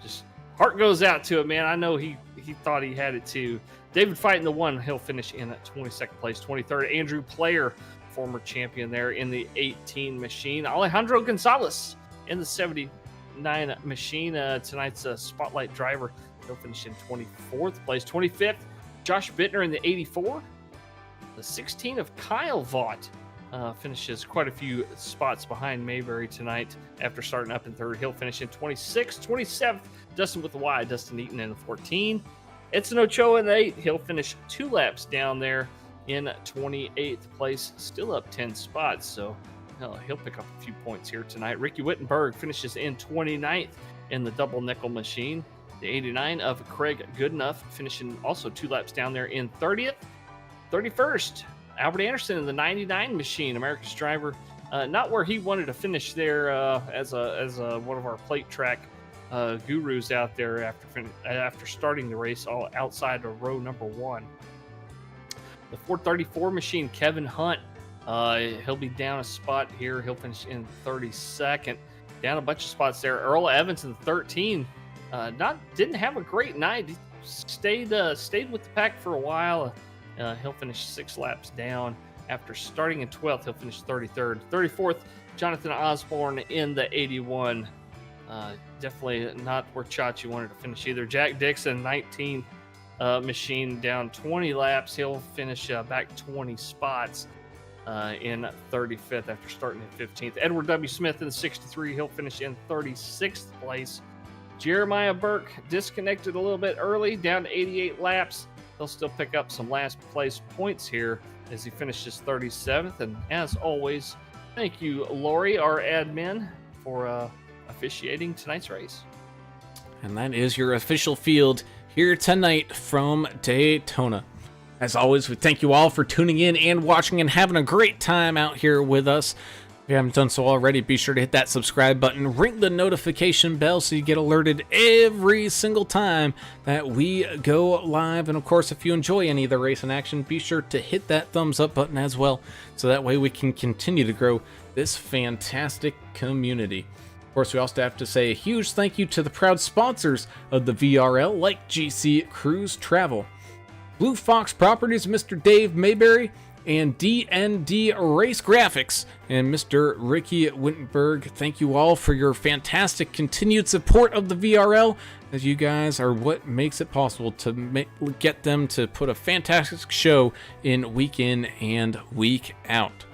Just heart goes out to it, man. I know he thought he had it too. David fighting the one, he'll finish in at 22nd place. 23rd, Andrew Player, former champion there in the 18 machine. Alejandro Gonzalez in the 79 machine, tonight's spotlight driver. He'll finish in 24th place. 25th, Josh Bittner in the 84. The 16 of Kyle Vaught finishes quite a few spots behind Mayberry tonight after starting up in third. He'll finish in 26th. 27th, Dustin with the Y, Dustin Eaton in the 14. Edson Ochoa in the 8. He'll finish 2 laps down there in 28th place, still up 10 spots, so he'll pick up a few points here tonight. Ricky Wittenberg finishes in 29th in the double nickel machine. The 89 of Craig Goodenough finishing also 2 laps down there in 30th. 31st, Albert Anderson in the 99 machine, America's driver. Not where he wanted to finish there as one of our plate track gurus out there after starting the race all outside of row number 1. The 434 machine, Kevin Hunt, he'll be down a spot here. He'll finish in 32nd. Down a bunch of spots there. Earl Evans in 13. Didn't have a great night. He stayed with the pack for a while. He'll finish 6 laps down. After starting in 12th, he'll finish 33rd. 34th, Jonathan Osborne in the 81. Definitely not where Chachi wanted to finish either. Jack Dixon, 19 machine, down 20 laps. He'll finish back 20 spots in 35th after starting in 15th. Edward W. Smith in the 63. He'll finish in 36th place. Jeremiah Burke disconnected a little bit early, down to 88 laps. He'll still pick up some last place points here as he finishes 37th. And as always, thank you, Lori, our admin, for officiating tonight's race.
And that is your official field here tonight from Daytona. As always, we thank you all for tuning in and watching and having a great time out here with us. If you haven't done so already, be sure to hit that subscribe button, ring the notification bell so you get alerted every single time that we go live. And of course, if you enjoy any of the race in action, be sure to hit that thumbs up button as well, so that way we can continue to grow this fantastic community. Of course, we also have to say a huge thank you to the proud sponsors of the VRL, like GC Cruise Travel, Blue Fox Properties, Mr. Dave Mayberry, and DND Race Graphics, and Mr. Ricky Wittenberg. Thank you all for your fantastic continued support of the VRL, as you guys are what makes it possible to get them to put a fantastic show in and week out.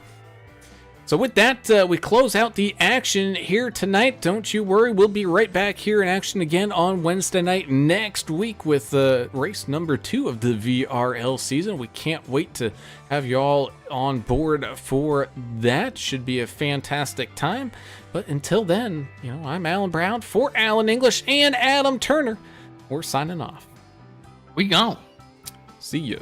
So with that, we close out the action here tonight. Don't you worry, we'll be right back here in action again on Wednesday night next week with race number 2 of the VRL season. We can't wait to have you all on board for that. Should be a fantastic time. But until then, I'm Alan Brown for Alan English and Adam Turner. We're signing off.
We gone.
See ya.